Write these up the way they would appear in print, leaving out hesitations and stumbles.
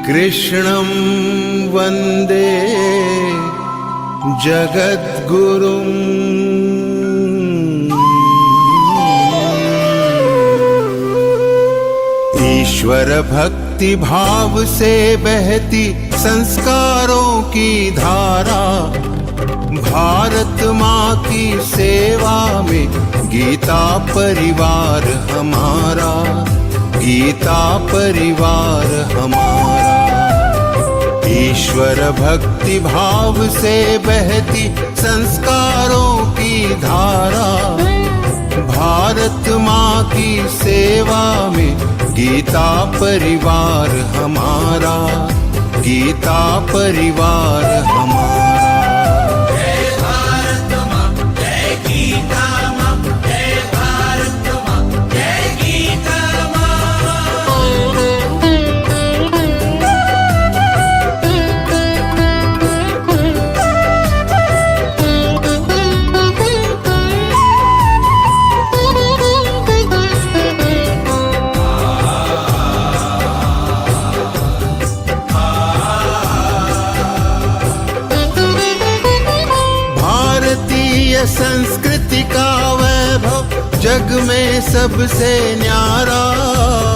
कृष्णं वन्दे जगद्गुरुम्। ईश्वर भक्ति भाव से बहती संस्कारों की धारा, भारत माँ की सेवा में गीता परिवार हमारा, गीता परिवार हमारा। ईश्वर भक्ति भाव से बहती संस्कारों की धारा, भारत माँ की सेवा में गीता परिवार हमारा, गीता परिवार हमारा। जय भारत माँ, जय गीता माँ, जय भारत माँ, जय गीता संस्कृति का वैभव जग में सबसे न्यारा।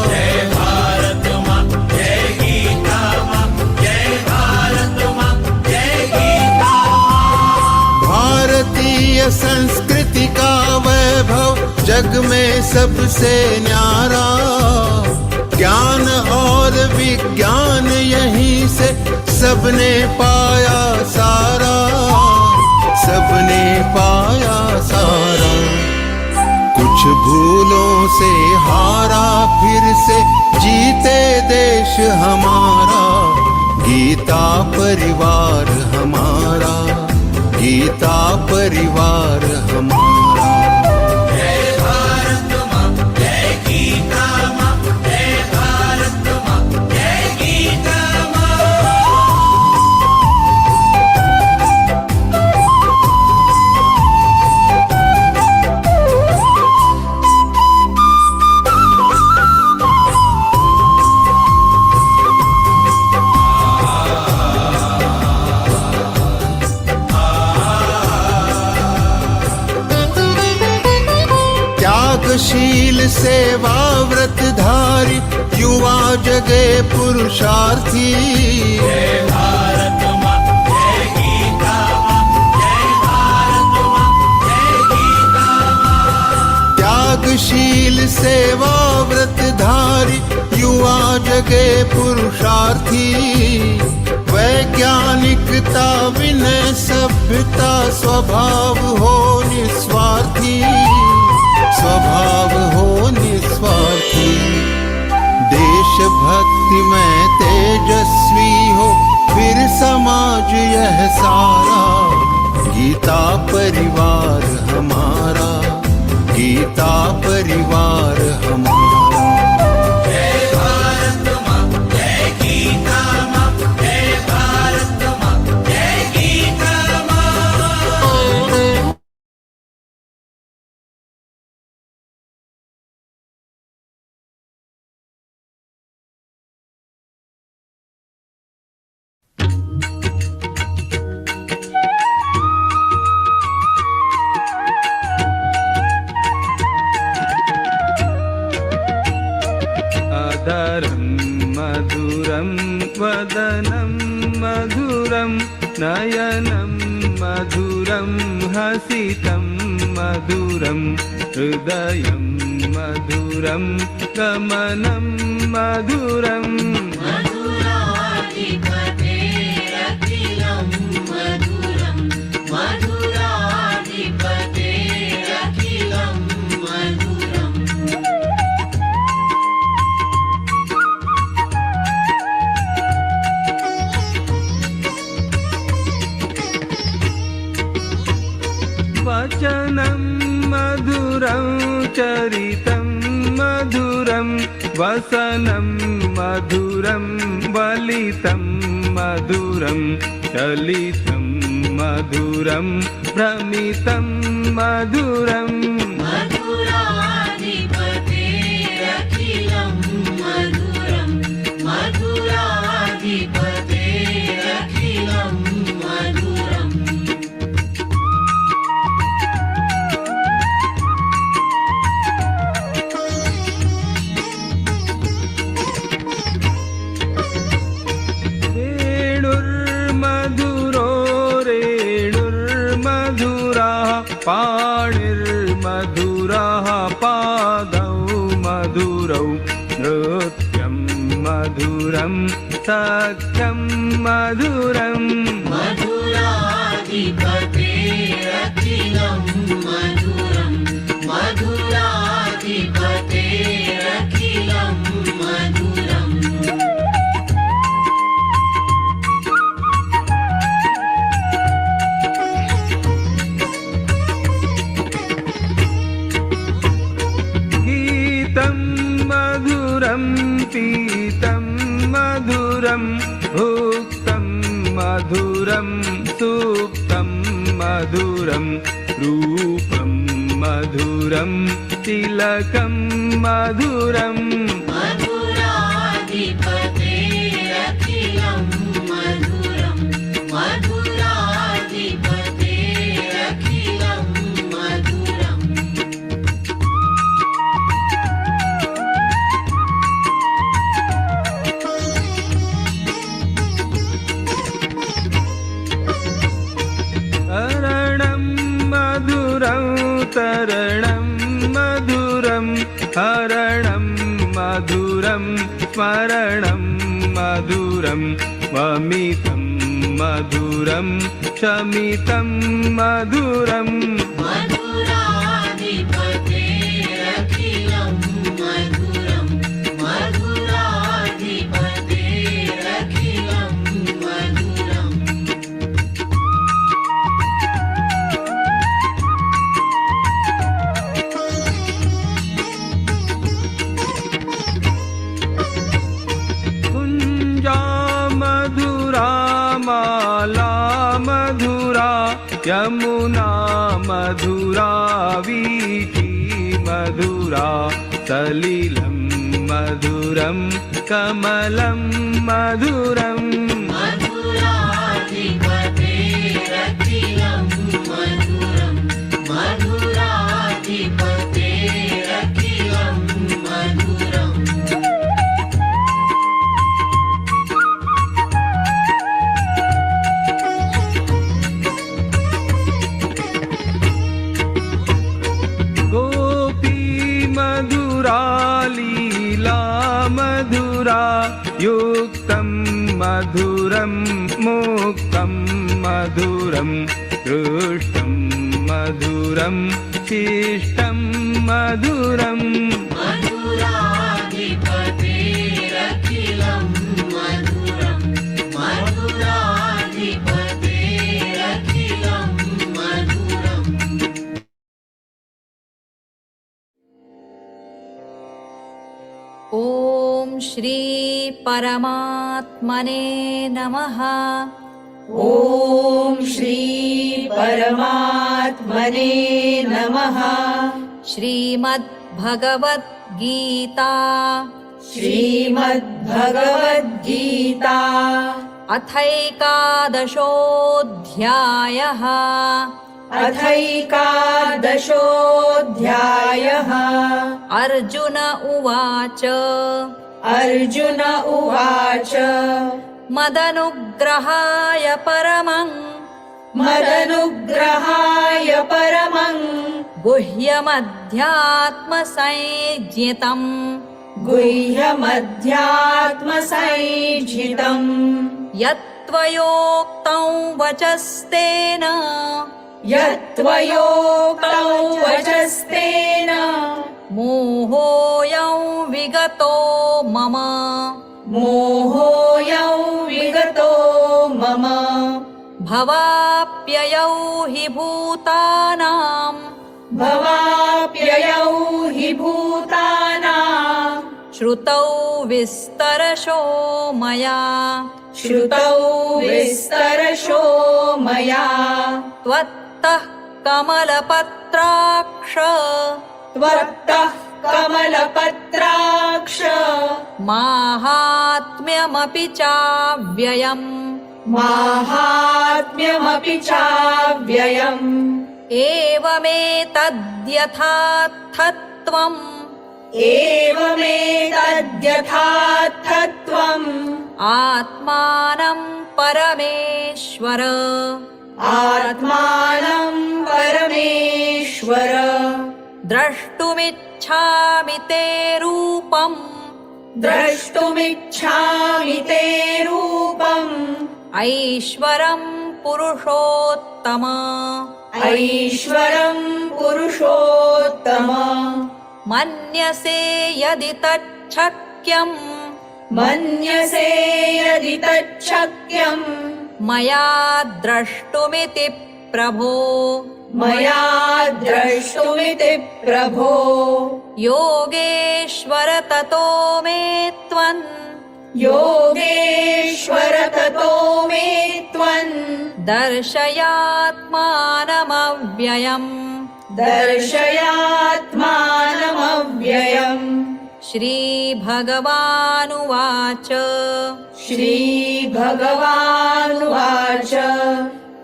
जय भारत माँ, जय गीता माँ, जय भारत माँ, जय गीता माँ। भारतीय संस्कृति का वैभव जग में सबसे न्यारा। ज्ञान और विज्ञान यहीं से सबने पाया सारा, सबने पाया सारा। कुछ भूलों से हारा फिर से जीते देश हमारा, गीता परिवार हमारा, गीता परिवार हमारा। जय भारत माँ, जय गीता माँ, जय भारत माँ, जय गीता माँ। त्यागशील सेवा व्रतधारी युवा जगे पुरुषार्थी। जय भारत माँ, जय गीता माँ, जय भारत माँ, जय गीता माँ। त्यागशील सेवा व्रतधारी युवा जगे पुरुषार्थी। वैज्ञानिकता विनय सभ्यता स्वभाव हो निस्वार्थी, स्वभाव हो निस्वार्थी। देशभक्ति में तेजस्वी हो फिर समाज यह सारा, गीता परिवार हमारा, गीता परिवार हमारा। जय भारत माँ, जय गीता माँ, जय भारत माँ, जय गीता माँ। आदरं मधुरं वदनं मधुरं नयनं मधुरं हसितं मधुरं हृदयं मधुरं गमनं मधुरं। मधुराधिपतेरखिलं मधुरं, मधुराधिपतेरखिलं मधुरम्। वचनं मधुरं चरितं मधुरं वसनं मधुरं वलितं मधुरं चलितं मधुरं भ्रमितं मधुरम्। मधुराधिपतेरखिलं मधुरं, मधुराधिपतेरखिलं नृत्यं मधुरं सख्यं मधुरम् मधुराधिपतेरखिलं मधुरं मधुराधिपतेरखिलं मधुरम् गीतं मधुरं पीतं मधुरं भुक्तं मधुरं सुप्तं मधुरं रूपं मधुरं तिलकं मधुरम् मधुराधिपतेरखिलं मधुरं मधुराधिपतेरखिलं मधुरम् तरणं मधुरं तरणं मधुरं हरणं मधुरं स्मरणं मधुरं वमितं मधुरं शमितं मधुरम् मधुराधिपतेरखिलं मधुरं मधुराधिपतेरखिलं मधुरम् कुञ्जा मधुरा माला मधुरा यमुना मधुरा वीथी मधुरा सलिलं मधुरं कमलं मधुरम् मधुराधिपतेरखिलं मधुरं मधुराधिपतेरखिलं मधुरम् गोपी मधुरा लीला मधुरा युक्तं मधुरं मुक्तं मधुरं दृष्टं मधुरं शिष्टं मधुरम् मधुराधिपतेरखिलं मधुरं मधुराधिपतेरखिलं मधुरम् ॐ श्री परमात्मने नमः। ॐ श्री परमात्मने नमः। श्रीमद्भगवद्गीता श्रीमद्भगवद्गीता अथैकादशोऽध्यायः। अथैकादशोऽध्यायः। अर्जुन उवाच अर्जुन उवाच मदनुग्रहाय परमं गुह्यमध्यात्मसंज्ञितम् यत्त्वयोक्तं वचस्तेन मोहोऽयं विगतो मम भवाप्ययौ हि भूतानां श्रुतौ विस्तरशो मया त्वत्तः कमलपत्राक्ष माहात्म्यमपि चाव्ययम् एवमेतद्यथार्थत्वम् आत्मानं परमेश्वर द्रष्टुमिच्छामि ते रूपम् द्रष्टुमिच्छामि ते रूपम् ऐश्वरं पुरुषोत्तम ऐश्वरं पुरुषोत्तम मन्यसे यदि तच्छक्यम् मन्यसे यदि तच्छक्यम् मया द्रष्टुमिति प्रभो मया द्रष्टुमिति प्रभो योगेश्वर ततो मे त्वन् योगेश्वर ततो मे त्वन् दर्शयात्मानमव्ययम् दर्शयात्मानमव्ययम् श्रीभगवानुवाच श्रीभगवानुवाच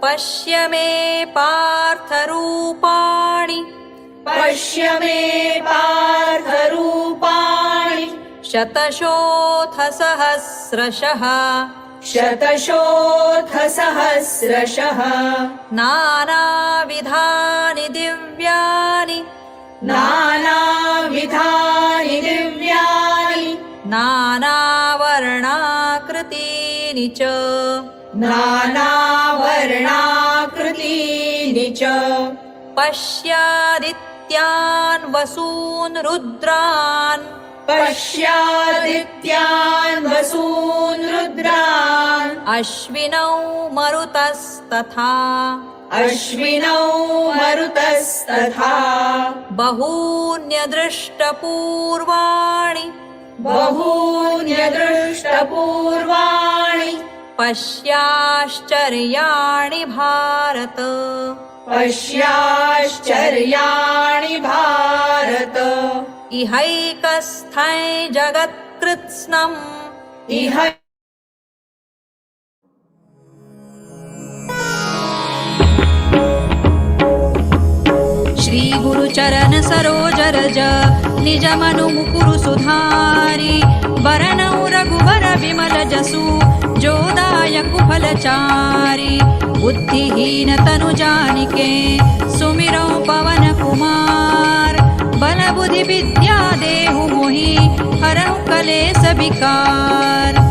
पश्य मे पार्थरूपाणि पश्य मे पार्थरूपाणि शतशोऽथसहस्रशः शतशोऽथसहस्रशः नानाविधानि दिव्यानि नानाविधानि दिव्यानि नानावर्णाकृतीनि च नानावर्णाकृतीनि च पश्यादित्यान् वसून् रुद्रान् पश्यादित्यान् वसून् रुद्रान् अश्विनौ मरुतस्तथा अश्विनौ मरुतस्तथा बहून्यदृष्टपूर्वाणि बहून्यदृष्टपूर्वाणि पश्याश्चर्याणि भारत पश्याश्चर्याणि भारत इहैकस्थै जगत्कृत्स्नम् इह श्री गुरुचरण सरोज रज निज मनु मुकुरु सुधारि वरनौ रघुवर विमल जसु जोदायक फलचारि बुद्धिहीन तनु जानिके सुमिरौ पवन कुमार बल बुद्धि विद्या देहु मोहि हरहु कलेस विकार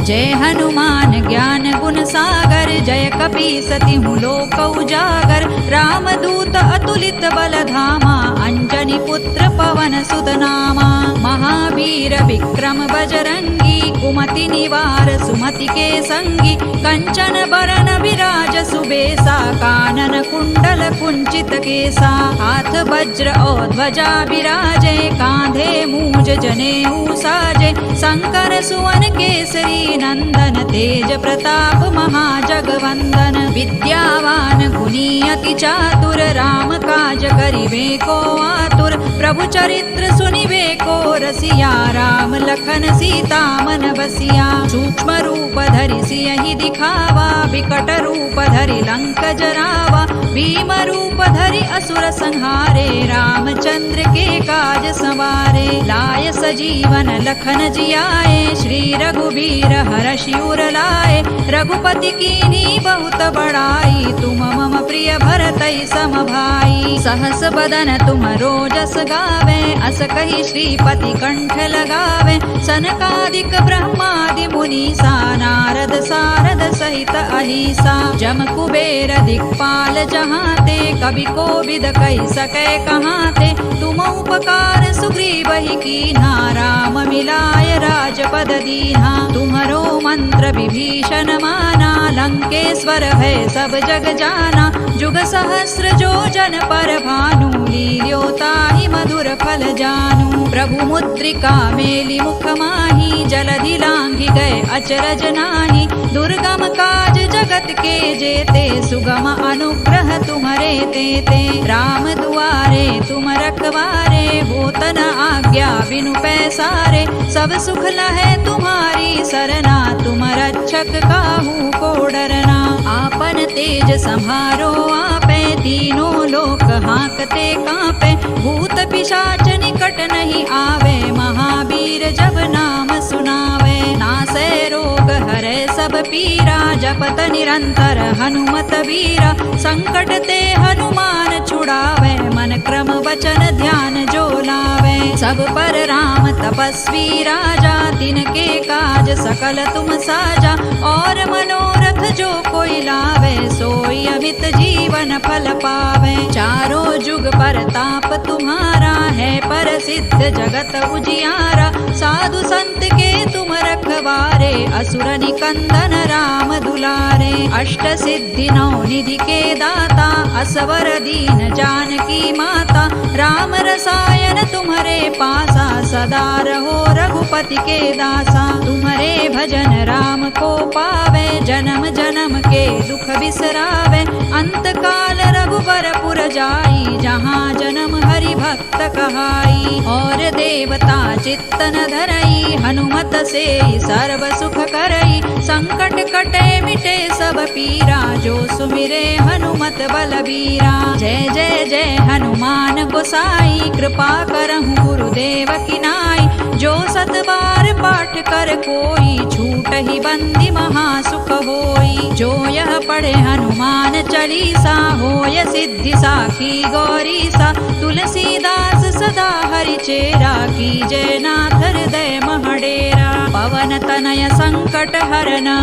जय हनुमान ज्ञान गुण सागर जय कपीसति लोक उजागर रामदूत अतुलित बल धामा अंजनी पुत्र पवन सुत नामा महावीर विक्रम बजरंगी कुमति निवार सुमति के संगी कंचन बरन विराज सुबेसा कानन कुंडल कुंचित केसा हाथ वज्र और ध्वजा विराजे कांधे मूज जनेऊ साजे शंकर सुवन केसरी नंदन तेज प्रताप महाजगवंदन विद्यावान गुणी अति चातुर राम काज करिबे को आतुर प्रभु चरित्र सुनिबे को रसिया राम लखन सीता मन बसिया सूक्ष्म रूप धरि सियहि दिखावा विकट रूप धरि लंक जरावा भीम रूप धरि असुर संहारे रामचंद्र के काज सवारे लाय सजीवन लखन जियाए श्री रघुबीर हरषि उर लाए रघुपति कीन्ही बहुत बड़ाई तुम मम प्रिय भरतई सम भाई सहस बदन तुम रोजस गावे अस कहि श्रीपति कंठ लगावे सनकादिक ब्रह्मादि मुनीसा नारद सारद सहित अहिसा जम कुबेर दिक्पाल जहाते कवि कोविद कहि सकै कहाते तुम उपकार सुग्रीवहि कीन्हा राम मिलाय राजपद दीन्हा तुम्हरो मंत्र विभीषण माना लंकेश्वर है सब जग जाना जुग सहस्र जो जन पर भानु लील्यो ताहि मधुर फल जानू प्रभु मुद्रिका मेलि मुख माहि जलधि लांघि गए अचरज नाही दुर्गम काज जगत के जेते सुगम अनुग्रह तुम्हरे तेते राम दुआरे तुम रखवारे होत न आज्ञा बिनु पैसारे सब सुख लहै तुम्हारी सरना तुम रक्षक काहू को डरना आपन तेज सम्हारो आपे तीनों लोक हांकते कांपे भूत पिशाच निकट नहीं आवे महावीर जब नाम सुनावे नासै रोग हरै सब पीरा जपत निरंतर हनुमत बीरा। संकट ते हनुमान छुड़ावे, मन क्रम वचन ध्यान जो लावे। सब पर राम तपस्वी राजा, तिनके काज सकल तुम साजा। और मनोरथ जो कोई लावे, सोई अमित जीवन फल पावे। चारों जुग पर ताप तुम्हारा, है पर सिद्ध जगत उजियारा। साधु संत के तुम रखवारे, असुर निकंदन राम दुलारे। अष्ट सिद्धि नौ निधि के दाता, असवर दीन जानकी माता। राम रसायन तुम्हारे पासा, सदा रहो रघुपति के दासा। तुम्हारे भजन राम को पावे, जन्म जन्म के दुख बिसरावे। अंत काल रघुबर पुर जाई, जहाँ जन्म हरि भक्त कहाई। और देवता चित्त न धरई, हनुमत से सर्व सुख करई। संकट कटे मिटे सब पीरा, जो सुमिरे हनुमत बलबीरा। जय जय जय हनुमान गोसाई, कृपा करहु गुरुदेव की नाई। जो सत बार पाठ कर कोई, छूट ही बंदी महासुख होई। जो यह पढ़े हनुमान चालीसा, होय सिद्धि साखी गौरीसा। तुलसीदास सदा हरि चेरा, कीजय नाथ हृदय महडेरा। पवन तनय संकट हरना,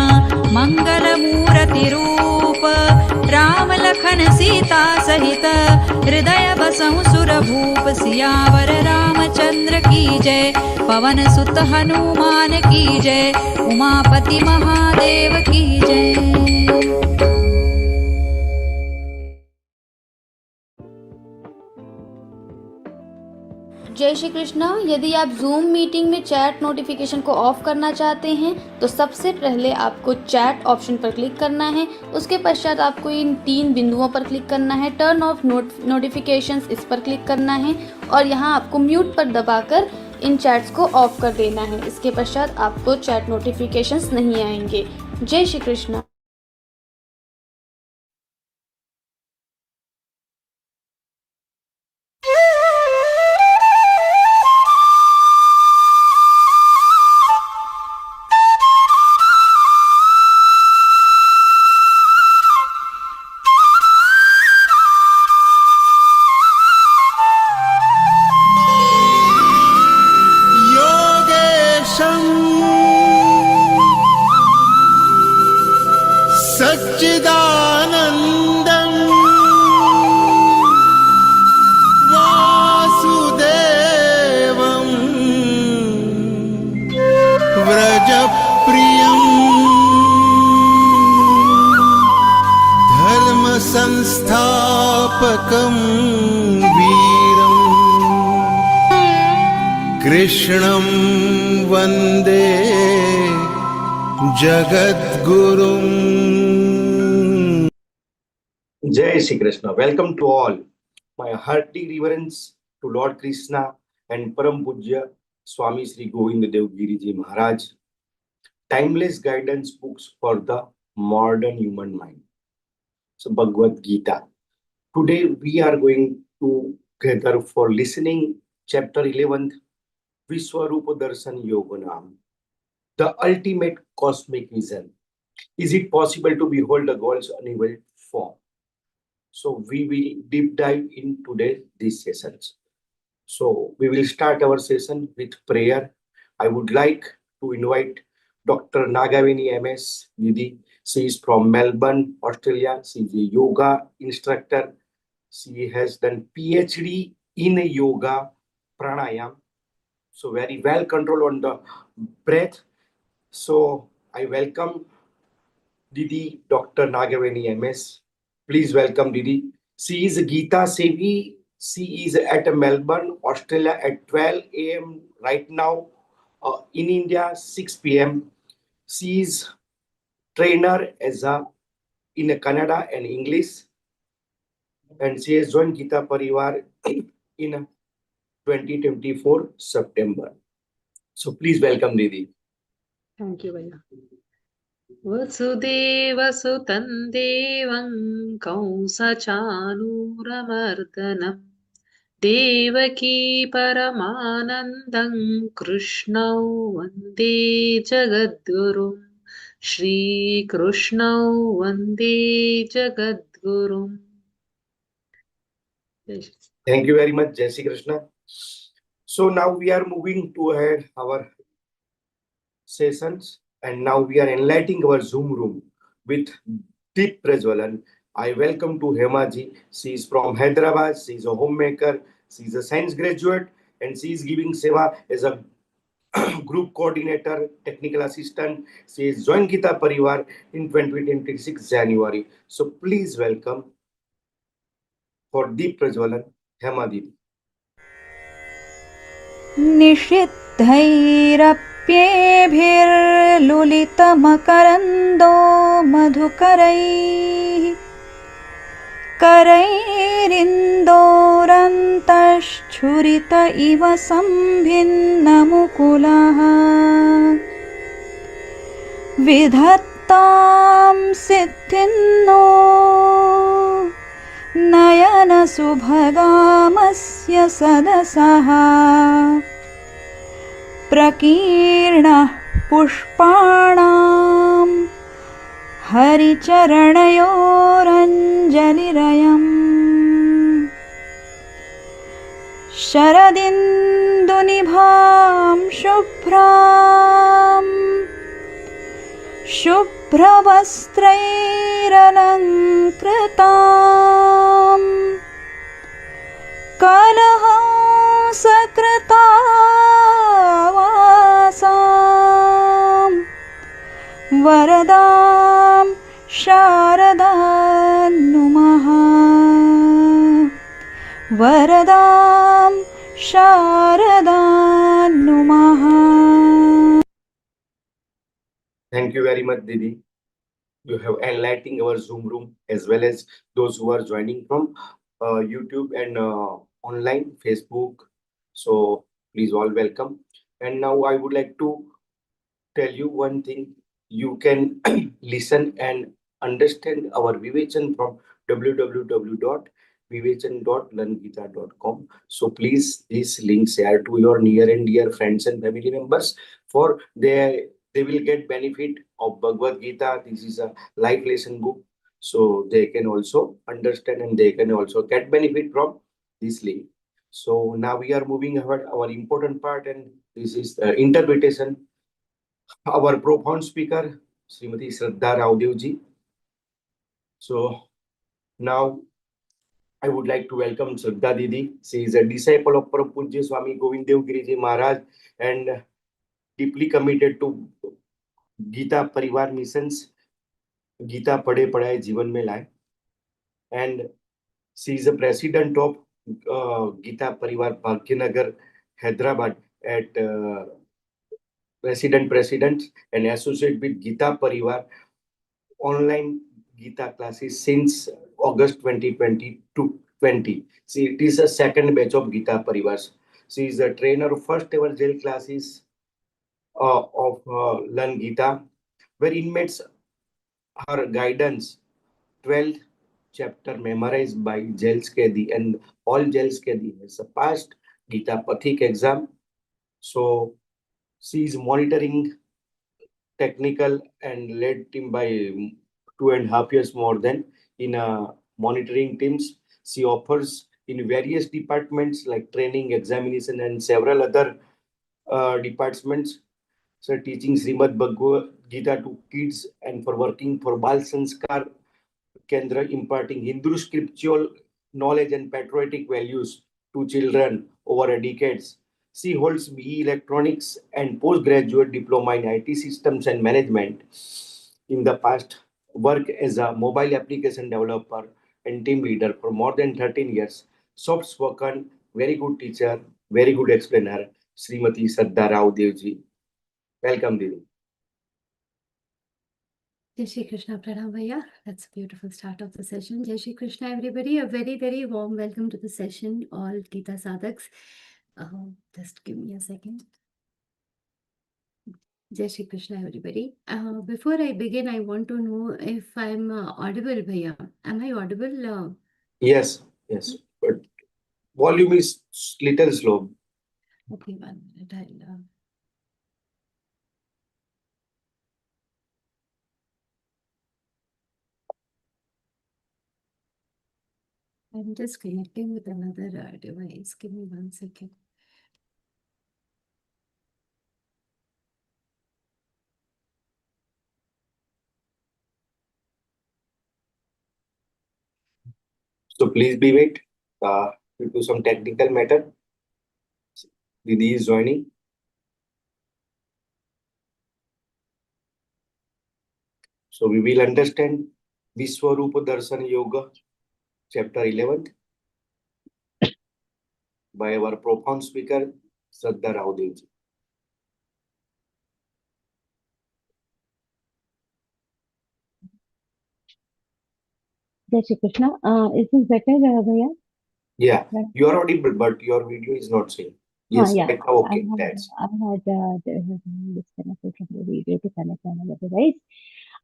मंगल मूर्ति रूप। राम लखन सीता सहित, हृदय बसहु सुर भूप। सियावर रामचंद्र की जय, पवन सुत हनुमान की जय। उमापति महादेव की जय। जय श्री कृष्णा। यदि आप जूम मीटिंग में चैट नोटिफिकेशन को ऑफ करना चाहते हैं तो सबसे पहले आपको चैट ऑप्शन पर क्लिक करना है। उसके पश्चात आपको इन 3 बिंदुओं पर क्लिक करना है। टर्न ऑफ नोटिफिकेशंस इस पर क्लिक करना है और यहाँ आपको म्यूट पर दबाकर इन चैट्स को ऑफ कर देना है। इसके पश्चात आपको चैट नोटिफिकेशंस नहीं आएंगे। जय श्री कृष्णा। सच्चिदानन्दं वासुदेवं व्रजप्रियं धर्मसंस्थापकं वीरं कृष्णं वन्दे जगद्गुरुम्। Jai Shri Krishna. Welcome to all. My hearty reverence to Lord Krishna and Param Pujya Swami Sri Govinda Dev Giri Ji Maharaj. Timeless guidance books for the modern human mind. So Bhagavad-Gītā. Today we are going to gather for listening chapter 11th Vishwarupa Darshan Yoganam. The ultimate cosmic vision. Is it possible to behold the God's unequaled form? So we will deep dive in today these sessions. So we will start our session with prayer. I would like to invite Dr. Nagaveni MS Didi. She is from Melbourne, Australia. She is a yoga instructor. She has done PhD in yoga pranayam. So very well control on the breath. So I welcome Didi Dr. Nagaveni MS. Please welcome Didi. She is Geeta Sevi. She is at Melbourne, Australia at 12 a.m. right now. In India, 6 p.m. She is trainer as in Canada and English. And she has joined Geeta Pariwar in 2024 September. So please welcome Didi. Thank you, Bhaiya. वसुदेवसुतं देवं कंसचाणूरमर्दनं देवकी परमानन्दं कृष्णौ वन्दे जगद्गुरुं श्रीकृष्णौ वन्दे जगद्गुरुम्। जय Shri Thank you very much, Jai Shri Krishna. So now we are moving to ahead our sessions, and now we are enlightening our Zoom room with deep Prajwalan. I welcome to Hemaji. She is from Hyderabad. She is a homemaker. She is a science graduate, and she is giving seva as a group coordinator, technical assistant. She is joined Geeta Pariwar in 2026 January. So please welcome for deep Prajwalan, Hema Didi. निषिद्धैरप्येभिर्लुलितमकरन्दो मधुकरैः करैरिन्दोरन्तश्छुरित इव सम्भिन्नमुकुलः विधत्तां सिद्धिन्नो नयनसुभगामस्य सदसः प्रकीर्णः पुष्पाणां हरिचरणयोरञ्जलिरयम् शरदिन्दुनिभां शुभ्रां शुभ्रवस्त्रैरलङ्कृतां कलहंसकृतावासां वरदां शारदां नुमः वरदां शारदां नुमः. Thank you very much, Didi. You have enlightening our Zoom room as well as those who are joining from YouTube and online Facebook. So please all welcome. And now I would like to tell you one thing. You can listen and understand our Vivechan from www.vivechan.learngeeta.com. So please this link share to your near and dear friends and family members, for they will get benefit of Bhagavad Gita. This is a life lesson book, so they can also understand and they can also get benefit from this link. So now we are moving ahead our important part, and this is interpretation. Our profound speaker, Srimati Shraddha Raodeo ji. So now I would like to welcome Shraddha Didi. She is a disciple of Param Pujya Swami Govind Dev Giri Ji Maharaj and deeply committed to Geeta Pariwar missions. Geeta पढ़े पढ़ाए जीवन में लाए, and she is a president of Geeta Pariwar Bhagyanagar, Hyderabad at president and associate with Geeta Pariwar online Geeta classes since August 2020. See, it is a second batch of Geeta Pariwars. She is a trainer of first ever jail classes of Learngeeta, where inmates her guidance 12th chapter memorized by jails Kedi, and all jails Kedi has passed Geeta Pathik exam. So she is monitoring technical and led team by 2.5 years more than in monitoring teams. She offers in various departments like training, examination, and several other departments. So teaching Śrīmad-Bhagavadgītā to kids and for working for Bal Sanskar Kendra, imparting Hindu scriptural knowledge and patriotic values to children over a decades. She holds BE Electronics and postgraduate diploma in IT systems and management. In the past, work as a mobile application developer and team leader for more than 13 years. Soft spoken, very good teacher, very good explainer, Srimati Shraddha Raodeo ji. Welcome, Didi. Jai Shri Krishna Pranam Bhaiya. That's a beautiful start of the session. Jai Shri Krishna everybody. A very, very warm welcome to the session, all Geeta Sadhaks. Just give me a second. Jai Shri Krishna everybody. Before I begin, I want to know if I'm audible Bhaiya. Am I audible? Yes, but volume is little slow. Okay, 1 minute. I'm just connecting with another device. Give me 1 second. So please be wait. Due to some technical matter, Didi is joining. So we will understand Vishwarupa Darshan Yoga, chapter 11, by our profound speaker, Shraddha Raodeo. Jai Shri Krishna. Is this better, Bhaiya? Yeah, Right. you are audible, but your video is not seen. Yes, Yeah. right now, okay, thanks. I had disconnected from the video to connect another device.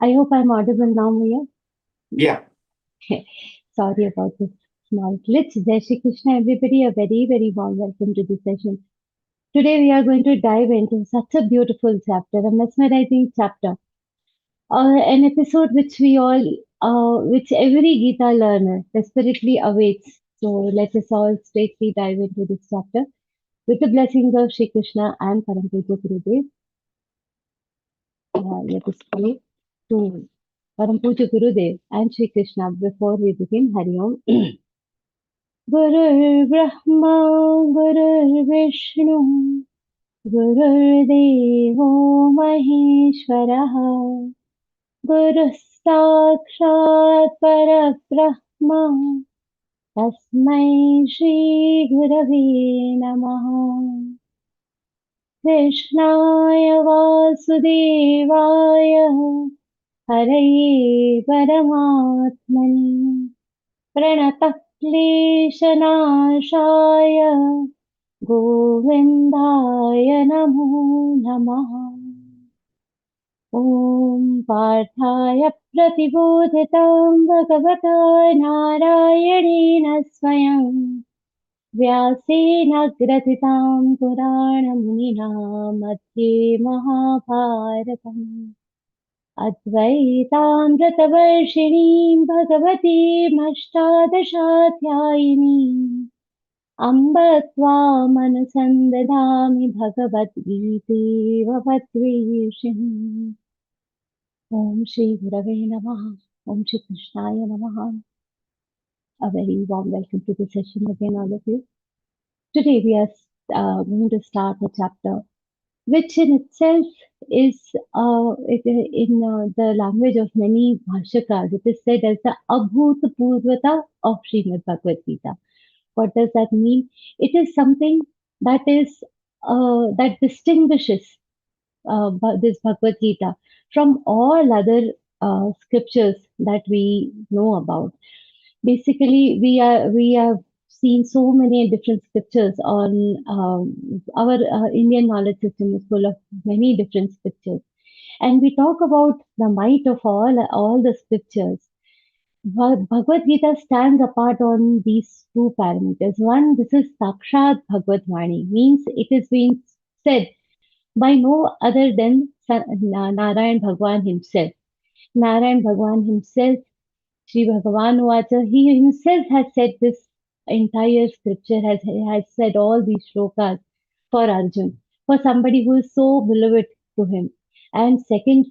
I hope I'm audible now, Bhaiya. Yeah, Sorry about this small glitch. Jai Shri Krishna, everybody. A very, very warm welcome to this session. Today we are going to dive into such a beautiful chapter, a mesmerizing chapter, an episode which which every Gita learner desperately awaits. So let us all straightly dive into this chapter with the blessings of Shri Krishna and Parampurja Gurudev. Let us pray to Parampurja Gurudev and Shri Krishna before we begin. Hari Om. Gurur Brahma, Gurur Vishnu, Gurur Devo Maheshwaraha, Guru Sakshat Parabrahma, Tasmai Shri Gurave Namaha. Krishnaya Vasudevaya Hare Paramatmani Pranatah Kleshanashaya Govindaya Namo Namaha. Om Parthaya Pratibodhitam Bhagavata Narayana Swayam Vyasena gratitam Purana Madhye Mahabharatam Advaitamritavarshiniം Bhagavatim Ashtadashaധ്യായിനീം Amba Tvāmanusandadāmi Bhagavad-gītē Vavadveshim. Om Shri Gurave Namaha. Om Shri Krishnaya Namaha. A very warm welcome to the session again, all of you. Today we are going to start a chapter which in itself is in the language of many bhashakas. It is said as the Abhutapurvata of Śrīmad-Bhagavadgītā. What does that mean? It is something that is that distinguishes this Bhagavad Gita from all other scriptures that we know about. Basically, we have seen so many different scriptures on our Indian knowledge system is full of many different scriptures, and we talk about the might of all the scriptures. Bhagavad Gita stands apart on these two parameters. One, this is Sakshat Bhagavad Vani, means it is being said by no other than Narayan Bhagwan himself. Narayan Bhagwan himself, Sri Bhagavan Vacha, he himself has said this entire scripture, has said all these shlokas for Arjun, for somebody who is so beloved to him. And second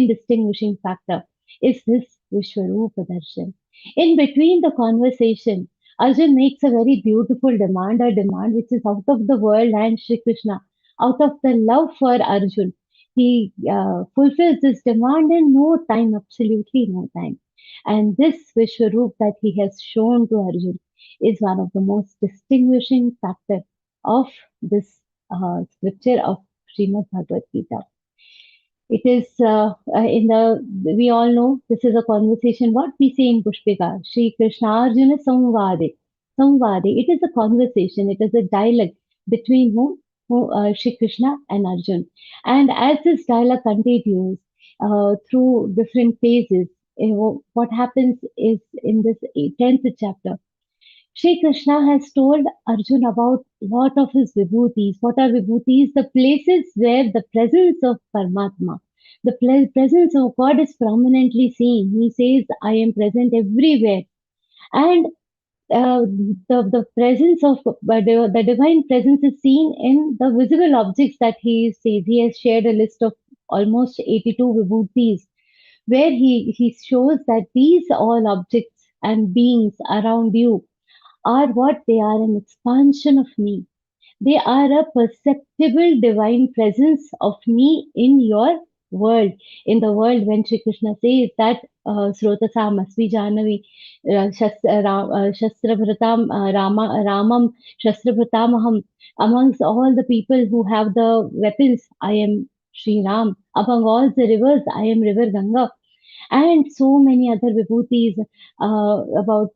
distinguishing factor is this Vishwarupa Darshan. In between the conversation, Arjun makes a very beautiful demand, a demand which is out of the world, and Shri Krishna, out of the love for Arjun, he fulfills this demand in no time, absolutely no time. And this Vishwarup that he has shown to Arjun is one of the most distinguishing factor of this scripture of Śrīmad-Bhagavadgītā. It is we all know this is a conversation, what we say in Pushpika, Shri Krishna Arjuna Samvade. It is a conversation, it is a dialogue between whom? Shri Krishna and Arjun. And as this dialogue continues through different phases, what happens is in this 10th chapter, Shri Krishna has told Arjun about what of his vibhutis. What are vibhutis? The places where the presence of Paramatma, the presence of God is prominently seen. He says, I am present everywhere. And the presence of the divine presence is seen in the visible objects that he says. He has shared a list of almost 82 vibhutis, where he shows that these all objects and beings around you are what they are, an expansion of me. They are a perceptible divine presence of me in your world. In the world, when Sri Krishna says that Srotasa Masvi Janavi Shastrabratam Ramam Shastrabratamaham, amongst all the people who have the weapons, I am Sri Ram. Among all the rivers, I am River Ganga, and so many other vibhutis about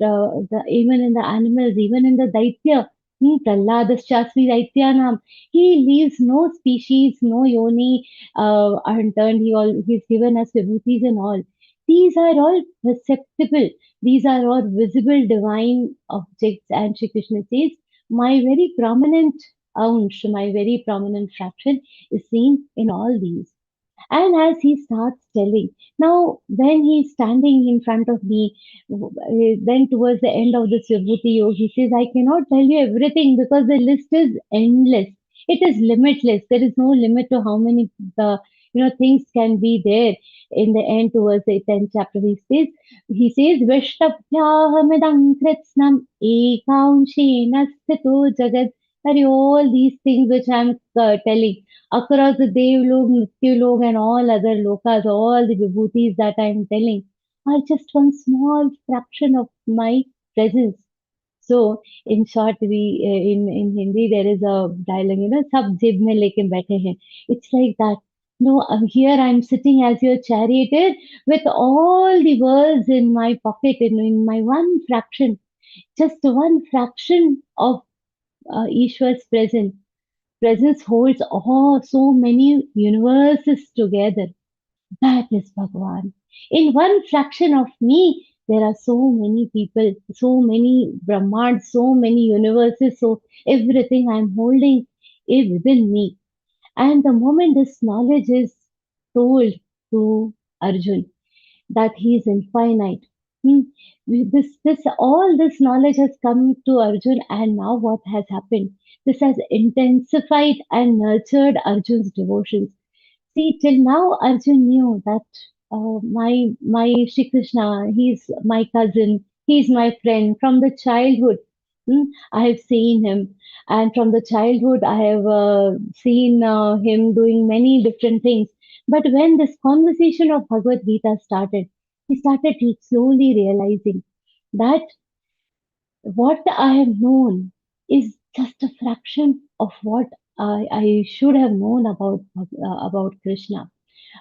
even in the animals, even in the Daitya. Prahladaschasvi Daityanam. He leaves no species, no yoni unturned. He's given us vibhutis and all. These are all perceptible. These are all visible divine objects. And Shri Krishna says, my very prominent ansh, my very prominent fraction is seen in all these. And as he starts telling, now when he's standing in front of me, then towards the end of the Vibhuti Yoga, he says, I cannot tell you everything because the list is endless. It is limitless. There is no limit to how many things can be there. In the end, towards the 10th chapter, he says, Vishtapyahamidam kritsnam ekaunshena sthito jagat. All these things which I'm telling across the Devlok, Nityalok, and all other lokas, all the vibhutis that I am telling are just one small fraction of my presence. So, in short, we in Hindi there is a dialogue, sab jib mein leke baithe hain. It's like that. No, here I'm sitting as your charioteer with all the worlds in my pocket, in my one fraction, just one fraction of Ishwar's presence holds all so many universes together. That is Bhagwan. In one fraction of me, there are so many people, so many Brahmands, so many universes. So everything I'm holding is within me. And the moment this knowledge is told to Arjun, that he is infinite. Hmm. All this knowledge has come to Arjun, and now what has happened? This has intensified and nurtured Arjun's devotions. See, till now Arjun knew that my Shri Krishna, he's my cousin, he's my friend from the childhood. I have seen him, and from the childhood I have seen him doing many different things. But when this conversation of Bhagavad Gita started, he started slowly realizing that what I have known is just a fraction of what I should have known about Krishna.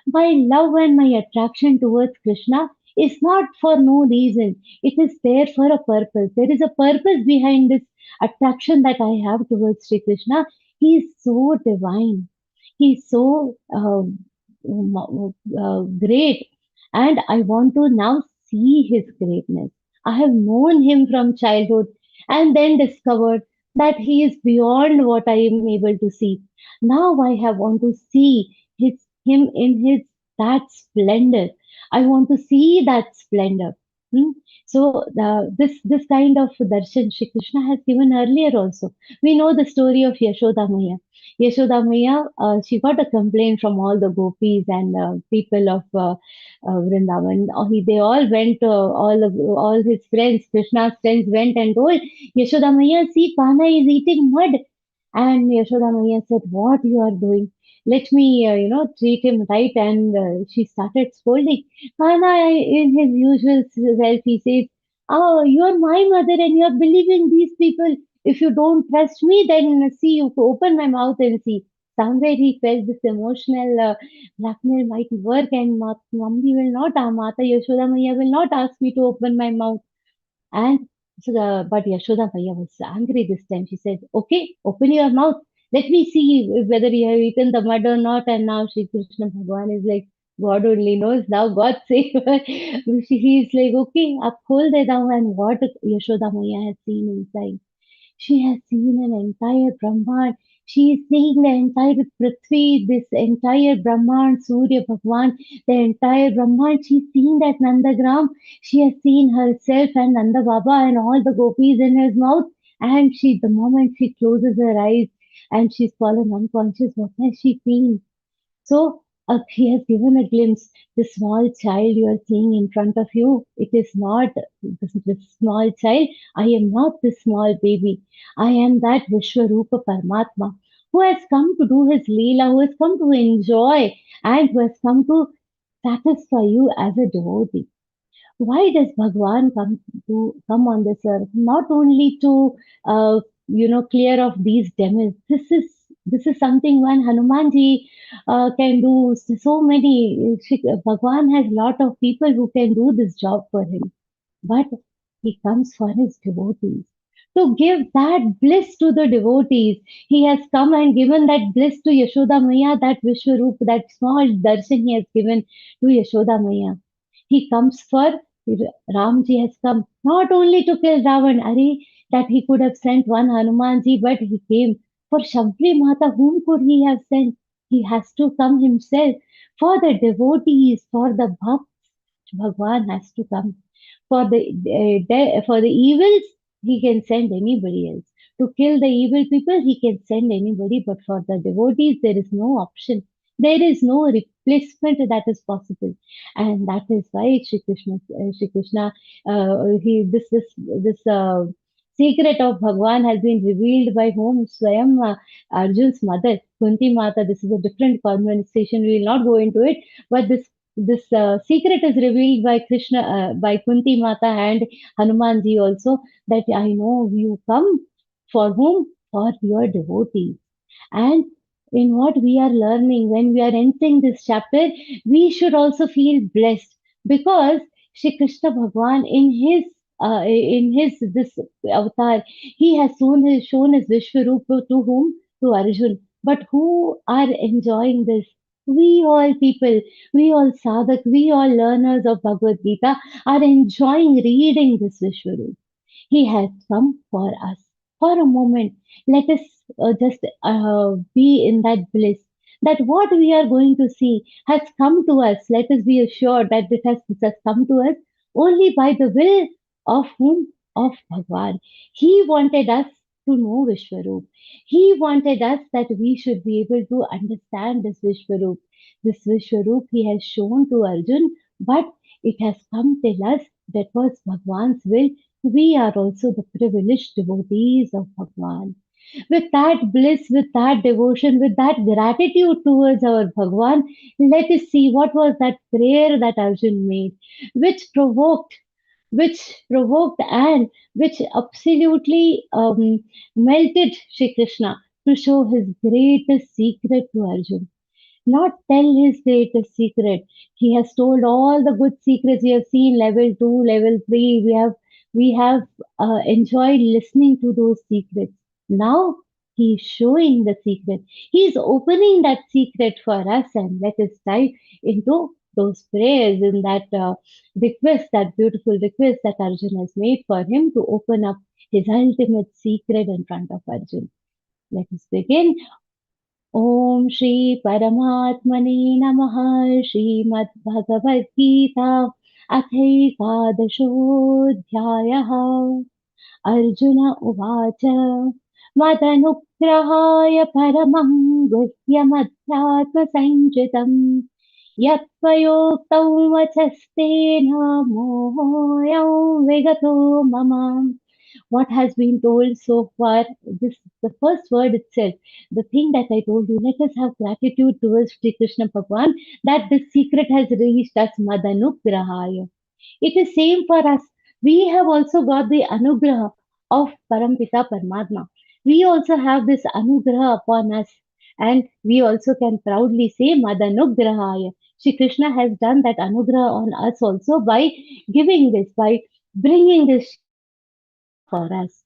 My love and my attraction towards Krishna is not for no reason. It is there for a purpose. There is a purpose behind this attraction that I have towards Sri Krishna. He is so divine. He is so great. And I want to now see his greatness. I have known him from childhood and then discovered that he is beyond what I am able to see. Now I have want to see him in his that splendor. I want to see that splendor. Hmm? So this kind of darshan Shri Krishna has given earlier also. We know the story of Yashoda Maya. Yashoda Maya, she got a complaint from all the gopis and people of Vrindavan. They all went, all his friends, Krishna's friends went and told Yashoda Maya, see, Kana is eating mud. And Yashoda Maya said, what you are doing? Let me, treat him right. And she started scolding. Kana, in his usual self, he says, oh, you are my mother and you are believing these people. If you don't trust me, then see, you open my mouth and see. Somewhere he felt this emotional blackmail might work, and Mummy will not, Mata Yashoda Maya will not ask me to open my mouth. And but Yashoda Maya was angry this time. She said, okay, open your mouth. Let me see whether you have eaten the mud or not. And now Shri Krishna Bhagwan is like, God only knows. Now God save her. He is like, okay, up khol de down. And what Yashoda Maya has seen inside. She has seen an entire Brahman. She is seeing the entire Prithvi, this entire Brahman, Surya Bhagwan, the entire Brahman. She's seen that Nandagram. She has seen herself and Nanda Baba and all the gopis in his mouth. And she, the moment she closes her eyes and she's fallen unconscious, what has she seen? So he has given a glimpse. The small child you are seeing in front of you, it is not this small child. I am not this small baby. I am that Vishwarupa Paramatma who has come to do his Leela, who has come to enjoy, and who has come to satisfy you as a devotee. Why does Bhagwan come on this earth? Not only to clear off these demons. This is something one Hanumanji can do. So many Bhagwan has lot of people who can do this job for him, but he comes for his devotees. To give that bliss to the devotees, he has come and given that bliss to Yashoda Maya, that Vishwarup, that small darshan he has given to Yashoda Maya. He comes for Ramji has come not only to kill Ravan, that he could have sent one Hanumanji, but he came for Shabri Mata. Whom could he have sent? He has to come himself for the devotees, for the bhakts. Bhagwan has to come. For the evils, he can send anybody else. To kill the evil people, he can send anybody, but for the devotees, there is no option. There is no replacement that is possible, and that is why Shri Krishna, this secret of Bhagwan has been revealed by whom? Swayam Arjun's mother, Kunti Mata. This is a different conversation. We will not go into it, but this secret is revealed by Krishna, by Kunti Mata and Hanumanji also, that I know you come for whom? For your devotees. And in what we are learning, when we are entering this chapter, we should also feel blessed because Shri Krishna Bhagwan in his this avatar, he has shown his Vishwarupa to whom? To Arjun. But who are enjoying this? We all people, we all sadhak, we all learners of Bhagavad Gita are enjoying reading this Vishwarup. He has come for us. For a moment, let us just be in that bliss. That what we are going to see has come to us. Let us be assured that this has come to us only by the will of whom? Of Bhagwan. He wanted us to know Vishwarup. He wanted us that we should be able to understand this Vishwarup. This Vishwarup he has shown to Arjun, but it has come till us. That was Bhagwan's will. We are also the privileged devotees of Bhagwan. With that bliss, with that devotion, with that gratitude towards our Bhagwan, let us see what was that prayer that Arjun made, which provoked and which absolutely melted Shri Krishna to show his greatest secret to Arjun. Not tell his greatest secret. He has told all the good secrets we have seen, level 2, level 3. We have enjoyed listening to those secrets. Now he is showing the secret. He is opening that secret for us, and let us dive into those prayers in that request, that beautiful request that Arjun has made for him to open up his ultimate secret in front of Arjun. Let us begin. Om Shri Paramatmane Namaha. Śrīmad-Bhagavadgītā अथैकादशोऽध्यायः Arjun उवाच मदनुग्रहाय परमं गुह्यमध्यात्मसञ्चितम् यत्त्वयोक्तौ वचस्तेन मोहोऽयं विगतो मम. What has been told so far, the first word itself, the thing that I told you, let us have gratitude towards Shri Krishna Bhagwan that this secret has reached us, Madanugrahaya. It is same for us. We have also got the anugraha of Parampita Paramatma. We also have this anugraha upon us, and we also can proudly say Madanugrahaya. Shri Krishna has done that anugraha on us also by giving this, by bringing this for us.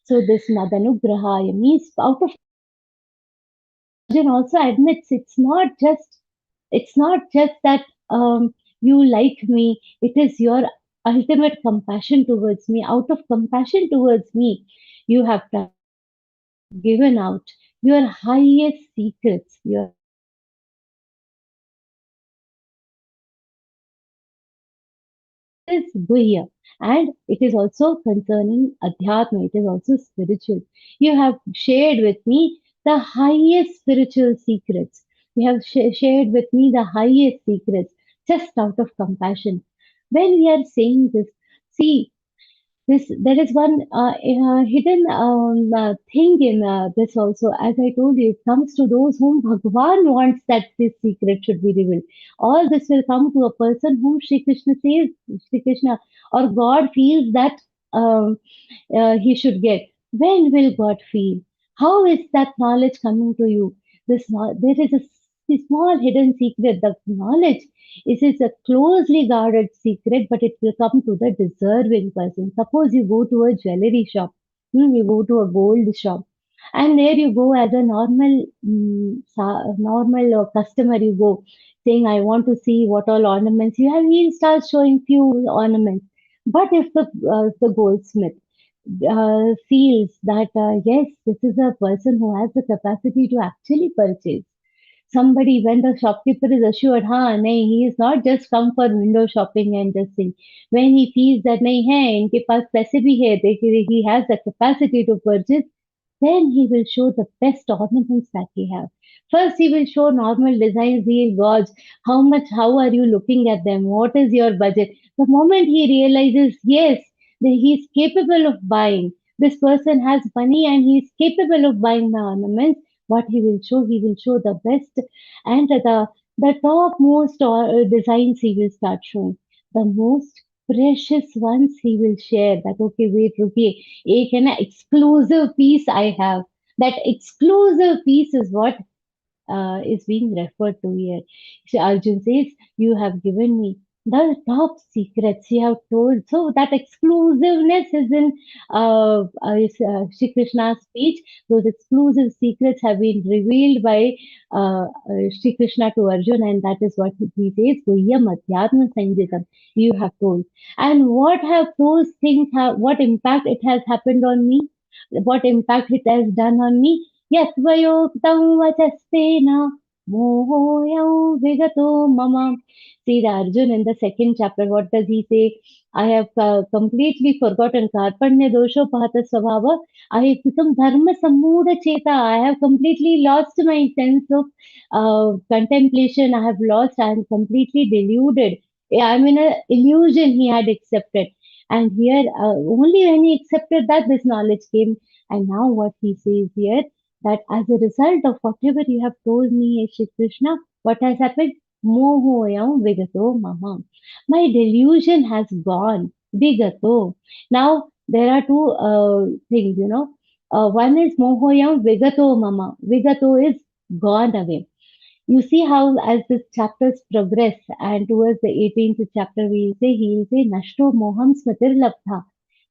So this Madanugrahaya means out of Arjun also admits it's not just that you like me, it is your ultimate compassion towards me. Out of compassion towards me, you have given out your highest secrets, your is Guhya, and it is also concerning Adhyatma, it is also spiritual. You have shared with me the highest spiritual secrets. You have shared with me the highest secrets just out of compassion. When we are saying this, see, this there is one hidden thing in this also. As I told you, it comes to those whom Bhagwan wants that this secret should be revealed. All this will come to a person whom Shri Krishna says, Shri Krishna or God feels that um, he should get. When will God feel? How is that knowledge coming to you? There is a small hidden secret. The knowledge is a closely guarded secret, but it will come to the deserving person. Suppose you go to a jewelry shop, you go to a gold shop, and there you go as a normal customer. You go saying, "I want to see what all ornaments you have." He starts showing few ornaments. But if the goldsmith feels that yes, this is a person who has the capacity to actually purchase, somebody when the shopkeeper is assured, nahi, he is not just come for window shopping and just thing. When he feels that nahi hai, inke paas paise bhi hai, he has the capacity to purchase, then he will show the best ornaments that he has. First, he will show normal designs, he will gauge how are you looking at them, what is your budget. The moment he realizes, yes, that he is capable of buying, this person has money and he is capable of buying the ornaments, what he will show the best and the topmost designs he will start showing. The most precious ones he will share that, okay, wait, रुकिए, एक है ना exclusive piece I have. That exclusive piece is what is being referred to here. So Arjun says, "You have given me the top secrets. You have told." So that exclusiveness is in Shri Krishna's speech. Those exclusive secrets have been revealed by Shri Krishna to Arjun, and that is what he says. "Guhyam adhyatma sanjitam." You have told. And what have those things have? What impact it has happened on me? What impact it has done on me? यत्त्वयोक्तं वचस्तेन मोहोऽयं विगतो mama. See the Arjun in the second chapter, what does he say? I have completely forgotten karpanya dosho pahata svabhava. I have become dharma sammuda cheta. I have completely lost my sense of contemplation. I have lost, I am completely deluded. I'm in an illusion he had accepted. And here, only when he accepted that, this knowledge came. And now what he says here, that as a result of whatever you have told me, Shri Krishna, what has happened? Mohoyam vigato mama. My delusion has gone. Vigato. Now, there are two things, one is mohoyam vigato mama. Vigato is gone away. You see how as the chapters progress and towards the 18th chapter he will say Nashto Moham Smatir Labdha.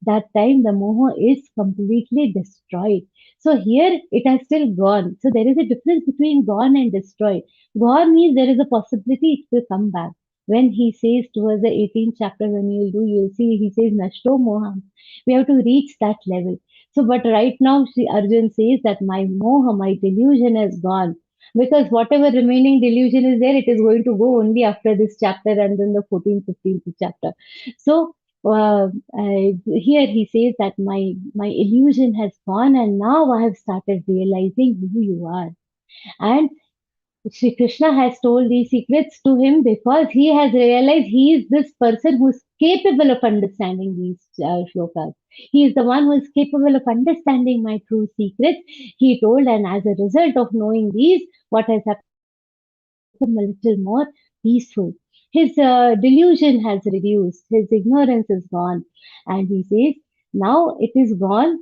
That time the moha is completely destroyed. So here it has still gone. So there is a difference between gone and destroyed. Gone means there is a possibility it will come back. When he says towards the 18th chapter, when you'll see he says Nashto Moham. We have to reach that level. So but right now Sri Arjun says that my moha, my delusion has gone, because whatever remaining delusion is there, it is going to go only after this chapter and then the 14th, 15th chapter. So here he says that my illusion has gone and now I have started realizing who you are. And Shri Krishna has told these secrets to him because he has realized he is this person who is capable of understanding these shlokas. He is the one who is capable of understanding my true secrets. He told, and as a result of knowing these, what has happened? Become a little more peaceful. His delusion has reduced, his ignorance is gone, and he says, "Now it is gone.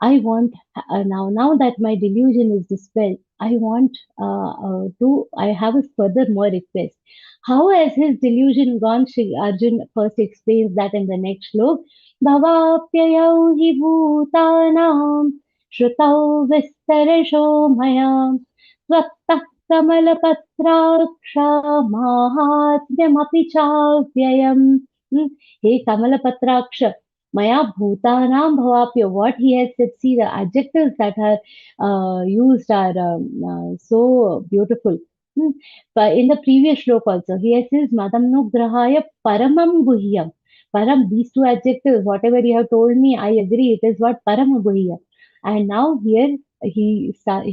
I want now that my delusion is dispelled. I want to. I have a further more request." How has his delusion gone? Shri Arjun first explains that in the next slok. Bhavapyayau hi bhutanam shrutau vistarasho maya swattah कमलपत्राक्षा माहात्म्यमपि चाव्ययम्. Hey कमलपत्राक्ष, Maya bhutanam bhavapya. What he has said, see the adjectives that are used are so beautiful. But in the previous shloka also, he says Madamnugrahaya paramam guhyam. Param, these two adjectives, whatever you have told me, I agree, it is what param guhya. And now here he says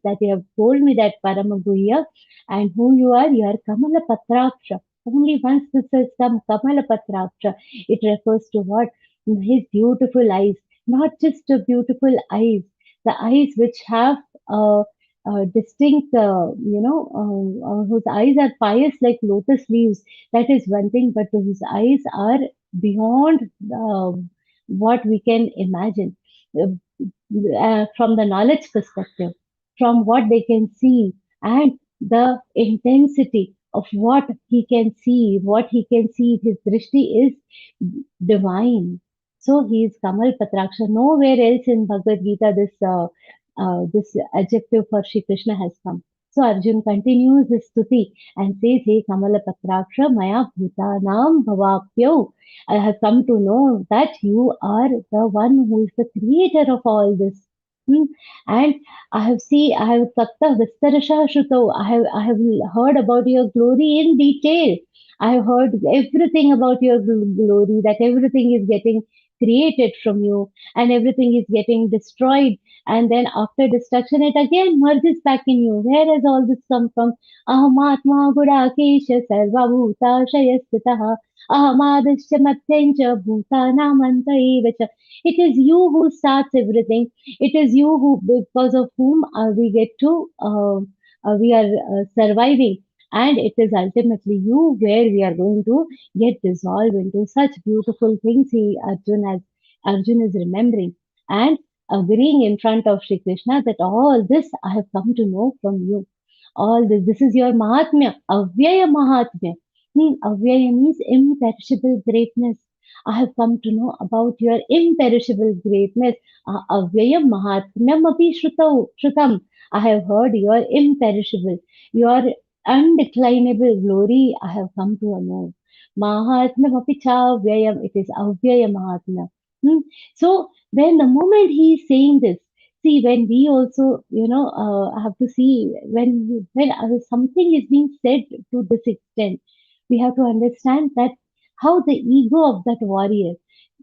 that you have told me that param guhya, and who you are Kamala Patraksha. Only once this has come, Kamala Patraksha, it refers to what? His beautiful eyes, not just the beautiful eyes, the eyes which have distinct, whose eyes are pious like lotus leaves. That is one thing, but whose eyes are beyond what we can imagine. From the knowledge perspective, from what they can see, and the intensity of what he can see, his drishti is divine. So he is Kamal Patraksha. Nowhere else in Bhagavad Gita this adjective for Shri Krishna has come. So Arjun continues his stuti and says, Hey Kamala Patraksha, Maya Bhutanam Bhavapyo. I have come to know that you are the one who is the creator of all this. And I have Tatta Vistarasha Shruto. I have heard about your glory in detail. I have heard everything about your glory, that everything is getting created from you and everything is getting destroyed. And then after destruction, it again merges back in you. Where has all this come from? Ahamatma Gudakesha Sarva Bhuta Shayasthitaha Ahamadasya Matyancha Bhuta Namanta Evacha. It is you who starts everything. It is you who, because of whom we are surviving. And it is ultimately you where we are going to get dissolved into such beautiful things. Arjun is remembering and agreeing in front of Shri Krishna that all this I have come to know from you. All this is your Mahatmya, Avyaya Mahatmya. Avyaya means imperishable greatness. I have come to know about your imperishable greatness. Avyaya Mahatmyam api shrutam. I have heard your imperishable, your undeclinable glory. I have come to know. Mahatmyam api chavyayam. It is Avyaya Mahatmya. So then the moment he is saying this, see, when we also, have to see when something is being said to this extent, we have to understand that how the ego of that warrior,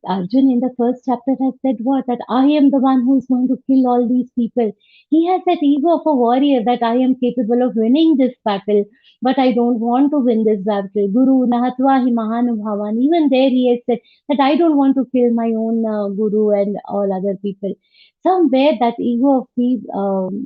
Arjun in the first chapter has said what? That I am the one who is going to kill all these people. He has that ego of a warrior that I am capable of winning this battle, but I don't want to win this battle. Guru Nahatva hi Mahanubhavan. Even there he has said that I don't want to kill my own guru and all other people. Somewhere that ego of the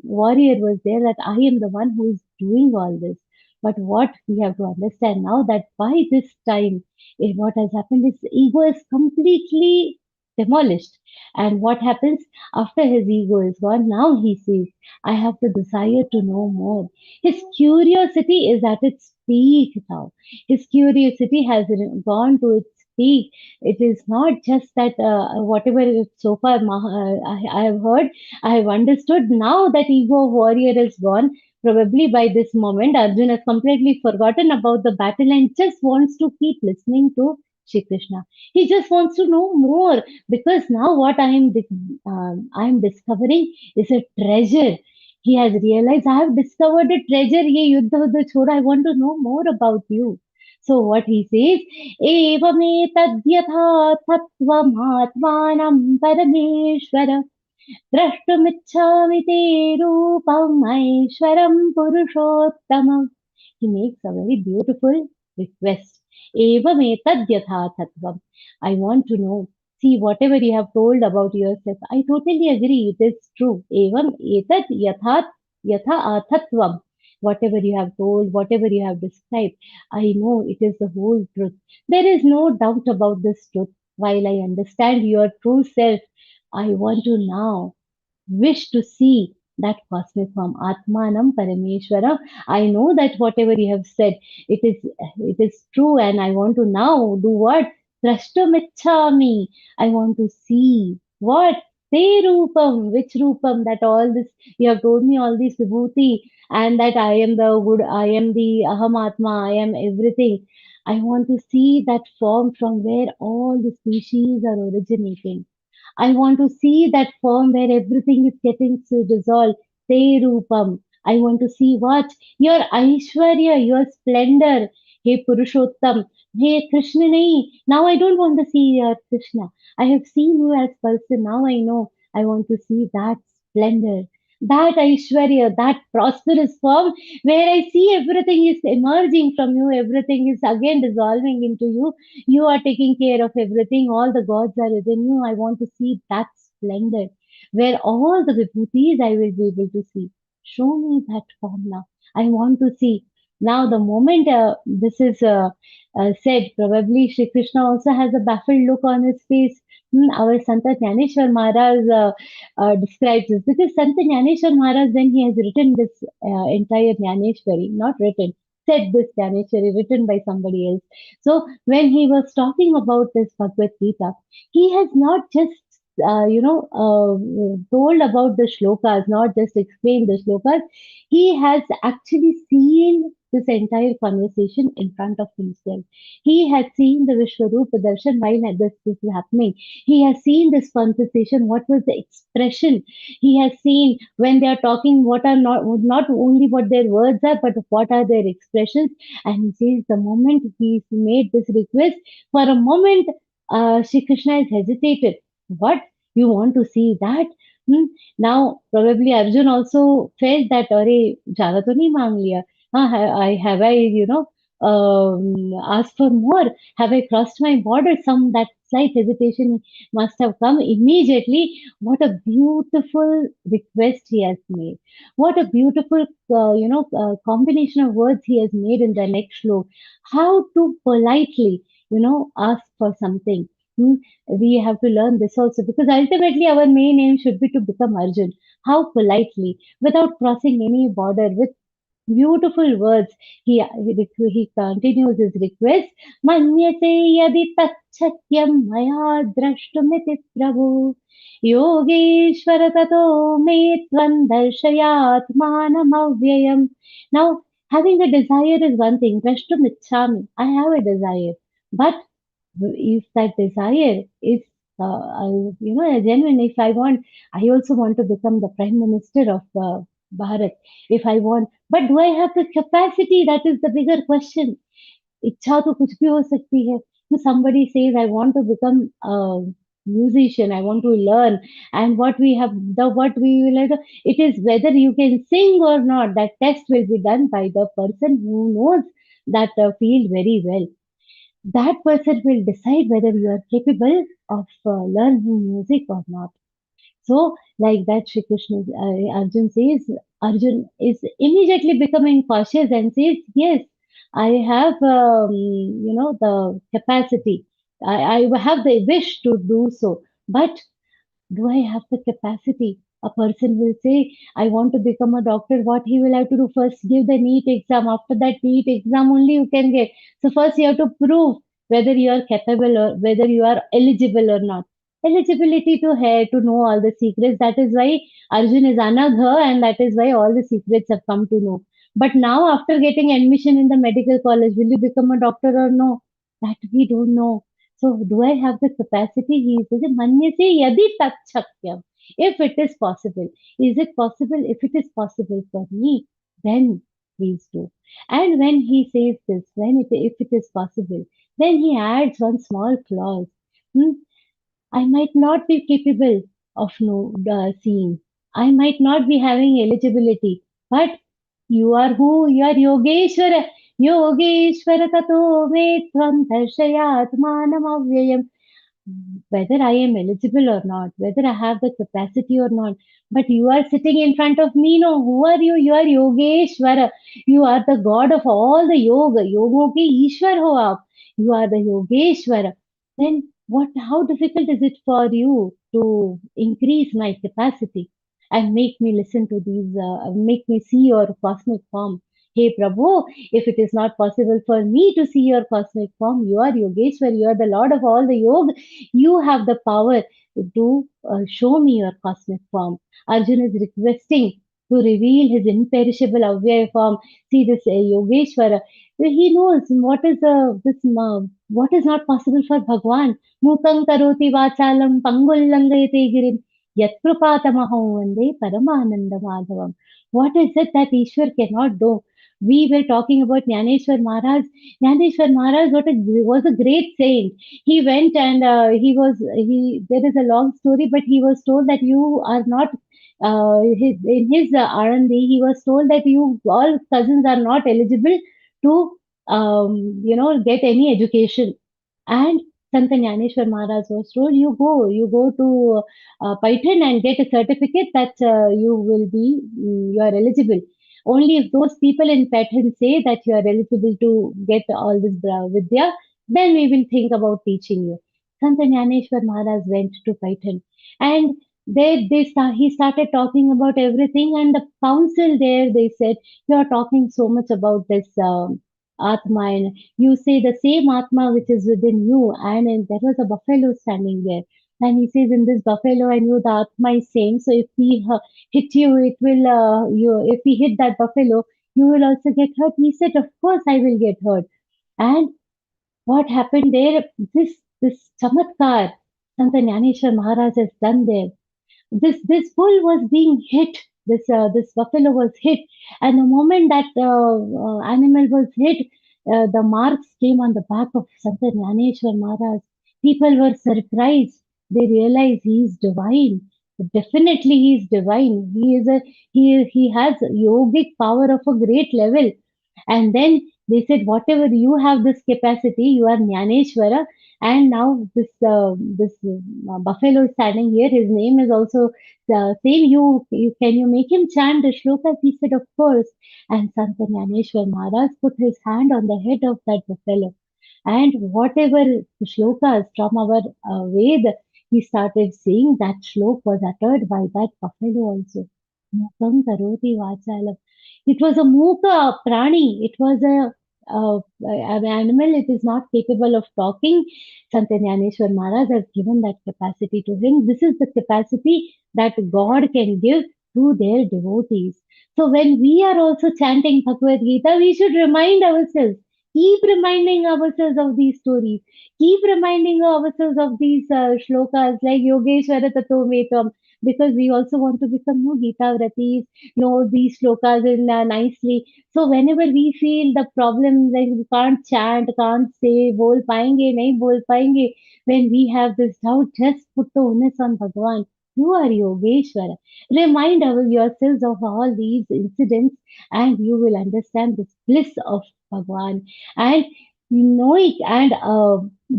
warrior was there, that I am the one who is doing all this. But what we have to understand now, that by this time, what has happened is ego is completely demolished. And what happens after his ego is gone? Now he says, I have the desire to know more. His curiosity is at its peak now. His curiosity has gone to its peak. It is not just that whatever so far I have heard, I have understood. Now that ego of warrior is gone, probably by this moment, Arjuna has completely forgotten about the battle and just wants to keep listening to Shri Krishna. He just wants to know more, because now what I am discovering is a treasure. He has realized I have discovered a treasure. Ye yuddha uddha choda. I want to know more about you. So what he says, evametadhyatha tattvamatvanam parameshwara द्रष्टुमिच्छामि ते रूपम् ऐश्वरं पुरुषोत्तमम्. He makes a very beautiful request. Evametadhyatha tattvam. I want to know. See, whatever you have told about yourself, I totally agree. It is true. Evam etad yatha athatvam. Whatever you have told, whatever you have described, I know it is the whole truth. There is no doubt about this truth. While I understand your true self, I want to now wish to see that cosmic form, Atmanam Parameshwara. I know that whatever you have said, it is true, and I want to now do what? Drashtumichhami. I want to see what? Te Rupam, which Rupam, that all this, you have told me all this vibhuti, and that I am the good, I am the Aham Atma, I am everything. I want to see that form from where all the species are originating. I want to see that form where everything is getting to dissolve. Te Rupam. I want to see what? Your Aishwarya, your splendor. Hey Purushottam. Hey Krishna. Nahi. Now I don't want to see your Krishna. I have seen you as person. Now I know. I want to see that splendor. That Aishwarya, that prosperous form where I see everything is emerging from you, everything is again dissolving into you. You are taking care of everything. All the gods are within you. I want to see that splendor where all the vibhutis I will be able to see. Show me that form now. I want to see. Now, the moment this is said, probably Shri Krishna also has a baffled look on his face. Our Santa Jnaneshwar Maharaj describes this because Santa Jnaneshwar Maharaj, when he has written this entire Jnaneshwari, not written, said this Jnaneshwari, written by somebody else. So when he was talking about this Bhagavad Gita, he has not just told about the shlokas, not just explained the shlokas. He has actually seen this entire conversation in front of himself. He had seen the Vishwarupa Darshan while this is happening. He has seen this conversation, what was the expression. He has seen when they are talking, what are not only what their words are, but what are their expressions. And he says the moment he made this request, for a moment, Shri Krishna is hesitated. What? You want to see that? Now, probably Arjun also felt that, Arey, ज़्यादा तो नहीं मांग लिया. Have I, asked for more? Have I crossed my border? Some that slight hesitation must have come immediately. What a beautiful request he has made. What a beautiful, combination of words he has made in the next slow. How to politely, ask for something. We have to learn this also because ultimately our main aim should be to become Arjun. How politely, without crossing any border, with beautiful words, he continues his request. Manyate yadi tachakyam maya drashtumiti prabhu yogeshwara tato me tvam darshayat manam avyayam. Now, having a desire is one thing. Drashtum ichchami. I have a desire, but if that desire is genuine, if I want, I also want to become the prime minister of Bharat. If I want, but do I have the capacity? That is the bigger question. इच्छा तो कुछ भी हो सकती है. So somebody says I want to become a musician, I want to learn, and what we will have, it is whether you can sing or not. That test will be done by the person who knows that field very well. That person will decide whether you are capable of learning music or not. So, like that, Shri Krishna, Arjun says, Arjun is immediately becoming cautious and says, yes, I have, the capacity. I have the wish to do so. But do I have the capacity? A person will say, I want to become a doctor. What he will have to do first, give the NEET exam. After that NEET exam, only you can get. So first you have to prove whether you are capable or whether you are eligible or not. Eligibility to have to know all the secrets. That is why Arjun is Anagha, and that is why all the secrets have come to know. But now, after getting admission in the medical college, will you become a doctor or no? That we don't know. So, do I have the capacity? He says, Manyase yadi tat shakyam. If it is possible, is it possible? If it is possible for me, then please do. And when he says this, if it is possible, then he adds one small clause. I might not be capable of seeing. I might not be having eligibility, but you are who? You are Yogeshwara. Yogeshwara tato me tvam darshayat manam avyayam. Whether I am eligible or not, whether I have the capacity or not, but you are sitting in front of me. No, who are you? You are Yogeshwara. You are the god of all the yoga. Yoga ke Ishwar ho aap. You are the Yogeshwara. Then what? How difficult is it for you to increase my capacity and make me listen to these, make me see your cosmic form? Hey Prabhu, if it is not possible for me to see your cosmic form, you are Yogeshwar, you are the Lord of all the yoga. You have the power to show me your cosmic form. Arjuna is requesting to reveal his imperishable Avyaya form. See this Yogeshwara. He knows what is what is not possible for Bhagwan. Mukam karoti vachalam pangullangayate girim yat krupatamaham vande paramananda madhavam. What is it that Ishwar cannot do? We were talking about Jnaneshwar Maharaj. Jnaneshwar Maharaj was a great saint. He went and there is a long story, but he was told that you are not in his R&D, he was told that you all cousins are not eligible to get any education. And Sant Jnaneshwar Maharaj was told, you go to Python and get a certificate that you are eligible. Only if those people in Python say that you are eligible to get all this Vidya, then we will think about teaching you. Sant Jnaneshwar Maharaj went to Python, and he started talking about everything, and the council there, they said, you are talking so much about this Atma, and you say the same Atma which is within you, and there was a buffalo standing there. And he says, in this buffalo, I knew the Atma is same. So if we hit you, it will, if we hit that buffalo, you will also get hurt. He said, of course I will get hurt. And what happened there, this chamatkar, Sant Jnaneshwar Maharaj has done there. This bull was being hit. This buffalo was hit, and the moment that animal was hit, the marks came on the back of Sant Jnaneshwar Maharaj. People were surprised. They realized he is divine. Definitely, he is divine. He has yogic power of a great level. And then they said, whatever you have this capacity, you are Jnaneshwara. And now this buffalo is standing here. His name is also the same. Can you make him chant the shlokas? He said, of course. And Sant Jnaneshwar Maharaj put his hand on the head of that buffalo. And whatever shlokas from our Ved, he started saying that shlok was uttered by that buffalo also. Mukam karoti vachalam. It was a muka prani. It was an animal. It is not capable of talking. Sant Jnaneshwar Maharaj has given that capacity to him. This is the capacity that God can give to their devotees. So when we are also chanting Bhagavad Gita, we should remind ourselves, keep reminding ourselves of these stories, keep reminding ourselves of these shlokas like Yogeshwara Tato Metam, because we also want to become more Gita Vratis, know these shlokas in nicely. So whenever we feel the problem, like we can't chant, can't say, bol paenge, nahi bol paenge, when we have this doubt, just put the onus on Bhagavan. You are Yogeshwara. Remind yourselves of all these incidents, and you will understand this bliss of Bhagavan. And knowing and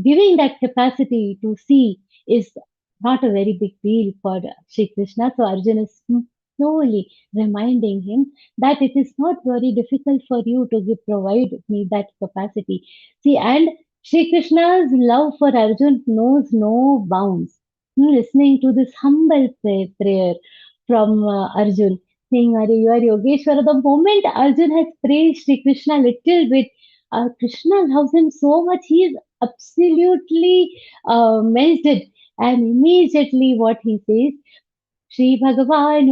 giving that capacity to see is not a very big deal for Sri Krishna. So Arjuna is slowly reminding him that it is not very difficult for you to provide me that capacity. See, and Sri Krishna's love for Arjuna knows no bounds. Listening to this humble prayer from Arjun, saying, Are you are Yogeshwara. The moment Arjun has praised Sri Krishna a little bit, Krishna loves him so much, he is absolutely melted. And immediately what he says, Shri Bhagavan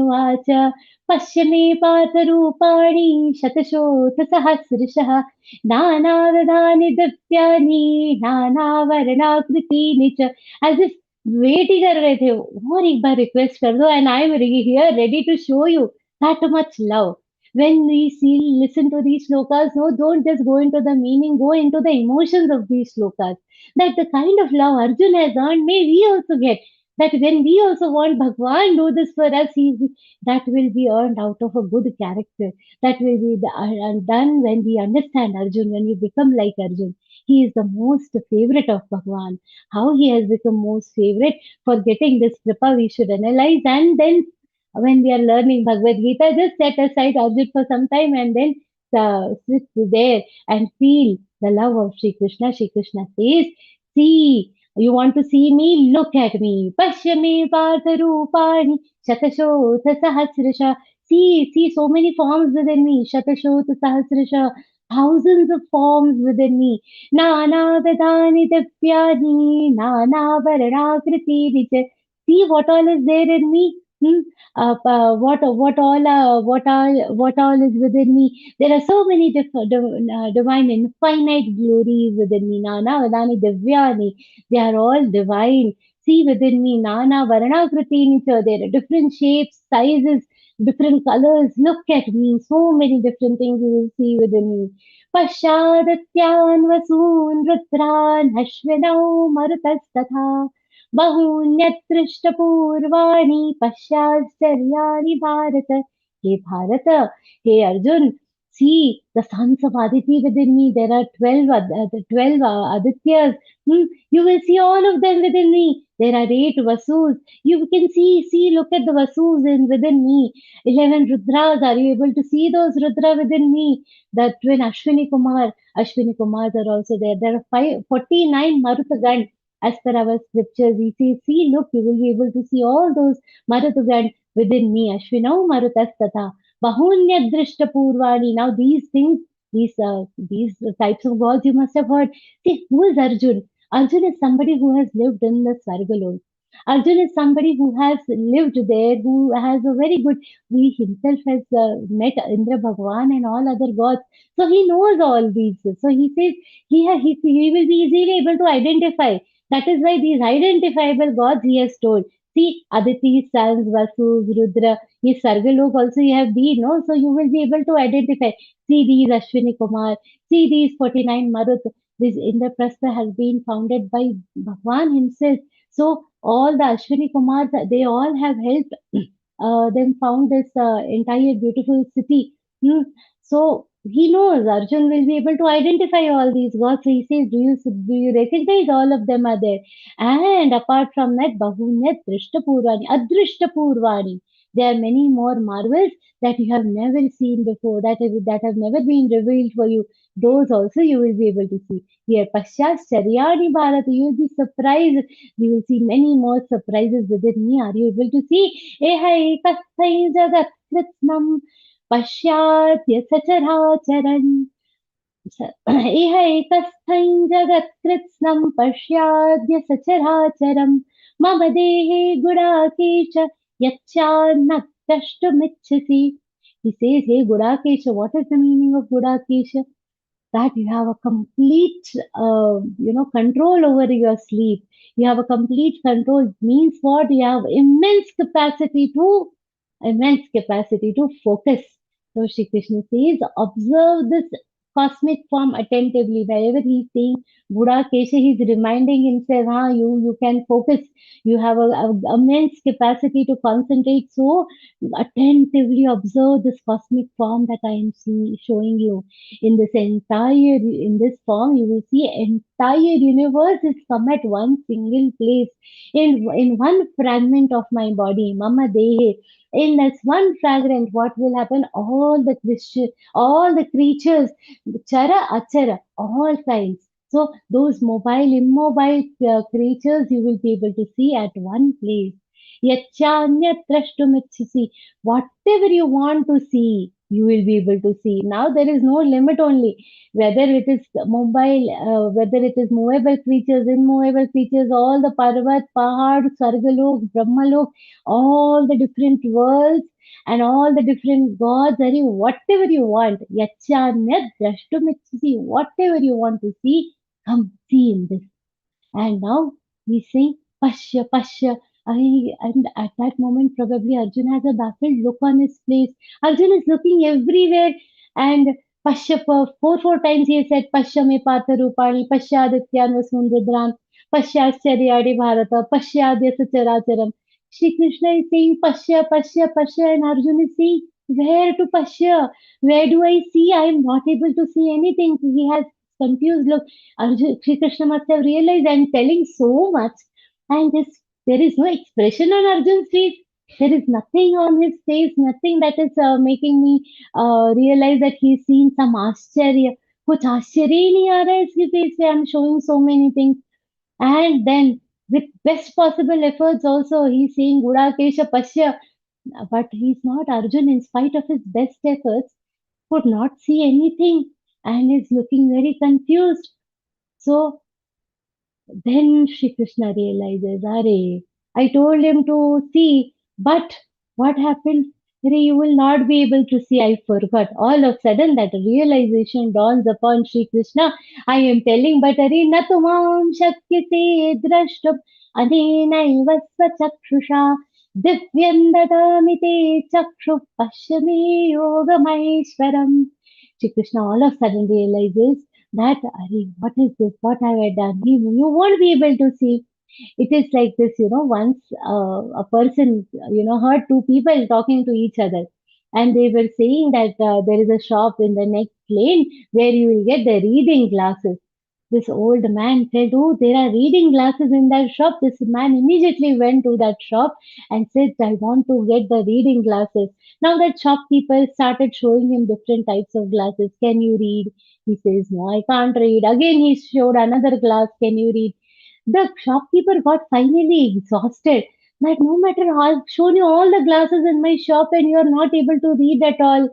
Pashya me Patharupani Shatashota Sahasrishah Nanavadani Dipyani Nanavaranakriti Nicha, as if waiting कर रहे थे और एक बार request कर दो, and I am here ready to show you that much love. When we listen to these shlokas, no, don't just go into the meaning, go into the emotions of these shlokas. That the kind of love Arjun has earned, may we also get. That when we also want Bhagwan do this for us, that will be earned out of a good character. That will be done when we understand Arjun, when we become like Arjun. He is the most favorite of Bhagwan. How he has become most favorite, for getting this kripa, we should analyze, and then when we are learning Bhagavad Gita, just set aside Arjun for some time and then sit there and feel the love of Sri Krishna. Sri Krishna says, see, you want to see me? Look at me. Pashyame Partharupani Shatashota Sahasrasha. See so many forms within me. Shatashota Sahasrasha. Thousands of forms within me. Nana Vedani Dipyani Nana Varanakriti. See what all is there in me. What all is within me? There are so many divine infinite glories within me. Nana Vadani Divyani. They are all divine. See within me, Nana Varanakriti. There are different shapes, sizes, different colors. Look at me. So many different things you will see within me. पश्चादत्यान् वसून् रुद्रान् अश्विनौ मरुतस्तथा बहून्यदृष्टपूर्वाणि पश्चाश्चर्याणि Bharat. Hey Bharat, hey Arjun, see the sons of Aditi within me. There are 12, the 12 Adityas. You will see all of them within me. There are 8 Vasus. You can see, look at the Vasus within me. 11 Rudras. Are you able to see those Rudra within me? The twin Ashwini Kumar. Ashwini Kumars are also there. There are 49 Maruthagan. As per our scriptures, he says, see, look, you will be able to see all those Maruthagan within me. Ashwinau Marutastatha. Bahunya Drishta Purvani. Now these things, these types of gods you must have heard. See, who is Arjun? Arjun is somebody who has lived in the Svargalok. Arjun is somebody who has lived there, who has a very good, he himself has met Indra Bhagwan and all other gods. So he knows all these. So he says he will be easily able to identify. That is why these identifiable gods he has told. See, Aditi, sons, Vasu, Rudra, his Sargalok also you have been, no? So you will be able to identify. See these Ashwini Kumar, see these 49 Marut. This Indraprastha has been founded by Bhagwan himself. So all the Ashwini Kumars, they all have helped them found this entire beautiful city. So he knows Arjun will be able to identify all these gods. So he says, do you recognize all of them are there? And apart from that, Bahunyat Drishtapurvani, Adrishtapurvani. There are many more marvels that you have never seen before, that have never been revealed for you. Those also you will be able to see. Here, Paschat Sharyani Bharat, you will be surprised. You will see many more surprises within me. Are you able to see? Ehai kasthai jagat kritsnam पश्याद्य सचराचरन् इह एकस्थं जगत्कृत्स्नं पश्याद्य सचराचरं मम देहे Gudakesh यच्चान्न द्रष्टुमिच्छसि. He says, hey Gudakesha, what is the meaning of Gudakesha? That you have a complete, control over your sleep. You have a complete control. Means what? You have immense capacity to focus. So Shri Krishna says, observe this cosmic form attentively. Wherever he's saying Buddha Kesha, he's reminding himself, you can focus. You have a immense capacity to concentrate. So attentively observe this cosmic form that I am showing you. In this form, you will see entire universe is come at one single place. In one fragment of my body, Mama Dehe. In this one fragrant, what will happen? All the creatures, chara, achara, all kinds. So those immobile creatures you will be able to see at one place. Yachanyat whatever you want to see, you will be able to see. Now there is no limit only. Whether it is whether it is movable creatures, immovable creatures, all the Parvat, Pahad, Sargalok, Brahmalok, all the different worlds and all the different gods, whatever you want, Yachanyat Drashtumichisi, whatever you want to see, come see in this. And now we say, Pasha, Pasha. And at that moment, probably Arjun has a baffled look on his face. Arjun is looking everywhere and Pasha, four times he has said, Pasha me Partha Rupani, Pasha Adityan Vasundradran, Pasha Charyadi Bharata, Pasha Adya Characharam. Shri Krishna is saying, Pasha, Pasha, Pasha, and Arjun is saying, where to Pasha? Where do I see? I am not able to see anything. He has confused look. Arjun, Shri Krishna must have realized I am telling so much. And there is no expression on Arjun's face. There is nothing on his face, nothing that is making me realize that he's seen some आश्चर्य. कुछ आश्चर्य ही नहीं आ रहा है इसके face पे. I'm showing so many things. And then with best possible efforts also, he's saying Gudakesha Pasya. But he's not Arjun, in spite of his best efforts, could not see anything and is looking very confused. So then Shri Krishna realizes, Are, I told him to see, but What happened? Hare, you will not be able to see. I forgot. All of a sudden, that realization dawns upon Sri Krishna. I am telling, but Hare, natumam shakyate drashtum anenaiva svachakshusha divyam dadami te chakshu pashyame yogamaheshwaram. Shri Krishna all of a sudden realizes that, Hare, what is this? What have I done? You won't be able to see. It is like this, once a person, heard two people talking to each other, and they were saying that there is a shop in the next lane where you will get the reading glasses. This old man said, "Oh, there are reading glasses in that shop." This man immediately went to that shop and said, "I want to get the reading glasses." Now that shopkeeper started showing him different types of glasses. Can you read? He says, "No, I can't read." Again, he showed another glass. Can you read? The shopkeeper got finally exhausted. That no matter how I've shown you all the glasses in my shop and you are not able to read at all.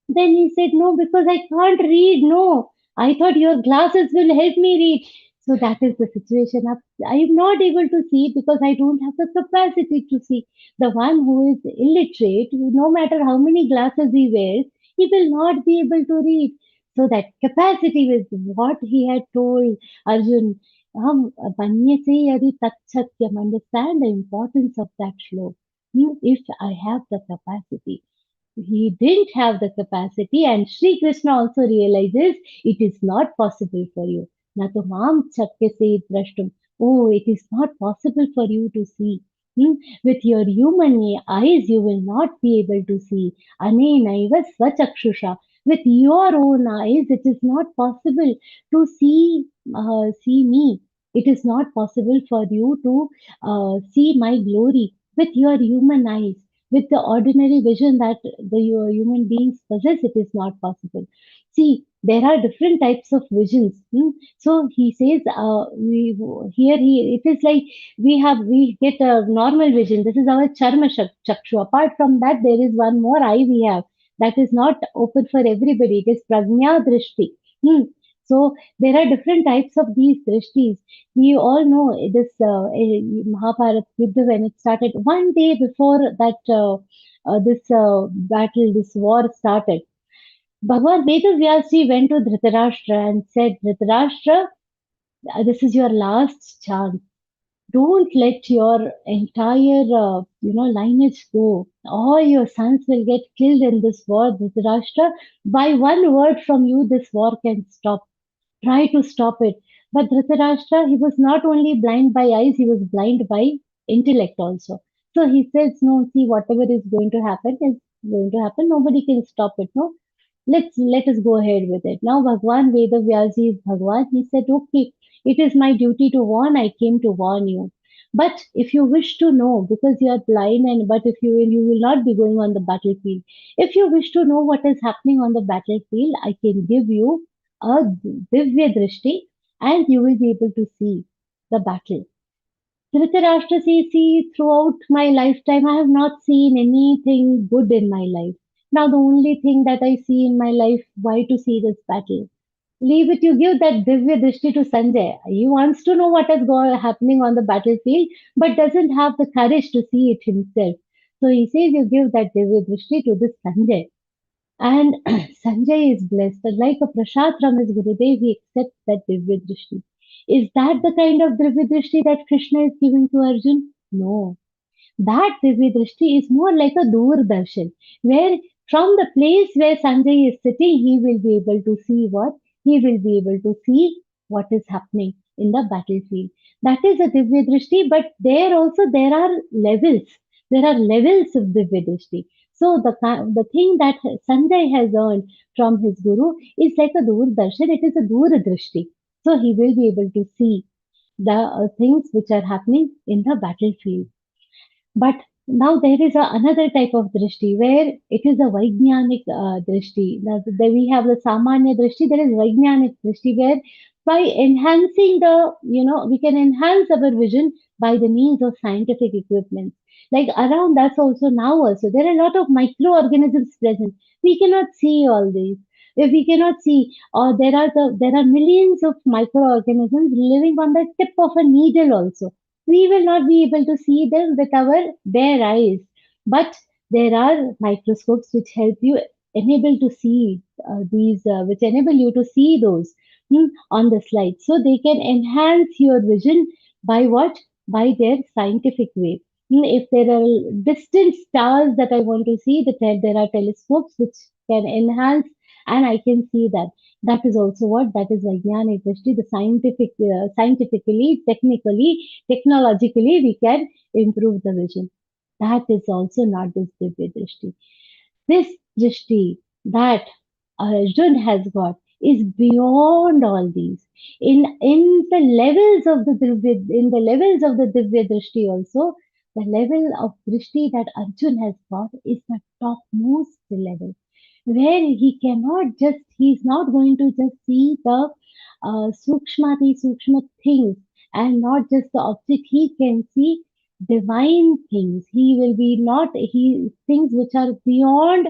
Then he said, "No, because I can't read. No, I thought your glasses will help me read." So that is the situation. I am not able to see because I don't have the capacity to see. The one who is illiterate, no matter how many glasses he wears, he will not be able to read. So that capacity was what he had told Arjun. मन्यसे यदि तत्सत्यम, understand the importance of that shloka. If I have the capacity, he didn't have the capacity, and Sri Krishna also realizes it is not possible for you. Nato mam chakyase drashtum. Oh, it is not possible for you to see. With your human eyes, you will not be able to see. Anenaiva swachakshusha. With your own eyes, it is not possible to see me. It is not possible for you to see my glory with your human eyes. With the ordinary vision that the human beings possess, it is not possible. See, there are different types of visions. So he says, we here he it is like we get a normal vision. This is our charma chakshu. Apart from that, there is one more eye we have that is not open for everybody. It is prajna drishti. So there are different types of these drishtis. We all know this Mahabharat Yuddha when it started. One day before that, this battle, this war started, Bhagwan Vedavyasji went to Dhritarashtra and said, "Dhritarashtra, this is your last chance. Don't let your entire, lineage go. All your sons will get killed in this war, Dhritarashtra. By one word from you, this war can stop. Try to stop it." But Dhritarashtra, he was not only blind by eyes, he was blind by intellect also. So he says, "No, see, whatever is going to happen is going to happen. Nobody can stop it. No, let us go ahead with it." Now Bhagwan Vedavyasi is Bhagwan. He said, "Okay, it is my duty to warn. I came to warn you. But if you wish to know, because you are blind, and but if you will not be going on the battlefield. If you wish to know what is happening on the battlefield, I can give you a divya drishti, and you will be able to see the battle." Dhritarashtra says, "See, throughout my lifetime, I have not seen anything good in my life. Now, the only thing that I see in my life, why to see this battle? Leave it, you give that Divya Drishti to Sanjay. He wants to know what is happening on the battlefield, but doesn't have the courage to see it himself. So he says, you give that Divya Drishti to this Sanjay. And Sanjay is blessed. Like a prasad from his Gurudev, he accepts that Divya Drishti. Is that the kind of Divya Drishti that Krishna is giving to Arjun? No. That Divya Drishti is more like a Doordarshan, where from the place where Sanjay is sitting, he will be able to see what? He will be able to see what is happening in the battlefield. That is a Divya Drishti, but there also there are levels. There are levels of Divya Drishti. So the thing that Sanjay has earned from his Guru is like a Doordarshan, it is a Doordrashti. So he will be able to see the things which are happening in the battlefield. But now there is another type of drishti where it is a Vaijnanic drishti. Now, there we have the Samanya drishti, there is Vaijnanic drishti where by enhancing we can enhance our vision by the means of scientific equipment. Like around us also now also, there are a lot of microorganisms present. We cannot see all these. If we cannot see, or there are millions of microorganisms living on the tip of a needle also, we will not be able to see them with our bare eyes. But There are microscopes which help you enable to see which enable you to see those on the slide. So they can enhance your vision by what? By their scientific way. If there are distant stars that I want to see, there are telescopes which can enhance and I can see that. That is also what? That is Vajnanic Drishti, the scientifically, technically, technologically, we can improve the vision. That is also not this Divya Drishti. This Drishti that Arjun has got is beyond all these. In the levels of the Divya Drishti also, the level of Drishti that Arjun has got is the topmost level, where he's not going to just see the sukshma things and not just the object. He can see divine things. He will be not, he things which are beyond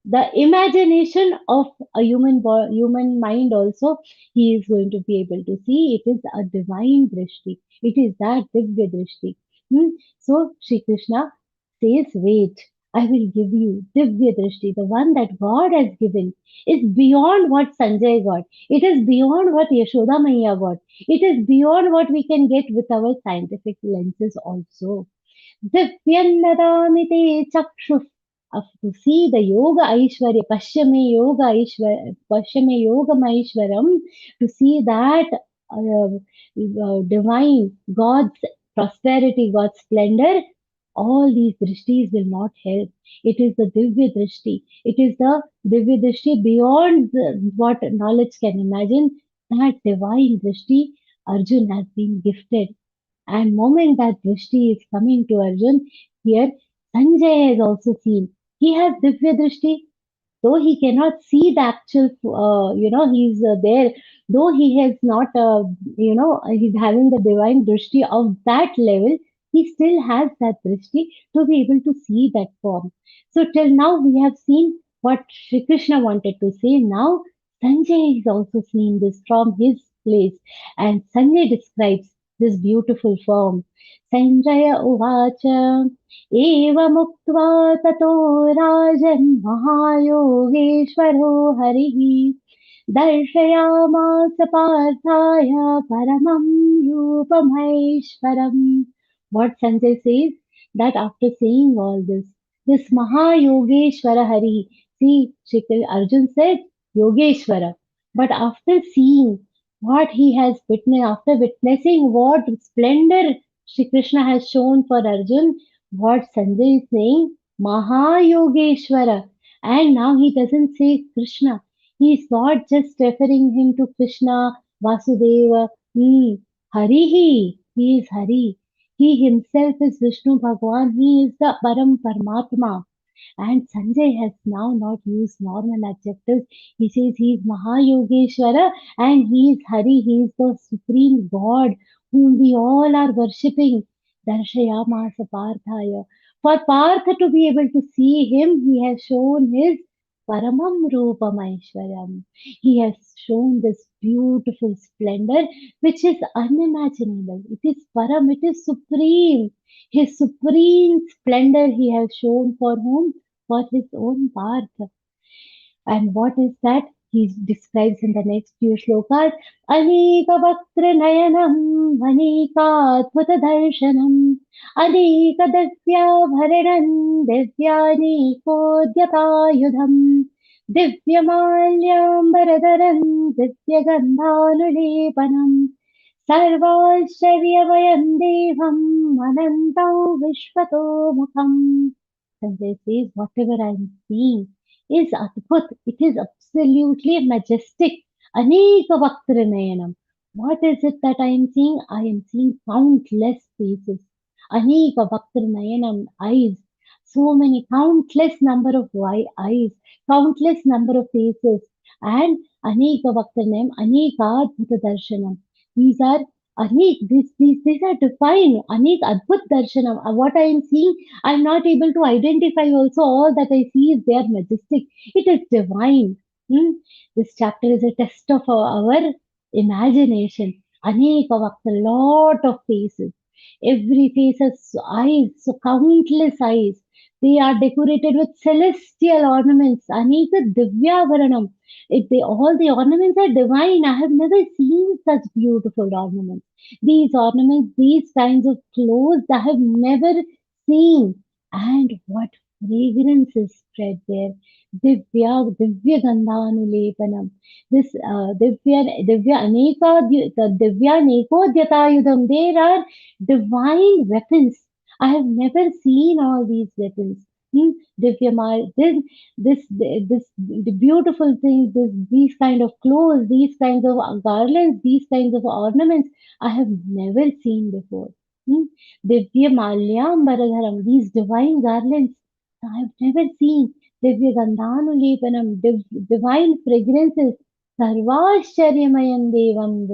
the imagination of a human mind also. He is going to be able to see. It is a divine drishti. It is that Divya drishti. So Shri Krishna says, wait, I will give you Divya Drishti, the one that God has given, is beyond what Sanjay got. It is beyond what Yashoda Maya got. It is beyond what we can get with our scientific lenses also. Divyannadamite chakshuf. To see the yoga Aishwarya, Pashyame yoga Maishwaram, to see that divine God's prosperity, God's splendor, all these drishtis will not help. It is the Divya Drishti. It is the Divya Drishti beyond what knowledge can imagine. That divine Drishti Arjun has been gifted. And moment that Drishti is coming to Arjun, here Sanjay has also seen. He has Divya Drishti, though he cannot see the actual, he's there, though he has not, he's having the divine drishti of that level, he still has that drishti to be able to see that form. So till now we have seen what Shri Krishna wanted to say. Now Sanjay is also seeing this from his place, and Sanjay describes this beautiful form. Sanjaya Uvacha एवमुक्त्वा ततो राजन् महायोगेश्वरो हरिः दर्शयामास पार्थाय paramam रूपमैश्वरम्. What Sanjay says, that after saying all this Mahayogeshwara Hari, see, Arjun said Yogeshwara, but after seeing what he has witnessed, after witnessing what splendor Shri Krishna has shown for Arjun, what Sanjay is saying, Mahayogeshwara. And now he doesn't say Krishna. He is not just referring him to Krishna, Vasudeva. Harihi. He is Hari. He himself is Vishnu Bhagwan. He is the Param Paramatma. And Sanjay has now not used normal adjectives. He says he is Mahayogeshwara and he is Hari. He is the supreme God whom we all are worshipping. Darshayamasa Parthaya. For Partha to be able to see him, he has shown his Paramam Rupam Aishwaryam. He has shown this beautiful splendor which is unimaginable. It is Param, it is supreme. His supreme splendor he has shown for whom? For his own Partha. And what is that? He describes in the next few shlokas. Anika Vaktra Nayanam, Anika Adbhuta Darshanam, Anika Divya Bharanan, Divyani Kodyatayudham, Divyamalyam Baradaran, Divyagandhanulepanam, Sarvashcharyavayan Devam, Anantam Vishwato Mukham. Sanjay says, whatever I am seeing is adbhut. It is absolutely majestic. Aneka Vaktranayanam. What is it that I am seeing? I am seeing countless faces. Aneka Vaktranayanam, eyes. So many, countless number of eyes, countless number of faces. And Aneka Vaktranayanam, Aneka Adbhuta Darshanam. These are Anek, these are defined. Anek Adbhut Darshanam. What I am seeing, I am not able to identify also. All that I see is they are majestic. It is divine. This chapter is a test of our imagination. Aneka Vakta, lot of faces. Every face has eyes, so countless eyes. They are decorated with celestial ornaments. Anika Divyavaranam. All the ornaments are divine. I have never seen such beautiful ornaments. These ornaments, these kinds of clothes, I have never seen. And what fragrance is spread there. Divya Gandhanulepanam. This Divya Nekodhyatayudam. There are divine weapons. I have never seen all these weapons. Divya the beautiful things, these kind of clothes, these kinds of garlands, these kinds of ornaments, I have never seen before. Divya Malyambaradharam, these divine garlands, I have never seen. Divya Gandhanulepanam, divine fragrances, Sarvashcharyamayan Devam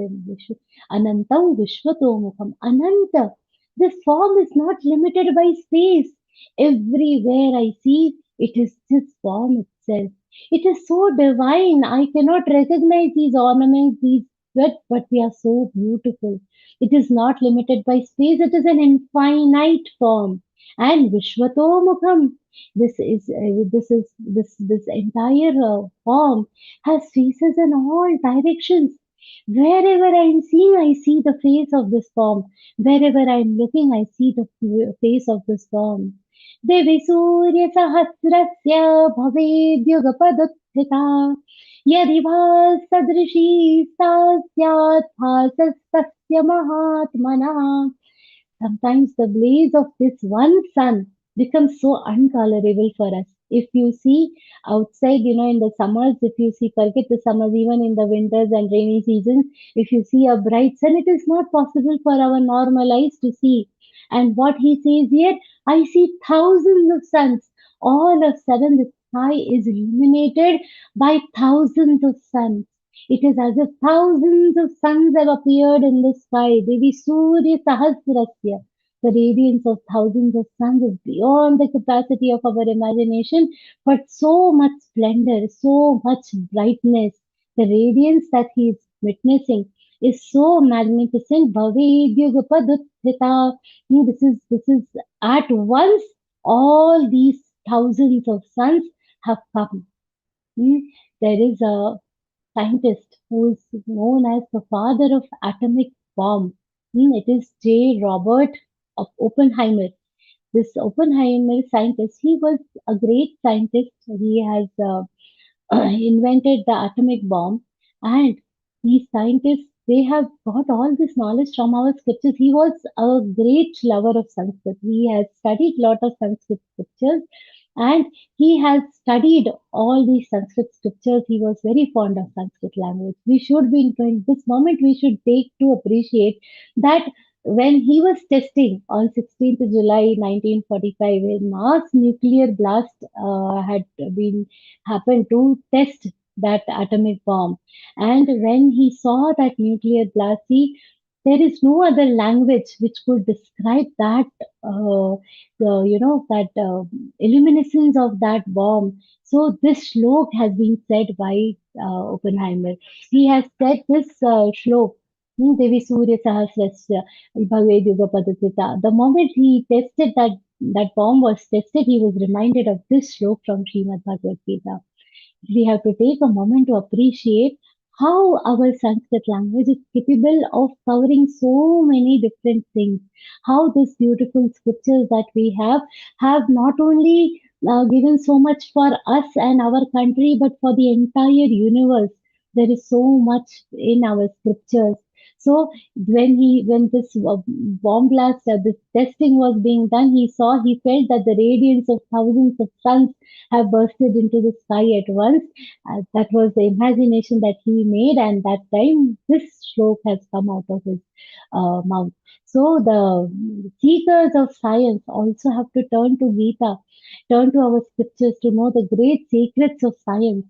Anantam Vishwatomukham. Ananta. This form is not limited by space. Everywhere I see, it is this form itself. It is so divine. I cannot recognize these ornaments, but they are so beautiful. It is not limited by space. It is an infinite form. And Vishwatomukham, this entire form has faces in all directions. Wherever I am seeing, I see the face of this form. Wherever I am looking, I see the face of this form. Devi Surya Sahasrasya Bhavedyugapadutthita Yadi Sadrishi Sasyat Bhasastasya Mahatmana. Sometimes the blaze of this one sun becomes so intolerable for us. If you see outside, in the summers, if you see, forget the summers, even in the winters and rainy seasons, if you see a bright sun, it is not possible for our normal eyes to see. And what he says here, I see thousands of suns. All of a sudden, the sky is illuminated by thousands of suns. It is as if thousands of suns have appeared in the sky. Devi Surya Sahasrasya. The radiance of thousands of suns is beyond the capacity of our imagination, but so much splendor, so much brightness. The radiance that he is witnessing is so magnificent. Bhavedyugapadutthita. This is at once all these thousands of suns have come. There is a scientist who is known as the father of atomic bomb. It is J. Robert Oppenheimer. This Oppenheimer scientist, he was a great scientist. He has invented the atomic bomb, and these scientists, they have got all this knowledge from our scriptures. He was a great lover of Sanskrit. He has studied a lot of Sanskrit scriptures, and he has studied all these Sanskrit scriptures. He was very fond of Sanskrit language. We should be in this moment, we should take to appreciate that when he was testing on 16th July 1945, a mass nuclear blast had been happened to test that atomic bomb. And when he saw that nuclear blast, there is no other language which could describe that, illuminescence of that bomb. So this shlok has been said by Oppenheimer. He has said this shlok. Devi Surya Sahasrasya Bhavedyugapadutthita. The moment he tested that bomb was tested, he was reminded of this shlok from Śrīmad-Bhagavadgītā. We have to take a moment to appreciate how our Sanskrit language is capable of covering so many different things. How these beautiful scriptures that we have not only given so much for us and our country, but for the entire universe. There is so much in our scriptures. So when this bomb blast, this testing was being done, he felt that the radiance of thousands of suns have bursted into the sky at once. That was the imagination that he made, and that time this shlok has come out of his mouth. So the seekers of science also have to turn to Geeta, turn to our scriptures to know the great secrets of science.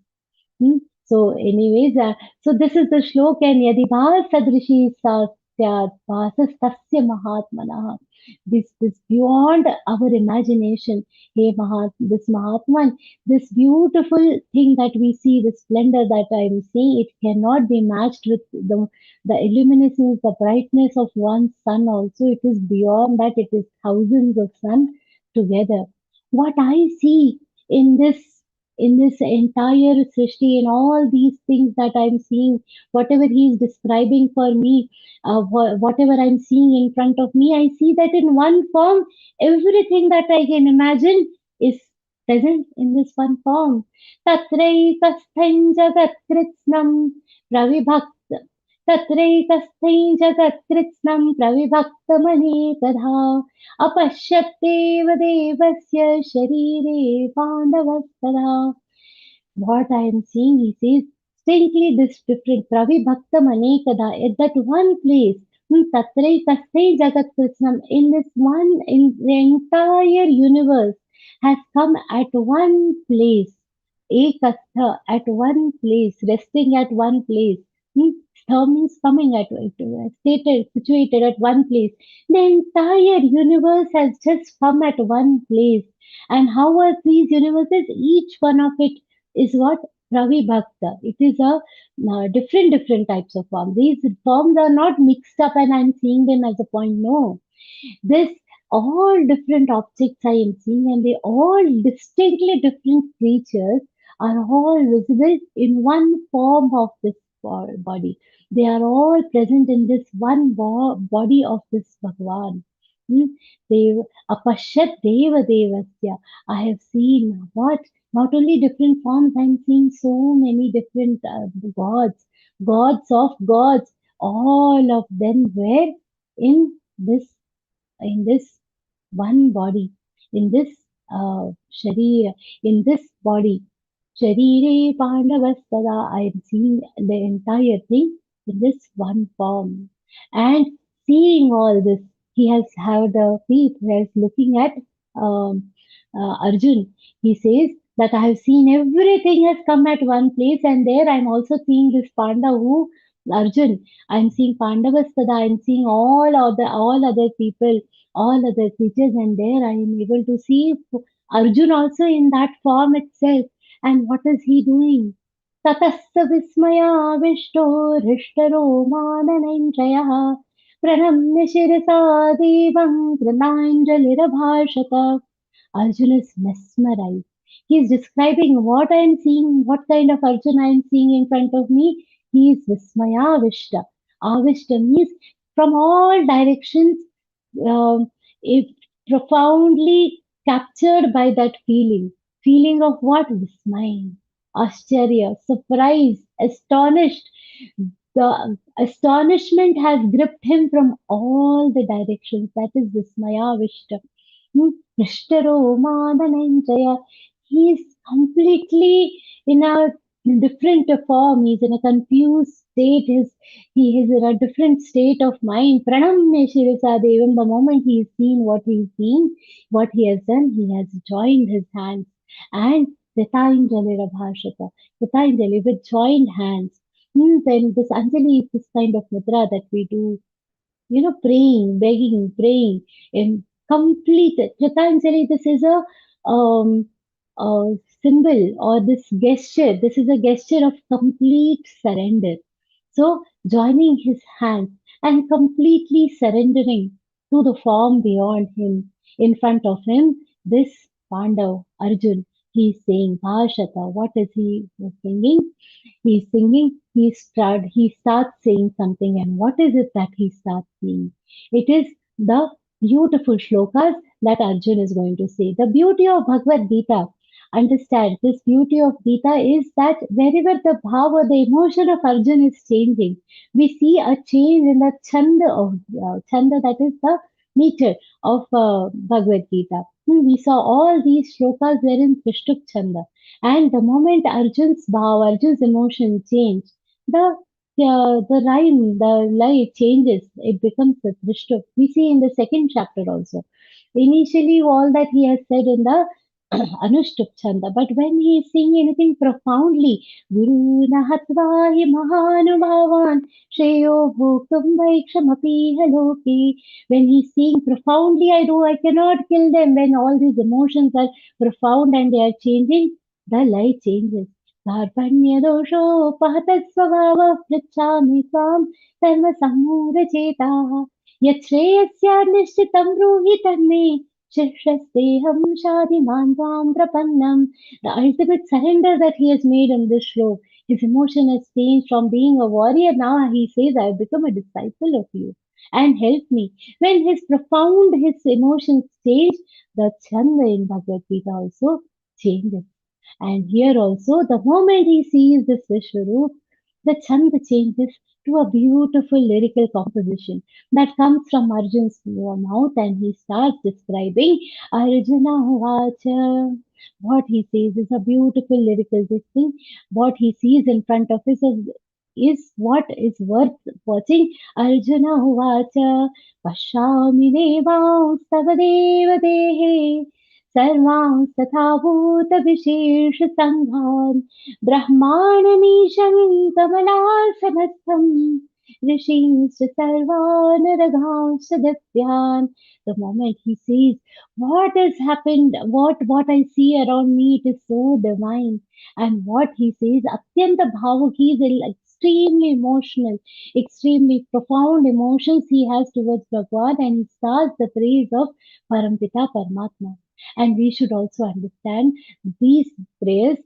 So anyways, so this is the shlok, and yadi sadrishi sasyat bhasastasya mahatmanah. This beyond our imagination. Hey this Mahatman, this beautiful thing that we see, the splendor that I am seeing, it cannot be matched with the illuminescence, the brightness of one sun also. It is beyond that, it is thousands of sun together. What I see in this entire Srishti, in all these things that I'm seeing, whatever he is describing for me, whatever I'm seeing in front of me, I see that in one form, everything that I can imagine is present in this one form. Tatraikasthain jagatkritsnam pravibhakt तत्रैकस्थैः जगत्कृत्स्नं प्रविभक्तमनेकधा अपश्यत्येव देवस्य शरीरे पाण्डवस्तदा. What I am seeing, he says, distinctly this different pravibhaktam anekada, at that one place, tatraikasthaih jagatkrishnam, in this one, in the entire universe has come at one place, ekastha, at one place, resting at one place. Stham means coming at situated at one place. The entire universe has just come at one place. And how are these universes? Each one of it is what? Pravibhakta. It is a different types of forms. These forms are not mixed up and I'm seeing them as a point. No. This all different objects I am seeing, and they all distinctly different creatures are all visible in one form of this body. They are all present in this one body of this Bhagavan. Apashyat Deva Devasya. I have seen what? Not only different forms, I am seeing so many different gods, gods of gods. All of them were in this one body, in this Sharira, in this body. Sharire Pandavastada, I am seeing the entire thing in this one form. And seeing all this, he has had a feet, he is looking at Arjun. He says that I have seen everything has come at one place, and there I am also seeing this Panda who Arjun. I am seeing Pandavastada, I am seeing all other people, all other creatures, and there I am able to see Arjun also in that form itself. And what is he doing? ततस्य विस्मयाविष्टो हृष्टरो माननेन्द्रयः प्रणम्य शिरसा देवं कृताञ्जलिरभाषत. Arjuna is mesmerized. He is describing what I am seeing, what kind of Arjuna I am seeing in front of me. He is Vismaya Avishta. Avishta means from all directions, if profoundly captured by that feeling. Feeling of what? Vismaya, Ascharya, surprise, astonished. The astonishment has gripped him from all the directions. That is Vismaya Avishta. Nishtaro Madananjaya. He is completely in a different form. He is in a confused state. He is in a different state of mind. Pranamya Shirasa Devam. The moment he is seen what he is seeing, what he has done, he has joined his hands. And Kritanjali Rabhashata. Kritanjali with joined hands. Then this Anjali is this kind of mudra that we do, praying, begging, praying, and complete Kritanjali. This is a symbol or this gesture. This is a gesture of complete surrender. So joining his hands and completely surrendering to the form beyond him, in front of him, this Pandav, Arjun, he is saying Bhashata. What is he singing? He is singing, he starts saying something, and what is it that he starts saying? It is the beautiful shlokas that Arjun is going to say. The beauty of Bhagavad Gita, understand, this beauty of Gita is that wherever the bhava, the emotion of Arjun is changing, we see a change in the chanda, that is the meter of Bhagavad Gita. We saw all these shlokas were in Trishtuk Chanda. And the moment Arjun's bhava, Arjun's emotion changed, the rhyme, the light changes. It becomes a Trishtuk. We see in the second chapter also. Initially, all that he has said in the Anushtup Chanda. But when he is saying anything profoundly, Guru Nahatva hi Mahanubhavan Shreyo Bhuktam Vaikshamapi Haloki. When he's saying profoundly, I cannot kill them. When all these emotions are profound and they are changing, the light changes. Dharpanya dosho pahatat svabhava prachami swam sarva samura chetaha yat shreyasya nishchitam bruhi tanme Shishasteham Shadiman Tvam Prapannam. The ultimate surrender that he has made in this shlok. His emotion has changed from being a warrior. Now he says, I have become a disciple of you and help me. When his emotions change, the Chanda in Bhagavad Gita also changes. And here also, the moment he sees this Vishwaroop, the Chanda changes to a beautiful lyrical composition that comes from Arjun's mouth, and he starts describing Arjuna Vacha. What he says is a beautiful lyrical thing. What he sees in front of us is what is worth watching. Arjuna Vacha Pashami Devang Savadeva Dehe सर्वांस्तथा भूतविशेषसङ्घान् ब्रह्माणमीशं कमलासनस्थं ऋषींश्च सर्वानरघांश्च दत्यान्. The moment he sees what has happened, what I see around me, it is so divine. And what he says, Atyanta Bhavuk, he is extremely emotional, extremely profound emotions he has towards Bhagwan, and he starts the praise of Parampita Paramatma. And we should also understand these prayers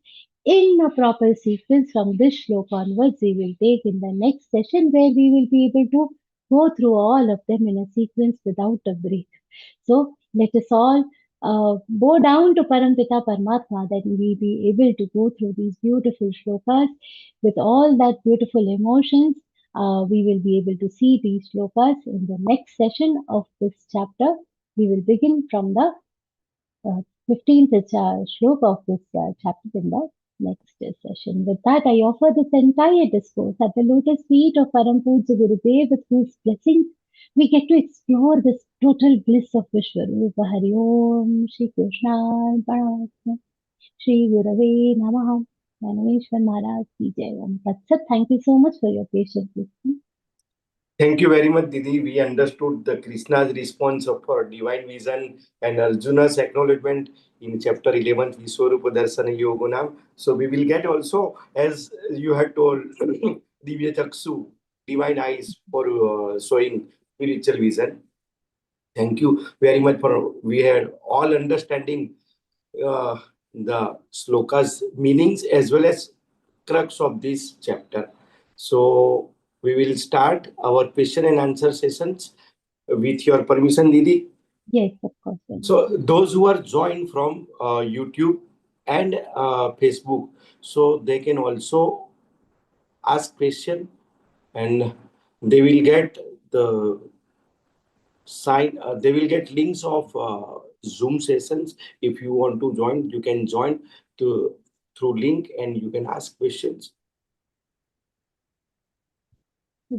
in a proper sequence. From this shloka onwards, we will take in the next session, where we will be able to go through all of them in a sequence without a break. So let us all bow down to Parampita Paramatma, that we will be able to go through these beautiful shlokas with all that beautiful emotions. We will be able to see these shlokas in the next session of this chapter. We will begin from the 15th shloka of this chapter in the next session. With that, I offer this entire discourse at the lotus feet of Param Pujya Gurudev, with whose blessings we get to explore this total bliss of Vishwarupa. Hari Om, Shri Krishna, Paramatma, Shri Gurave Namaha, Manaveshwar Maharaj Ki Jai. Om Tat Sat. Thank you so much for your patience listening. Thank you very much, Didi. We understood the Krishna's response of her divine vision and Arjuna's acknowledgement in chapter 11, Vishwarupa Darsana Yogunam. So we will get also, as you had told, Divya Chaksu, divine eyes for showing spiritual vision. Thank you very much for, we had all understanding the slokas meanings as well as crux of this chapter. So we will start our question and answer sessions with your permission, Didi. Yes, of course. So those who are joined from YouTube and Facebook, so they can also ask question, and they will get the sign. They will get links of Zoom sessions. If you want to join, you can join through link, and you can ask questions.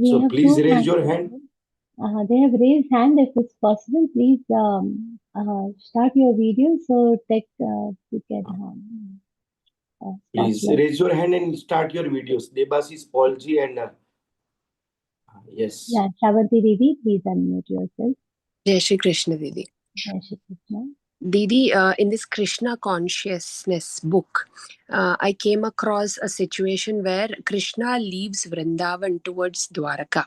So please raise your hand. They have raised hand. If it's possible, please start your video so you can. Please raise your hand and start your videos. Debasis, Paulji, and yes. Yeah, Shravanti Didi, please unmute yourself. Jai Shri Krishna, Didi. Jai Shri Krishna. Didi, in this Krishna consciousness book, I came across a situation where Krishna leaves Vrindavan towards Dwaraka.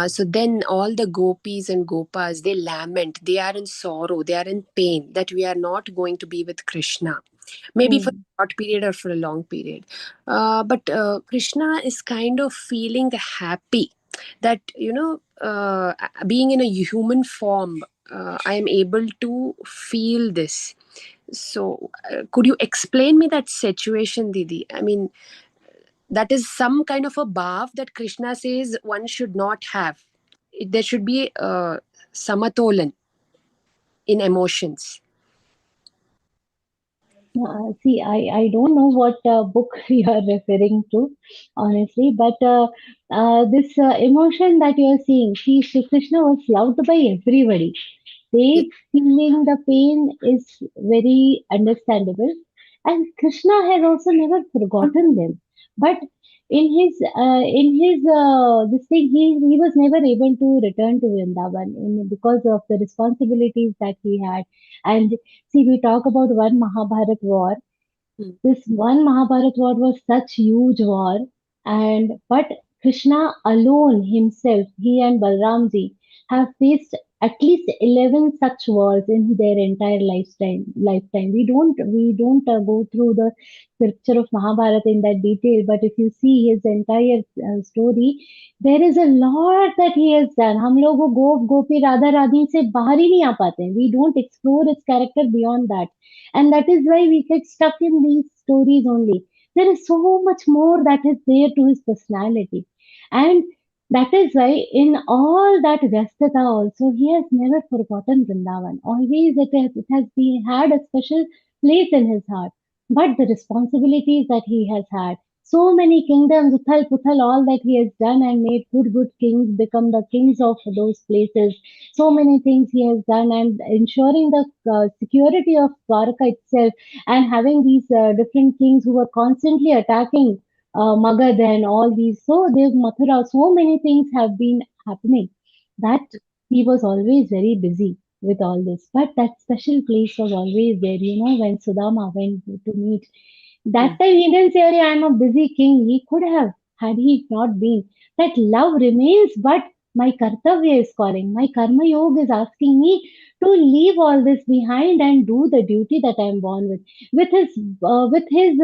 So then all the gopis and gopas, they lament, they are in sorrow, they are in pain that we are not going to be with Krishna. Maybe for a short period or for a long period. But Krishna is kind of feeling happy that, being in a human form, I am able to feel this. So could you explain me that situation, Didi? I mean, that is some kind of a bhav that Krishna says one should not have. There should be samatolan in emotions. See, I don't know what book you are referring to, honestly, but this emotion that you are seeing, see, Shri Krishna was loved by everybody. they feeling the pain is very understandable. And Krishna has also never forgotten them. But in his this thing, he was never able to return to Vrindavan because of the responsibilities that he had. And see, we talk about one Mahabharat war. Hmm. This one Mahabharat war was such huge war, and but Krishna alone himself, he and Balramji have faced at least 11 such wars in their entire lifetime. We don't go through the scripture of Mahabharata in that detail, but if you see his entire story, there is a lot that he has done. हम लोग वो गोप गोपी राधा रानी से बाहर ही नहीं आ पाते हैं. We don't explore his character beyond that, and that is why we get stuck in these stories only. There is so much more that is there to his personality, and that is why in all that Vyastata also he has never forgotten Vrindavan. Always it has been had a special place in his heart. But the responsibilities that he has had, so many kingdoms, Uthal Puthal, all that he has done and made good kings become the kings of those places. So many things he has done, and ensuring the security of Dwarka itself, and having these different kings who were constantly attacking Magad and all these. So there's Mathura, so many things have been happening that he was always very busy with all this. But that special place was always there, when Sudama went to meet. That time he didn't say, "Arey, I'm a busy king." He could have, had he not been. That love remains, but my kartavya is calling. My karma yoga is asking me to leave all this behind and do the duty that I'm born with. With his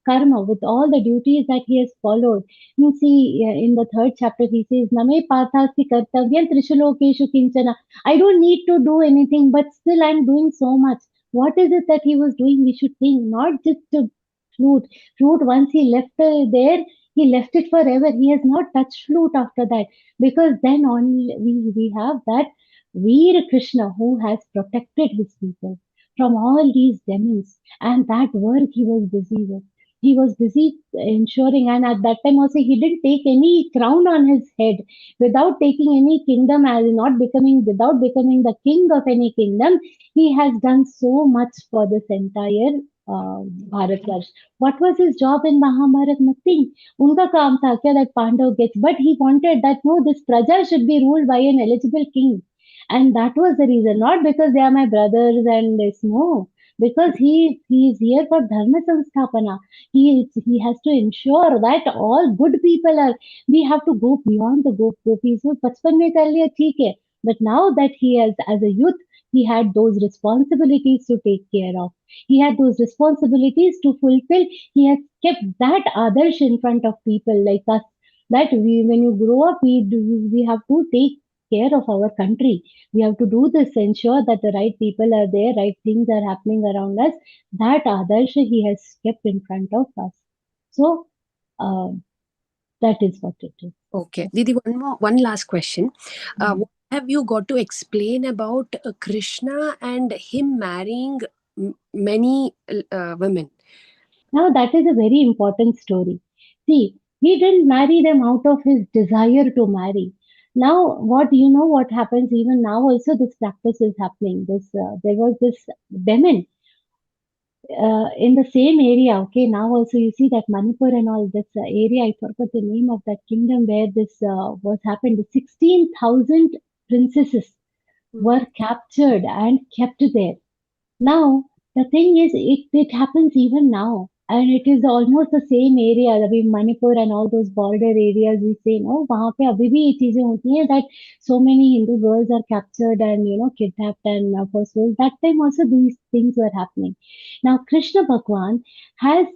karma, with all the duties that he has followed. You see, in the third chapter, he says, "Name pathasti kartavyam trishalokeshu kinchana." I don't need to do anything, but still I'm doing so much. What is it that he was doing? We should think, not just to flute. Flute, once he left there, he left it forever. He has not touched flute after that, because then only we have that Veer Krishna who has protected his people from all these demons, and that work he was busy with. He was busy ensuring, and at that time also he didn't take any crown on his head, without taking any kingdom, as not becoming, without becoming the king of any kingdom. He has done so much for this entire Bharatvarsh. What was his job in Mahabharat? Nothing. Unka kaam tha kya that Pandav gets, but he wanted that no, this praja should be ruled by an eligible king, and that was the reason. Not because they are my brothers and this, no, because he is here for dharma samsthapana. He has to ensure that all good people are. We have to go beyond the gopis. So बचपन में कर लिया ठीक है, but now that he has, as a youth, he had those responsibilities to take care of. He had those responsibilities to fulfill. He has kept that adarsh in front of people like us. That when you grow up, we have to take care of our country. We have to do this, ensure that the right people are there, right things are happening around us. That adarsh he has kept in front of us. So uh, that is what it is. Okay, Didi, one last question. What have you got to explain about Krishna and him marrying many women? Now that is a very important story. See, he didn't marry them out of his desire to marry. Now, what happens even now also this practice is happening. There was this demon in the same area. Okay, now also you see that Manipur and all this area. I forgot the name of that kingdom where this was happened. The 16,000 princesses were captured and kept there. Now, the thing is, it happens even now, and it is almost the same area. I mean, Manipur and all those border areas, we say, no, वहाँ पे अभी भी ये चीजें होती हैं that so many Hindu girls are captured and kidnapped and forced. That time also these things were happening. Now, Krishna Bhagwan has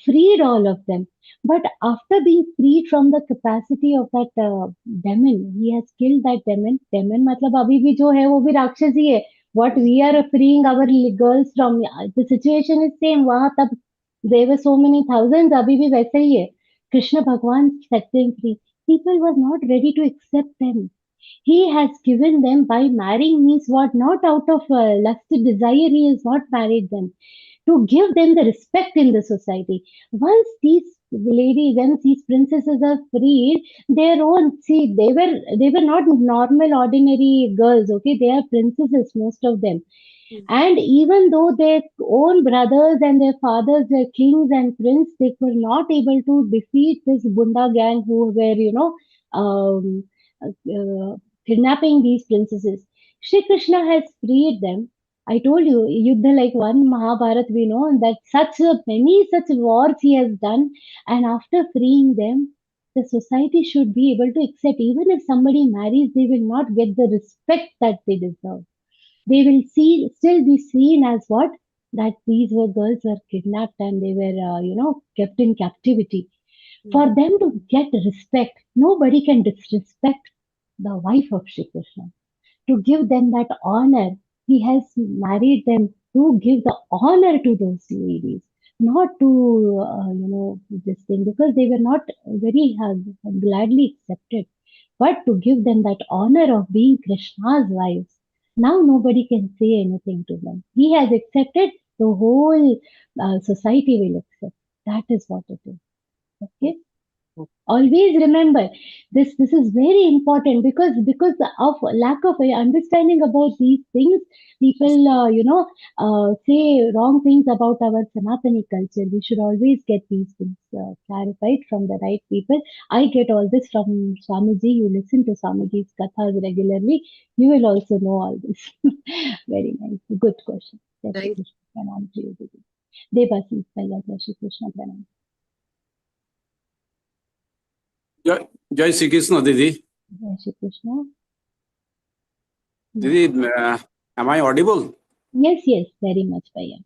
freed all of them. But after being freed from the capacity of that demon, he has killed that demon. Demon मतलब अभी भी जो है वो भी राक्षस ही है. What we are freeing our girls from, the situation is same. वहाँ तब there were so many thousands, अभी भी वैसे ही है. Krishna Bhagwan set them free. People were not ready to accept them. He has given them by marrying means what? Not out of lust desire, he has not married them. To give them the respect in the society. Once these ladies and these princesses are freed, their own, see, they were not normal ordinary girls, okay? They are princesses, most of them. And even though their own brothers and their fathers were kings and prince, they were not able to defeat this Bunda gang who were, um, kidnapping these princesses. Shri Krishna has freed them. I told you, Yuddha like one Mahabharat, we know that many such wars he has done, and after freeing them, the society should be able to accept. Even if somebody marries, they will not get the respect that they deserve. They will still be seen as what, that these were girls were kidnapped and they were kept in captivity. For them to get respect, nobody can disrespect the wife of Shri Krishna. To give them that honor, he has married them to give the honor to those ladies, not to this thing, because they were not very gladly accepted, but to give them that honor of being Krishna's wives. Now nobody can say anything to them. He has accepted, the whole society will accept. That is what it is. Okay. Always remember this is very important, because of lack of understanding about these things, people say wrong things about our Sanatani culture. We should always get these things clarified from the right people. I get all this from Swamiji. You listen to Swamiji's kathas regularly, you will also know all this. Very nice, good question. Jai Shri Thank Krishna, pranam to you, Didi. Devasi, Jai Shri Krishna, pranam. Jai Shri Krishna, Didi. Jai Shri Krishna. Didi, am I audible? Yes, very much, Bhaiya.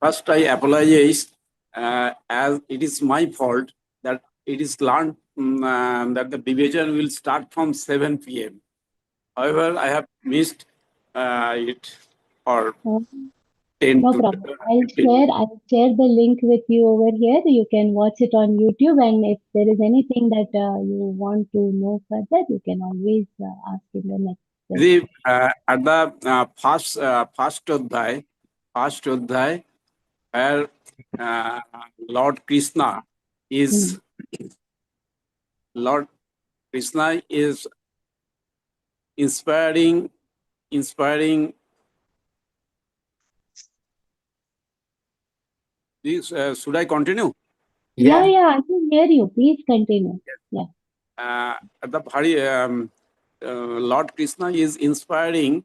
First, I apologize as it is my fault that it is learned that the division will start from 7 p.m. However, I have missed it for 10 No to problem. 15. I'll share the link with you over here. You can watch it on YouTube, and if there is anything that you want to know further, you can always ask in the next. Didi, at the first Adhyay, where Lord Krishna is Lord Krishna is inspiring. This, should I continue? Yeah, I can hear you. Please continue. Yeah. At the Lord Krishna is inspiring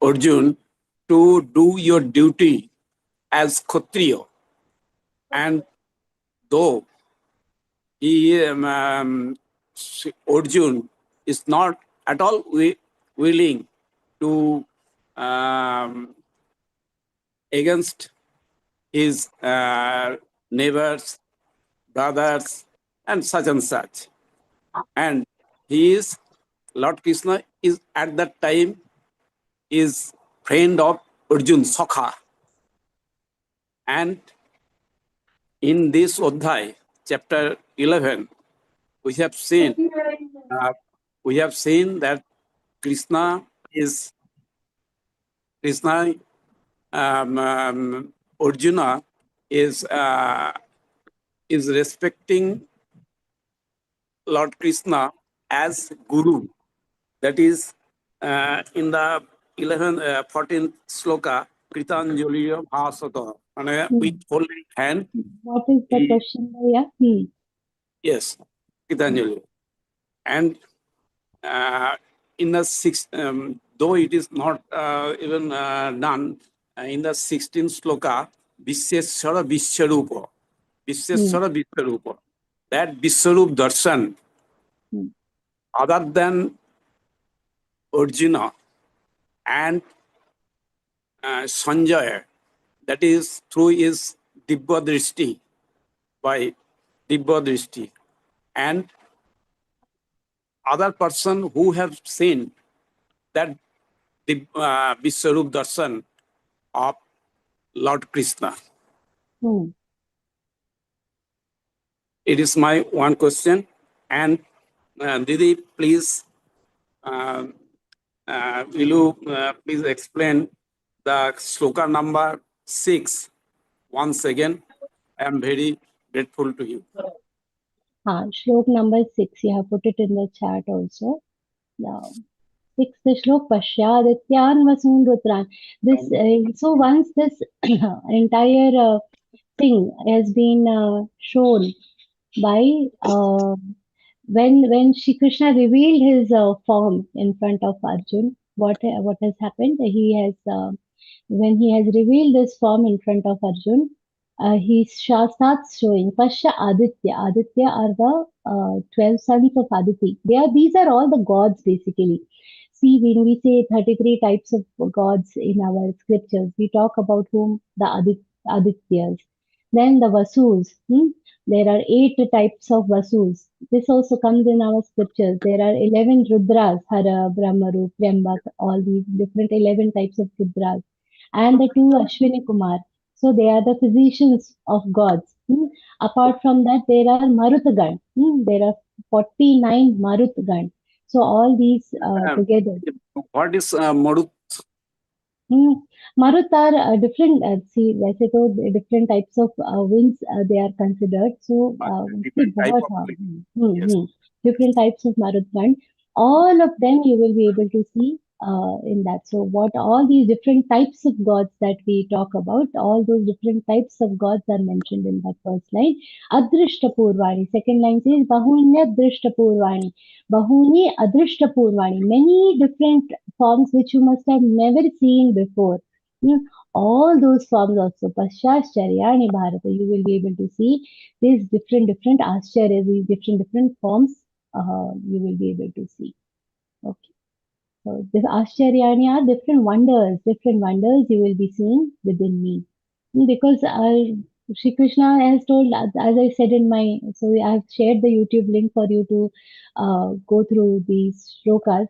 Arjun to do your duty as Kshatriya, and though Arjun is not at all willing to against his neighbors, brothers, and such. And Lord Krishna is at that time is friend of Arjun, Sakha. And in this Adhyay, chapter 11, we have seen that Arjuna is respecting Lord Krishna as Guru. That is in the 14th sloka, Kritanjaliya Bhasata, with holding hand. What is the question, Bhaiya? Yes, Kritanjali. And in the sixth, though it is not even done, in the 16th sloka, Visheshwara Vishwarupa, that Vishwarup Darshan, other than Arjuna and Sanjaya, that is through his Dibba Drishti, by Dibba Drishti, and other person who have seen that the Vishwarup Darshan of Lord Krishna. It is my one question. And Didi, please, will you please explain the sloka number 6 once again? I am very grateful to you. Shlok number 6, you have put it in the chat also. Now, 6th shlok, Pashyadityan Vasun Rutran. This, so once this entire thing has been shown by when Shri Krishna revealed his form in front of Arjun, what has happened? He has when he has revealed this form in front of Arjun, he starts showing Pasha Aditya. Aditya are the 12 sons of Aditi. These are all the gods basically. See, when we say 33 types of gods in our scriptures, we talk about whom the Adityas. Then the Vasus. There are 8 types of Vasus. This also comes in our scriptures. There are 11 Rudras, Hara, Brahmaru, Prembak, all these different 11 types of Rudras. And the 2 Ashwini Kumar. So they are the physicians of gods. Apart from that, there are Marutgan. There are 49 Marutgan. So all these together. What is Marut? Marut are different. See, वैसे तो different types of winds they are considered. So Different type बहुत of हाँ, different types of Marutgan. All of them you will be able to see in that. So what all these different types of gods that we talk about, all those different types of gods are mentioned in that first line. Adrishta Purvani. Second line says Bahunya Drishta Purvani. Bahuni Adrishta Purvani. Many different forms which you must have never seen before. All those forms also. Pashyascharyani Bharata. You will be able to see these different Ascharyas, these different forms you will be able to see. Okay. So the Ashcharyani are different wonders you will be seeing within me. Because Shri Krishna has told, as I said in my, so I have shared the YouTube link for you to go through these shlokas.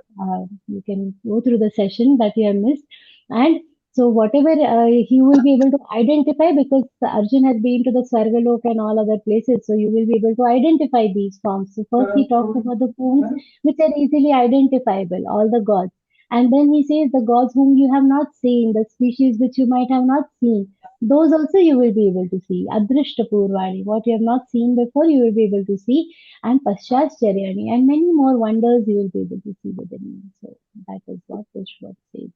You can go through the session that you have missed. And so whatever he will be able to identify, because Arjun has been to the Swargalok and all other places, so you will be able to identify these forms. So first he talks about the forms which are easily identifiable, all the gods. And then he says the gods whom you have not seen, the species which you might have not seen, those also you will be able to see. Adrishta Purvani, what you have not seen before, you will be able to see. And Paschascharyani, and many more wonders you will be able to see within me. So that is what this shloka says.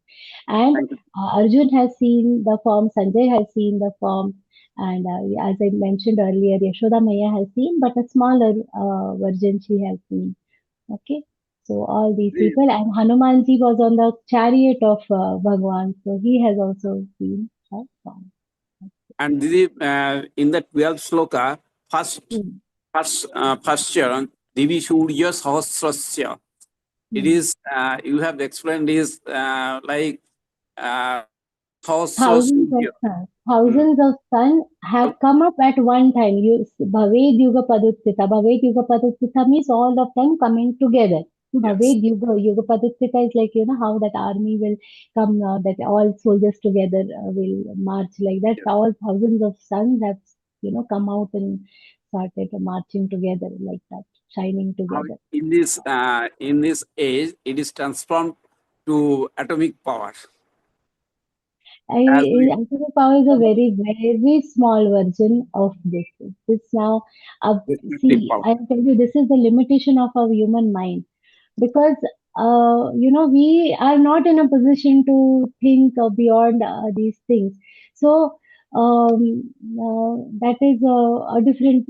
And Arjun has seen the form, Sanjay has seen the form, and as I mentioned earlier, Yashoda Maya has seen, but a smaller version she has seen. Okay. So all these people, and Hanumanji was on the chariot of Bhagwan, so he has also seen a form. And in the 12th sloka, first charan, Divi Surya Sahasrasya. It is, you have explained is like thousands of sun have come up at one time. Bhaved Yuga Padutthita. Bhaved Yuga Padutthita means all of them coming together. Bhaved Yuga Padutthita is like, how that army will come, that all soldiers together will march like that. All thousands of suns have, come out and started marching together like that, shining together. In this age, it is transformed to atomic power. Atomic power is a very, very small version of this. This now, see, I'll tell you, this is the limitation of our human mind, because we are not in a position to think beyond these things. So that is a different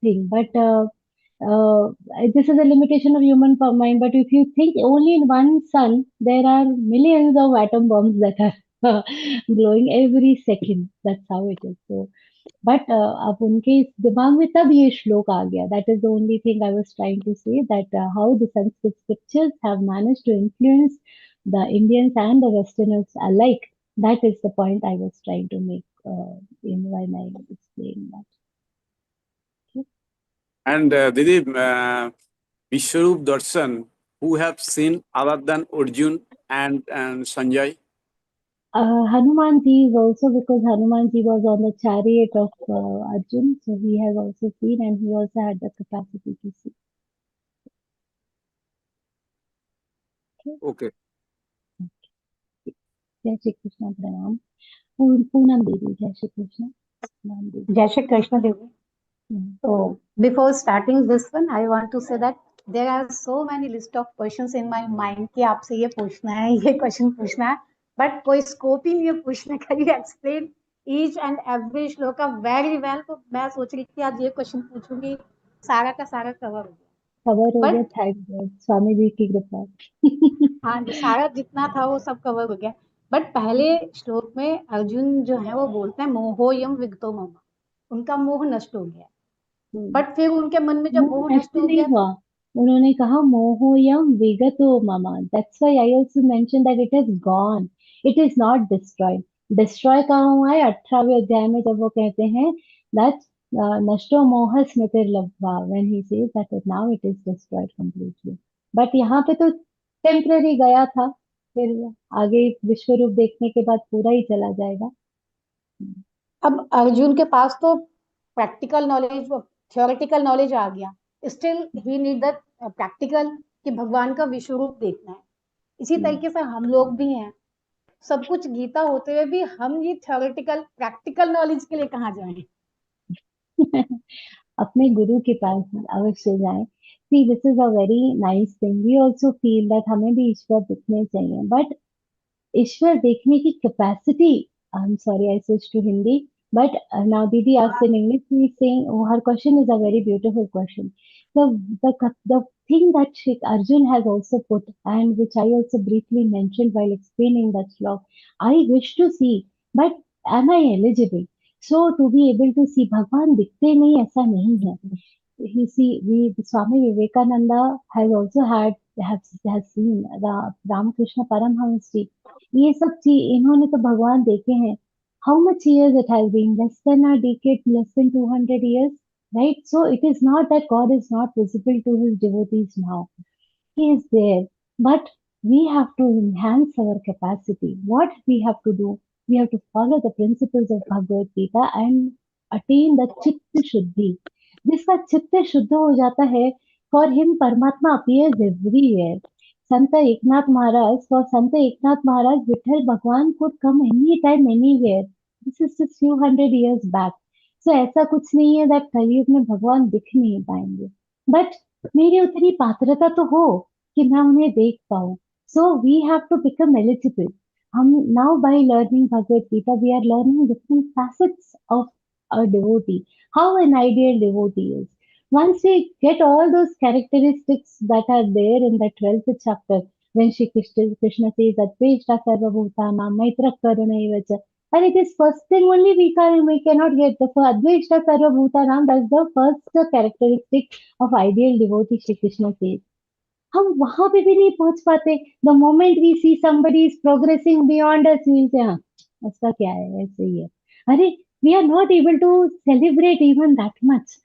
thing. But this is a limitation of human mind. But if you think only in one sun, there are millions of atom bombs that are blowing every second. That's how it is. So, but अब उनके दिमाग में तब ये श्लोक आ गया. That is the only thing I was trying to say, that how the Sanskrit scriptures have managed to influence the Indians and the Westerners alike. That is the point I was trying to make in when I explained that. And Didi, Vishwarup Darshan, who have seen other than Arjun and Sanjay? Hanumanji is also, because Hanumanji was on the chariot of Arjun, so he has also seen, and he also had the capacity to see. Okay. Jai Shri Krishna Pranam. Poonam Devi, Jai Shri Krishna. Jai Shri Krishna Devi. So before starting this one, I want to say that there are so many list of questions in my mind कि आपसे ये पूछना है, ये question पूछना है, but कोई scope ही नहीं है पूछने का. You explain each and every shloka very well. तो मैं सोच रही थी आज ये क्वेश्चन पूछूंगी, सारा का सारा कवर हो गया. कवर हो गया, थैंक गॉड, स्वामी जी की कृपा. हाँ, सारा जितना था वो सब कवर हो गया. बट पहले श्लोक में अर्जुन जो है वो बोलते हैं मोहोयम विगतो मम, उनका मोह नष्ट हो गया. बट फिर उनके मन में जब मोह नष्ट हो गया, उन्होंने कहा मोहोयम विगतो मम. That's why I also mention that it is gone, it is not destroyed. Destroy कहाँ हुआ है? 18वें अध्याय में जब वो कहते हैं दैट नष्टो मोह स्मृतिर्लब्ध्वा, when he says that now it is destroyed completely. But यहाँ पे तो टेम्पररी गया था, फिर आगे विश्व रूप देखने के बाद पूरा ही चला जाएगा. अब अर्जुन के पास तो प्रैक्टिकल नॉलेज, थियोरेटिकल नॉलेज आ गया, still we need the practical कि भगवान का विश्व रूप देखना है. इसी तरीके से हम लोग भी हैं, सब कुछ गीता होते हुए भी हम ये थियोरेटिकल प्रैक्टिकल नॉलेज के लिए कहाँ जाएं? अपने गुरु के पास अवश्य जाएं. See, this is a very nice thing. We also feel that हमें भी ईश्वर दिखने चाहिए, but ईश्वर देखने की capacity, I am sorry I switch to Hindi, but now Didi asked in English. She is saying, oh, her question is a very beautiful question. The thing that Arjun has also put, and which I also briefly mentioned while explaining that slok, I wish to see, but am I eligible? So to be able to see, भगवान दिखते नहीं ऐसा नहीं है. You see, Swami Vivekananda has also has seen Ramakrishna Paramhans ji. ये सब चीज इन्होंने तो भगवान देखे हैं. How much years it has been? Less than a decade, less than 200 years, right? So it is not that God is not visible to his devotees now. He is there, but we have to enhance our capacity. What we have to do? We have to follow the principles of Bhagavad Gita and attain the चित्त शुद्धि. जिसका चित्त शुद्ध हो जाता है, for him परमात्मा appears everywhere. Sant Eknath Maharaj, for संत एकनाथ महाराज, विठल भगवान could come anytime, anywhere. This is just few hundred years back. So ऐसा कुछ नहीं है that कलयुग में भगवान दिख नहीं पाएंगे. But मेरी उतनी पात्रता तो हो कि मैं उन्हें देख पाऊं. So we have to become eligible. हम now by learning Bhagavad Gita, we are learning different facets of a devotee, how an ideal devotee is. Once we get all those characteristics that are there in the 12th chapter, when Shri Krishna says that Adveshta Sarvabhutanam Maitra Karunaiva cha, and it is first thing only we cannot get the Adveshta Sarvabhutanam. That's the first characteristic of ideal devotee, Shri Krishna says. हम वहां पे भी नहीं पहुंच पाते. The moment we see somebody is progressing beyond us, we say हाँ उसका क्या है, ऐसे ही है. अरे we are not able to celebrate even that much.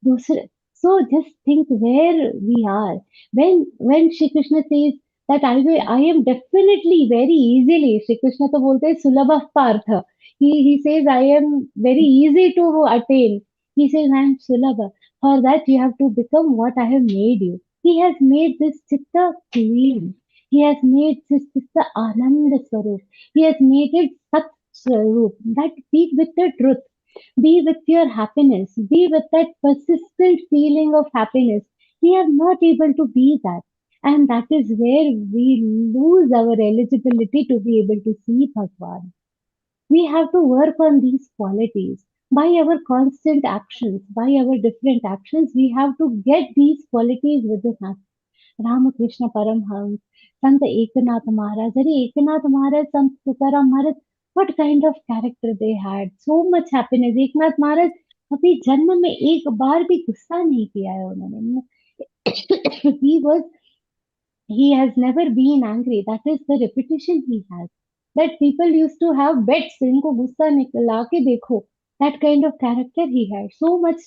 दूसरे, so just think where we are when Shri Krishna says that I am definitely very easily, Shri Krishna तो बोलते हैं सुलभ Partha. He says I am very easy to attain. He says I am sulabha. For that you have to become what I have made you. He has made this chitta clean. He has made this chitta ananda swarup. He has made it sat swarup. That be with the truth. Be with your happiness. Be with that persistent feeling of happiness. We are not able to be that. And that is where we lose our eligibility to be able to see Bhagwan. We have to work on these qualities. By our constant actions, by our different actions, we have to get these qualities within us. Ramakrishna Paramhans, Sant Ekanath Maharaj, Ekanath Maharaj, Sant Tukaram Maharaj, what kind of character they had, so much happiness. Eknath Maharaj अभी जन्म में एक बार भी गुस्सा नहीं किया है उन्होंने. He has never been angry. That is the reputation he has. That people used to have bets, इनको गुस्सा निकला के देखो. That kind of character he had. So much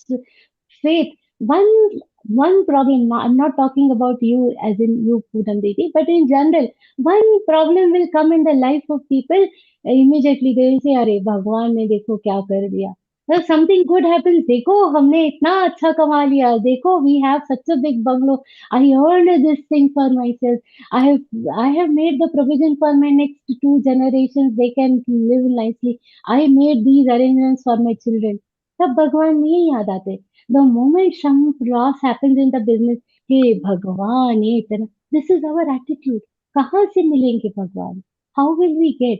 faith. One problem, I'm not talking about you as in you Pudam Didi, but in general, one problem will come in the life of people, immediately they will say, अरे भगवान ने देखो क्या कर दिया. If something good happens, देखो हमने इतना अच्छा कमा लिया, देखो we have such a big bungalow, I earned this thing for myself, I have made the provision for my next 2 generations, they can live nicely, I made these arrangements for my children. तब भगवान नहीं याद आते. The moment some loss happens in the business, हे भगवान ये इतना, this is our attitude. कहाँ से मिलेंगे भगवान? How will we get?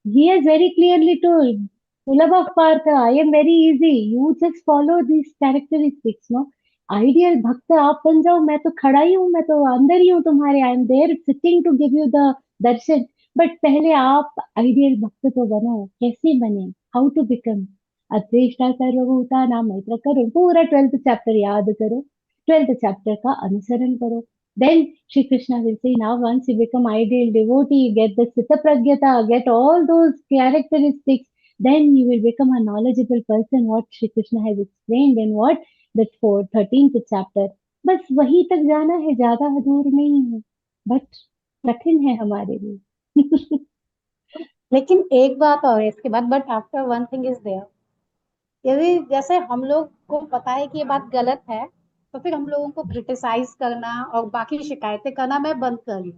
He has very clearly told, Sulabha Partha, I am very easy. You just follow these characteristics, no? Ideal भक्त आप बन जाओ, मैं तो खड़ा ही हूँ, मैं तो अंदर ही हूँ तुम्हारे, I am there sitting to give you the darshan. But पहले आप ideal भक्त तो बनो, कैसे बने? How to become? अद्वेष्टा सर्वभूतानां मैत्र करो, पूरा 12th chapter याद करो, 12th chapter का अनुसरण करो. Then Shri Krishna will say, now once you become ideal devotee, get the Sita Pragyata, get all those characteristics, then you will become a knowledgeable person, what Shri Krishna has explained in what? That 13th chapter. बस वहीं तक जाना है, ज्यादा दूर नहीं है, but कठिन है हमारे लिए. लेकिन एक बात और है इसके बाद, but after one thing is there, यदि जैसे हम लोग को पता है कि ये बात गलत है, तो फिर हम लोगों को क्रिटिसाइज करना और बाकी शिकायतें करना मैं बंद कर लूँ.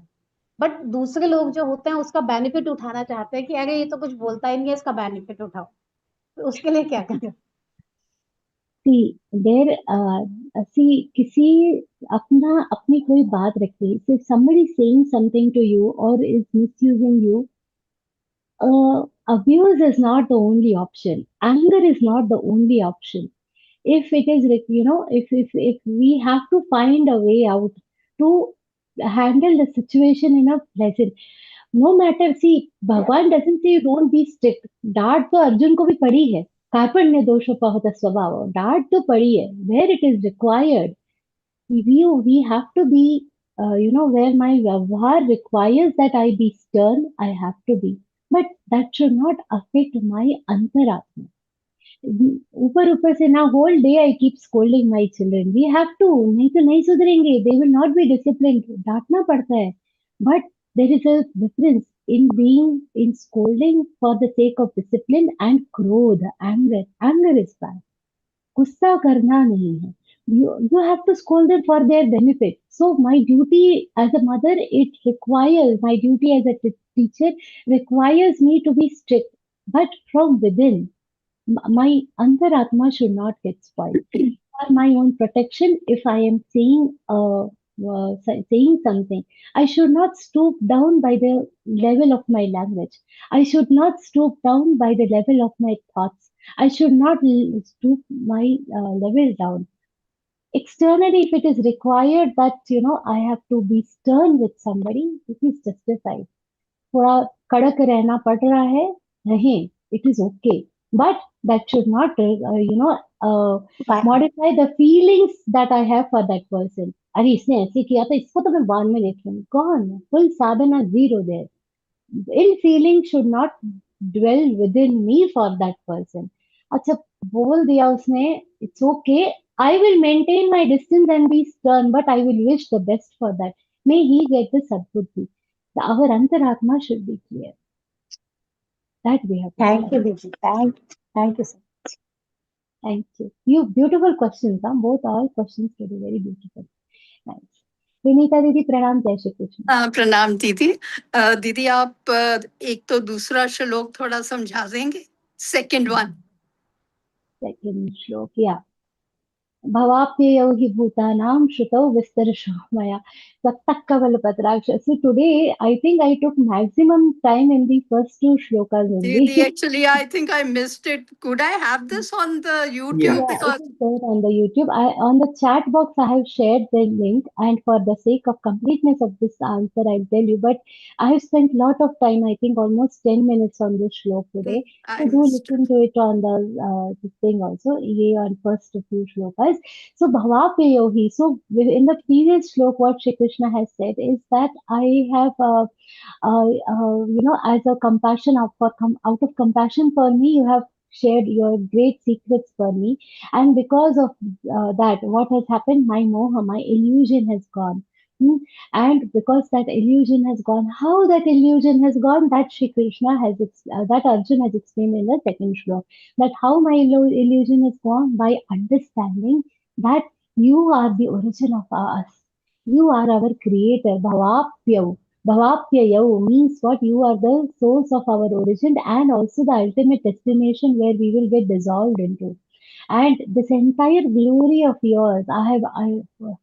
बट दूसरे लोग जो होते हैं उसका बेनिफिट उठाना चाहते हैं कि अरे ये तो कुछ बोलता ही नहीं है, इसका बेनिफिट उठाओ. तो उसके लिए क्या करें? See, there, see, किसी अपनी कोई बात रखी, if somebody is saying something to you or is misusing you, abuse is not the only option. Anger is not the only option. If it is, if we have to find a way out to handle the situation in a pleasant, no matter, see, Bhagwan doesn't say don't be strict. डांट तो अर्जुन को भी पड़ी है. कार्पण्य दोषोपहत स्वभाव. डांट तो पड़ी है. Where it is required, we have to be, where my vyavhar requires that I be stern, I have to be. But that should not affect my antaratma. ऊपर ऊपर से ना, whole day I keep scolding my children. We have to, नहीं तो नहीं सुधरेंगे. They will not be disciplined. डांटना पड़ता है. But there is a difference in being in scolding for the sake of discipline and krodha, anger. Anger is bad. गुस्सा करना नहीं है. You have to scold them for their benefit. So my duty as a mother, it requires, my duty as a teacher requires me to be strict, but from within. My antaratma should not get spoiled. For my own protection, if I am saying something, I should not stoop down by the level of my language. I should not stoop down by the level of my thoughts. I should not stoop my level down. Externally, if it is required that, I have to be stern with somebody, it is justified. थोड़ा कड़क रहना पड़ रहा है, रहें, it is okay. But that should not, modify the feelings that I have for that person. अरे इसने ऐसे किया था, इसको तो मैं बाद में देख लूंगी. Gone. Full sadhana zero there. Ill feeling should not dwell within me for that person. अच्छा बोल दिया उसने, it's okay. I will maintain my distance and be stern, but I will wish the best for that. May he get the sadbuddhi. Our antaratma should be clear. That we have. Thank you, Diji. Thank you, sir. Thank you. You beautiful questions, huh? Both all questions today very beautiful. Nice. Vinita दीदी प्रणाम, जय श्री कृष्ण. प्रणाम दीदी. दीदी आप एक तो दूसरा श्लोक थोड़ा समझा देंगे, सेकंड वन. सेकंड श्लोक, या भवाप्ययौ हि भूतानां श्रुतौ विस्तरशो मया सत्तक्कवलपत्राक्ष. So today I think I took maximum time in the first 2 shlokas only. Didi, actually I think I missed it. Could I have this on the YouTube? Yeah, Because it is there on the YouTube. On the chat box I have shared the link, and for the sake of completeness of this answer I'll tell you, but I have spent lot of time, I think almost 10 minutes on this shlok today. So do listen to it on the this thing also. ये on first few shlokas. So bhavapeyohi. So in the previous shlok, what Shri Krishna has said is that I have, as a compassion out of compassion for me, you have shared your great secrets for me, and because of that, what has happened? My moha, my illusion has gone. And because that illusion has gone, how that illusion has gone, that Shri Krishna has, that Arjun has explained in the second shloka. That how my illusion is gone by understanding that you are the origin of us. You are our creator. Bhavapyav. Bhavapyayav means what? You are the source of our origin and also the ultimate destination where we will get dissolved into. And this entire glory of yours, I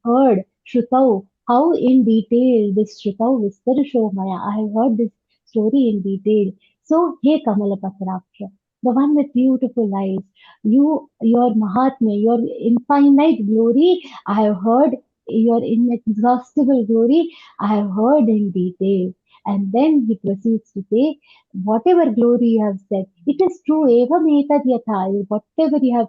heard Shrutau, how in detail this Shrutau Vistarasho Maya. I have heard this story in detail. So, hey Kamalapatraksha, the one with beautiful eyes, your Mahatmya, your infinite glory, I have heard your inexhaustible glory, I have heard in detail. And then he proceeds to say, whatever glory you have said, it is true. Evam etad yatha. Whatever you have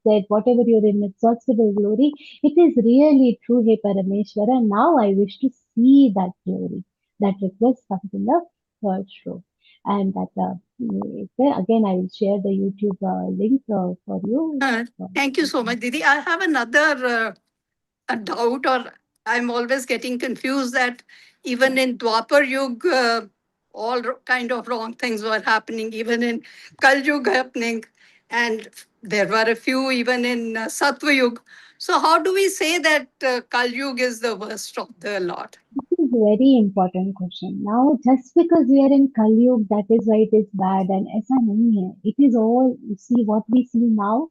said, whatever your inexhaustible glory, it is really true, He Parameshwara. Now I wish to see that glory. That request comes in the third stroke. And that again, I will share the YouTube link for you. Thank you so much, Didi. I have another a doubt, or I'm always getting confused that even in Dwapar Yuga, all kind of wrong things were happening, even in Kal Yuga happening, and there were a few even in Sattva Yuga. So how do we say that Kal Yuga is the worst of the lot? This is a very important question. Now, just because we are in Kali Yuga, that is why it is bad, and ऐसा नहीं है. It is all, you see, what we see now,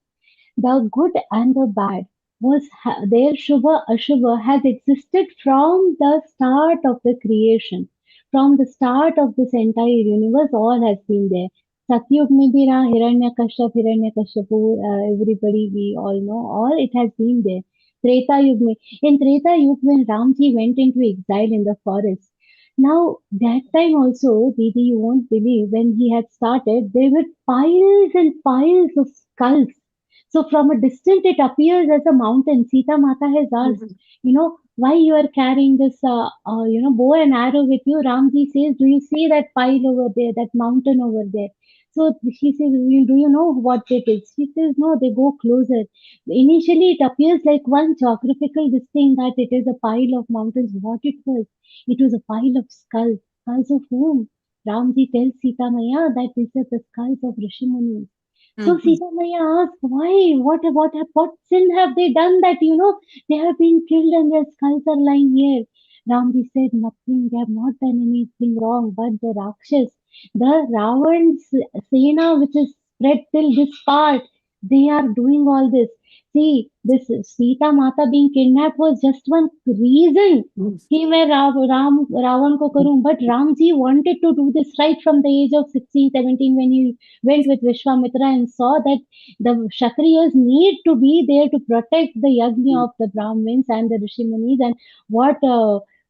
the good and the bad was their Shubha Ashubha has existed from the start of the creation. From the start of this entire universe, all has been there. Satyug mein bhi raha, Hiranyakashipu, everybody we all know, all it has been there. Treta Yug mein, in Treta Yug when Ramji went into exile in the forest, now that time also, Didi, you won't believe, when he had started, there were piles and piles of skulls. So from a distance, it appears as a mountain. Sita Mata has asked, why you are carrying this, bow and arrow with you? Ramji says, do you see that pile over there, that mountain over there? So she says, do you know what it is? She says, no, they go closer. Initially, it appears like one geographical this thing that it is a pile of mountains. What it was a pile of skulls. Skulls of whom? Ramji tells Sita Maya that these are the skulls of Rishimunis. So Sita Maya asked, why? What sin have they done that, they have been killed and their skulls are lying here? Ramji said, nothing, they have not done anything wrong, but the Rakshas, the Ravan's Sena, which is spread till this part, they are doing all this. See, this Sita Mata being kidnapped was just one reason कि मैं रावण को करूं, but Ramji wanted to do this right from the age of 16, 17 when he went with Vishwamitra and saw that the Kshatriyas need to be there to protect the yajna of the Brahmins and the Rishimunis, and what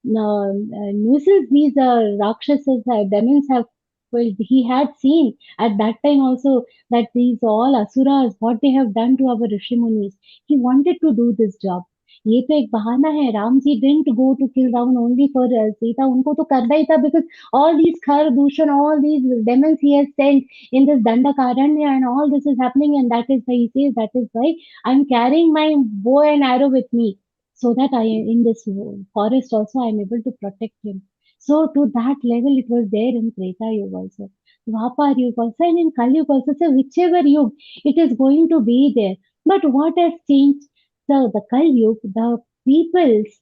nuisance these Rakshasas, demons have. Well, he had seen at that time also that these all asuras, what they have done to our Rishimunis. He wanted to do this job. ये तो एक बहाना है. Ram ji didn't go to kill Ravan only for Sita. उनको तो करना ही था, because all these Khar, Dushan, all these demons he has sent in this Dandakaranya and all this is happening, and that is why he says, that is why I'm carrying my bow and arrow with me, so that I in this forest also I am able to protect him. So to that level it was there in Treta Yuga also, Dwapar Yuga also, and in Kali Yuga also. So whichever Yuga, it is going to be there. But what has changed? So the Kali Yuga, the people's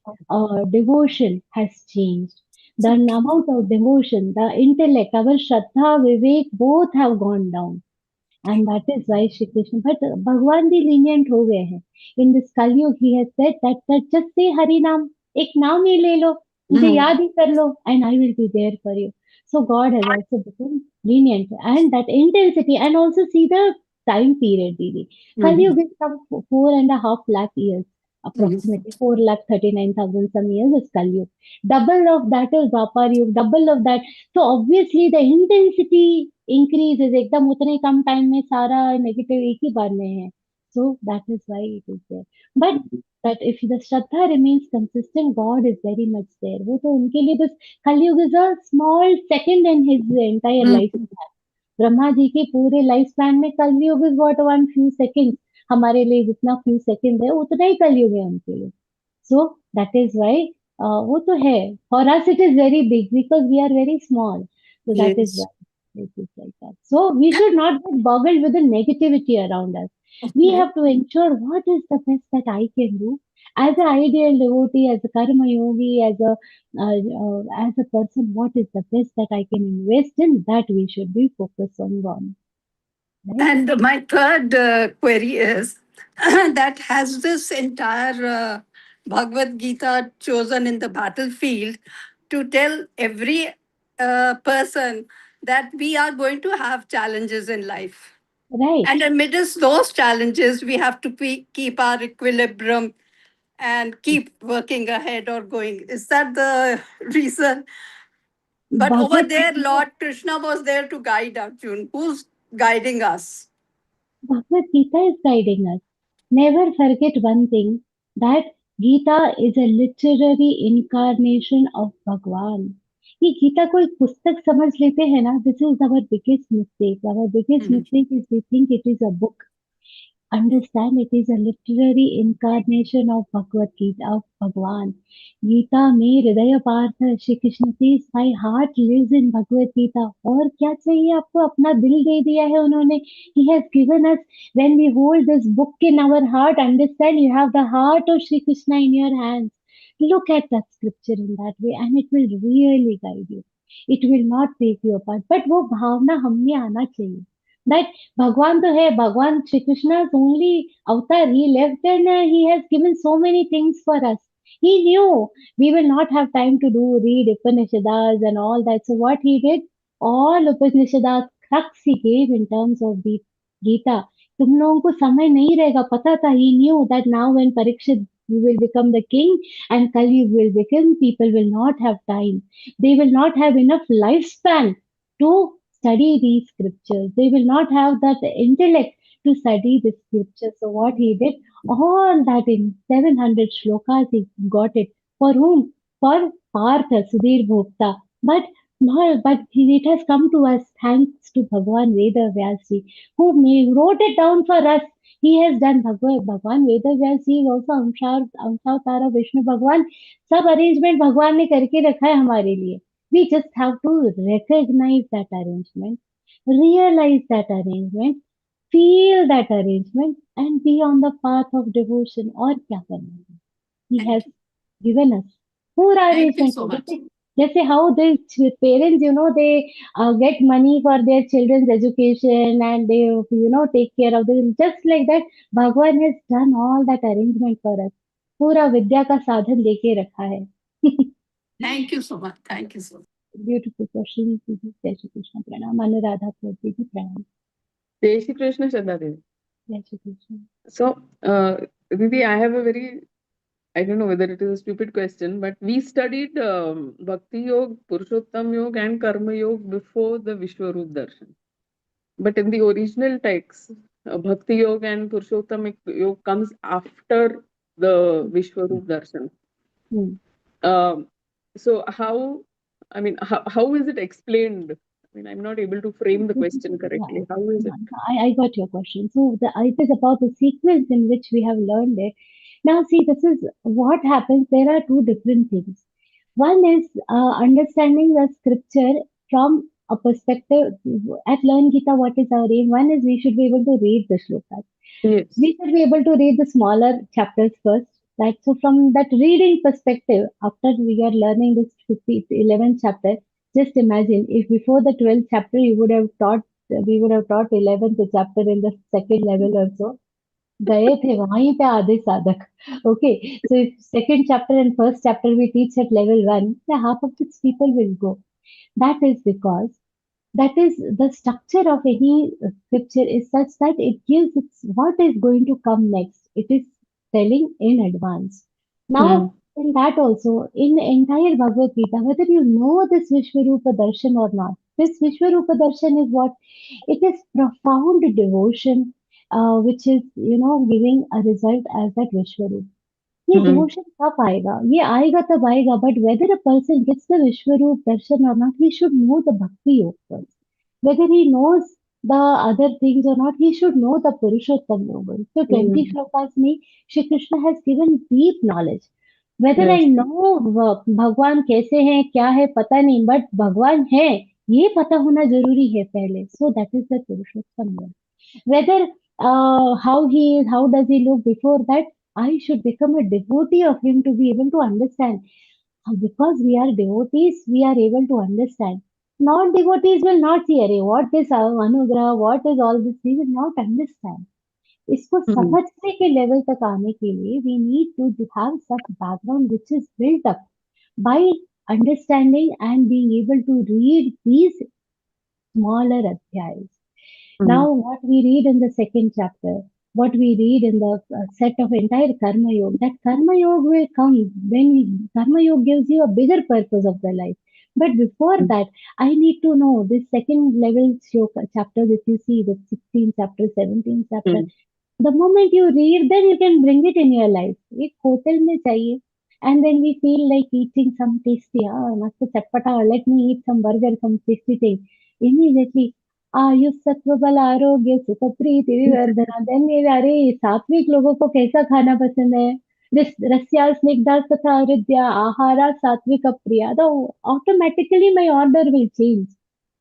devotion has changed. The amount of devotion, the intellect, our Shraddha, Vivek, both have gone down. And that is why Shri Krishna, but Bhagwan भी lenient हो गए हैं. In this Kali Yuga, he has said that just say Hari Naam, एक नाम ही ले लो, मुझे याद ही कर लो, and I will be there for you. So God has also become lenient, and that intensity, and also see the time period, Didi. Kali Yuga is some 4.5 lakh years, approximately 4,39,000 some years is Kali Yuga. Double of that is Dwapar Yuga, double of that. So obviously the intensity increases. एकदम उतने कम time में सारा negative एक ही बार में है. So that is why it is there. But that if the Shraddha remains consistent, God is very much there. वो तो उनके लिए बस Kali Yuga is a small second in his entire lifespan. Brahma ji के पूरे लाइफ स्पैन में Kali Yuga is what one few seconds. हमारे लिए जितना few seconds है उतना ही Kali Yuga है उनके लिए. So that is why वो तो है. For us it is very big because we are very small. So that is Yes. why it is like that. So we should not get boggled with the negativity around us. We have to ensure what is the best that I can do as an ideal devotee, as a karma yogi, as a person. What is the best that I can invest in? That we should be focusing on. Right? And my third query is that has this entire Bhagavad Gita chosen in the battlefield to tell every person that we are going to have challenges in life. Right. And amidst those challenges, we have to keep our equilibrium and keep working ahead or going. Is that the reason? But over Bhagavad there, Gita, Lord Krishna was there to guide Arjun. Who's guiding us? Bhagavad Gita is guiding us. Never forget one thing, that Gita is a literary incarnation of Bhagwan. ये गीता को एक पुस्तक समझ लेते हैं ना, this is our biggest mistake. Our biggest mistake is we think it is a book. Understand, it is a literary incarnation of Bhagavad Gita, of Bhagwan. Gita में हृदय Partha Shri Krishna says, my heart lives in Bhagavad Gita. और क्या चाहिए आपको? अपना दिल दे दिया है उन्होंने. He has given us, when we hold this book in our heart, understand, you have the heart of Shri Krishna in your hands. Look at that scripture in that way and it will really guide you. It will not take you apart. But वो भावना हम में आना चाहिए. That भगवान तो है, भगवान Shri कृष्णा's only avatar. He left and he has given so many things for us. He knew we will not have time to read Upanishads and all that. So what he did, all Upanishads crux he gave in terms of the Gita. तुम लोगों को समय नहीं रहेगा, पता था. He knew that now when Parikshit will become the king and Kali will become, people will not have time. They will not have enough lifespan to study these scriptures. They will not have that intellect to study the scriptures. So what he did, all that in 700 shlokas, he got it. For whom? For Partha, Sudhir Bhokta. But it has come to us thanks to Bhagwan Veda Vyasji, who wrote it down for us. He has done Bhagwan Veda Vyasji is also Amshavtara Vishnu Bhagwan. सब arrangement भगवान ने करके रखा है हमारे लिए. We just have to recognize that arrangement, realize that arrangement, feel that arrangement, and be on the path of devotion. और क्या करना है? He has given us पूरा Thank you arrangement. so much. जैसे how the parents, they get money for their children's education and they, take care of them. Just like that, Bhagwan has done all that arrangement for us. पूरा विद्या का साधन देके रखा है. Thank you so much. Thank you so much. Beautiful question. Jai Shri Krishna Pranam. Anuradha Prabhu ji Pranam. Jai Shri Krishna, Shraddha Devi. Jai Shri Krishna. So, Didi, I have a very, I don't know whether it is a stupid question, but we studied Bhakti Yoga, Purushottam Yoga and Karma Yoga before the Vishwarup Darshan. But in the original text, Bhakti Yoga and Purushottam Yoga comes after the Vishwarup Darshan. So how is it explained? I mean, I'm not able to frame the question correctly. How is it? I got your question. So it is about the sequence in which we have learned it. Now see, this is what happens. There are two different things. One is understanding the scripture from a perspective. At Learngeeta, what is our aim? One is we should be able to read the shlokas. Yes. We should be able to read the smaller chapters first. Right? So from that reading perspective, after we are learning this 11th chapter, just imagine if before the 12th chapter we would have taught 11th chapter in the second level or so. गए थे वहीं पे आधे साधक. Okay, so if second chapter and first chapter we teach at level 1, the half of these people will go. That is because that is the structure of any scripture is such that it gives what is going to come next. It is telling in advance. Now, in that also, in the entire Bhagavad Gita, whether you know this Vishwarupa Darshan or not, this Vishwarupa Darshan is what? It is profound devotion, which is, giving a result as that Vishwarupa. ये devotion कब आएगा? ये आएगा तब आएगा, but whether a person gets the Vishwarup darshan or not, he should know the Bhakti Yoga first. Whether he knows the other things or not, he should know the Purushottam Yoga. So 20 shlokas में Shri Krishna has given deep knowledge. Whether I Yes. know भगवान कैसे हैं क्या है पता नहीं, but भगवान है ये पता होना जरूरी है पहले. So that is the पुरुषोत्तम योग. Whether how he is, how does he look, before that I should become a devotee of him to be able to understand. Because we are devotees, we are able to understand. Non-devotees will not see, अरे what is anugrah, what is all this, we will not understand. इसको Hmm. समझने के level तक आने के लिए we need to have such background which is built up by understanding and being able to read these smaller adhyayas. Now, Hmm. what we read in the second chapter, what we read in the set of entire Karma Yoga, that Karma Yoga will come when Karma Yoga gives you a bigger purpose of the life. But before that, I need to know this second level chapter that you see, the 16th chapter, 17th chapter. Hmm. The moment you read, then you can bring it in your life. एक hotel में चाहिए, and then we feel like eating some tasty, मस्त चटपटा, let me eat some burger, some tasty thing. Immediately, आयु सत्व बल आरोग्य सुख प्रीति विवर्धना. Then ये अरे सात्विक लोगों को कैसा खाना पसंद है? रस्या स्निग्धा तथा हृदया आहारा सात्विक प्रिया. So automatically my order will change.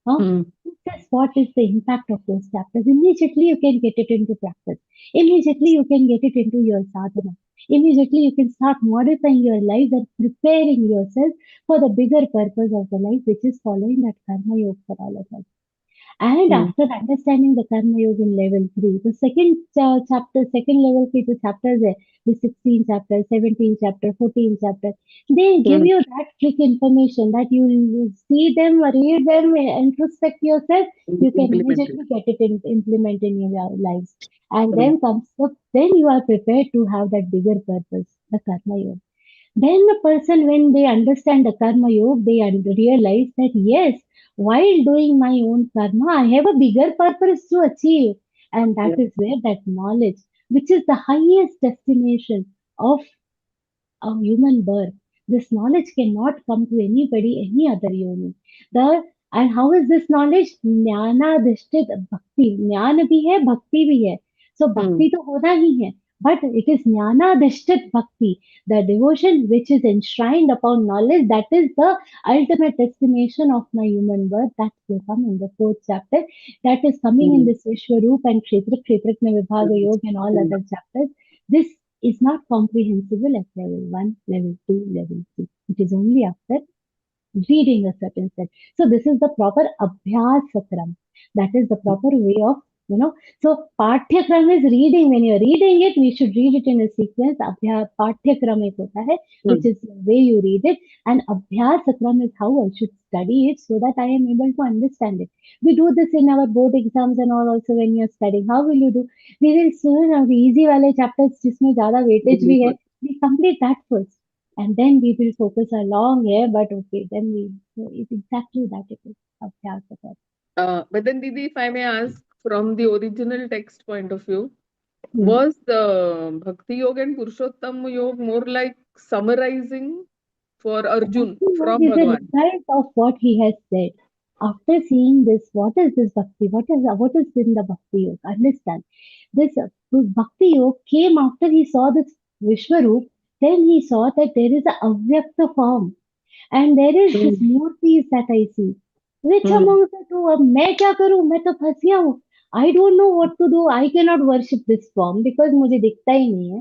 Huh? Hmm. Just what is the impact of those chapters? Immediately you can get it into practice. Immediately you can get it into your sadhana. Immediately you can start modifying your life and preparing yourself for the bigger purpose of the life, which is following that karma yoga for all of us. And Hmm. after understanding the Karma Yoga in level 3, the second chapter, second level के जो chapters है, the 16th chapter, 17th chapter, 14th chapter, they give Hmm. you that trick information that you will see them, read them, introspect yourself, you can Implement it. immediately get it implement in your lives. And Hmm. then comes then you are prepared to have that bigger purpose, the Karma Yoga. Then the person, when they understand the karma yoga, they realize that yes, while doing my own karma, I have a bigger purpose to achieve. And that Yeah. is where that knowledge, which is the highest destination of a human birth. This knowledge cannot come to anybody, any other human. The and how is this knowledge? ज्ञानाधिष्ठित भक्ति. ज्ञान भी है, भक्ति भी है. So Hmm. भक्ति तो होना ही है. But it is ज्ञानाधिष्ठित bhakti, the devotion which is enshrined upon knowledge. That is the ultimate destination of my human birth. That will come in the fourth chapter. That is coming in Hmm. this Vishwaroop and Kshetrajna Vibhaga Yoga and all other chapters. This is not comprehensible at level 1, level 2, level 3. It is only after reading a certain set. So this is the proper abhyasakram. That is the proper way of, so पाठ्यक्रम is reading. When you are reading it, we should read it in a sequence. पाठ्यक्रम एक होता है, which is the way you read it, and abhyasakram is how I should study it so that I am able to understand it. We do this in our board exams and all also when you are studying. How will you do? We will soon the easy वाले chapters जिसमें ज़्यादा weightage भी है, we complete that first. And then we will focus along here, but okay, then it's exactly that it is. Abhyasakram. But then, Didi, if I may ask, from the original text point of view, Hmm. was the Bhakti Yoga and Purushottam Yoga more like summarizing for Arjun Bhakti from Yoga is a Bhagwan? result of what he has said. After seeing this, what is this Bhakti? What is in the Bhakti Yoga? Understand. This Bhakti Yoga came after he saw this Vishwaroop, then he saw that there is a Avyakta form. And there is this Hmm. मूर्तिज that I see. Which Hmm. among the two? अब मैं क्या करूं? मैं तो फंस गया हूँ. I don't know what to do. I cannot worship this form because मुझे दिखता ही नहीं है.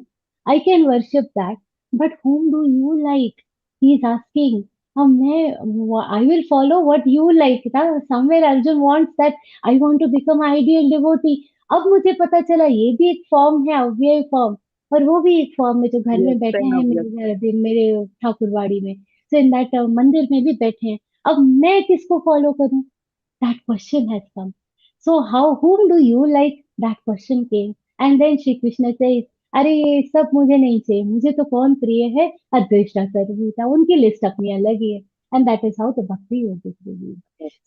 I can worship that, but whom do you like? He is asking. अब मैं I will follow what you like. ना somewhere Arjun wants that I want to become ideal devotee. अब मुझे पता चला ये भी एक फॉर्म है, अव्यय फॉर्म, और वो भी एक फॉर्म है जो घर Yes, में बैठे ten हैं of yes. मेरे ठाकुरवाड़ी में. So in that मंदिर में भी बैठे हैं. अब मैं किसको फॉलो करूं? That question has come. So whom do you like? That question came. And then Shri Krishna says, अरे ये सब मुझे नहीं चाहिए, मुझे तो कौन प्रिय है? अद्वेष्टा सर्वभूता. उनकी लिस्ट अपनी अलग ही है. And that is how the bhakti yoga is revealed.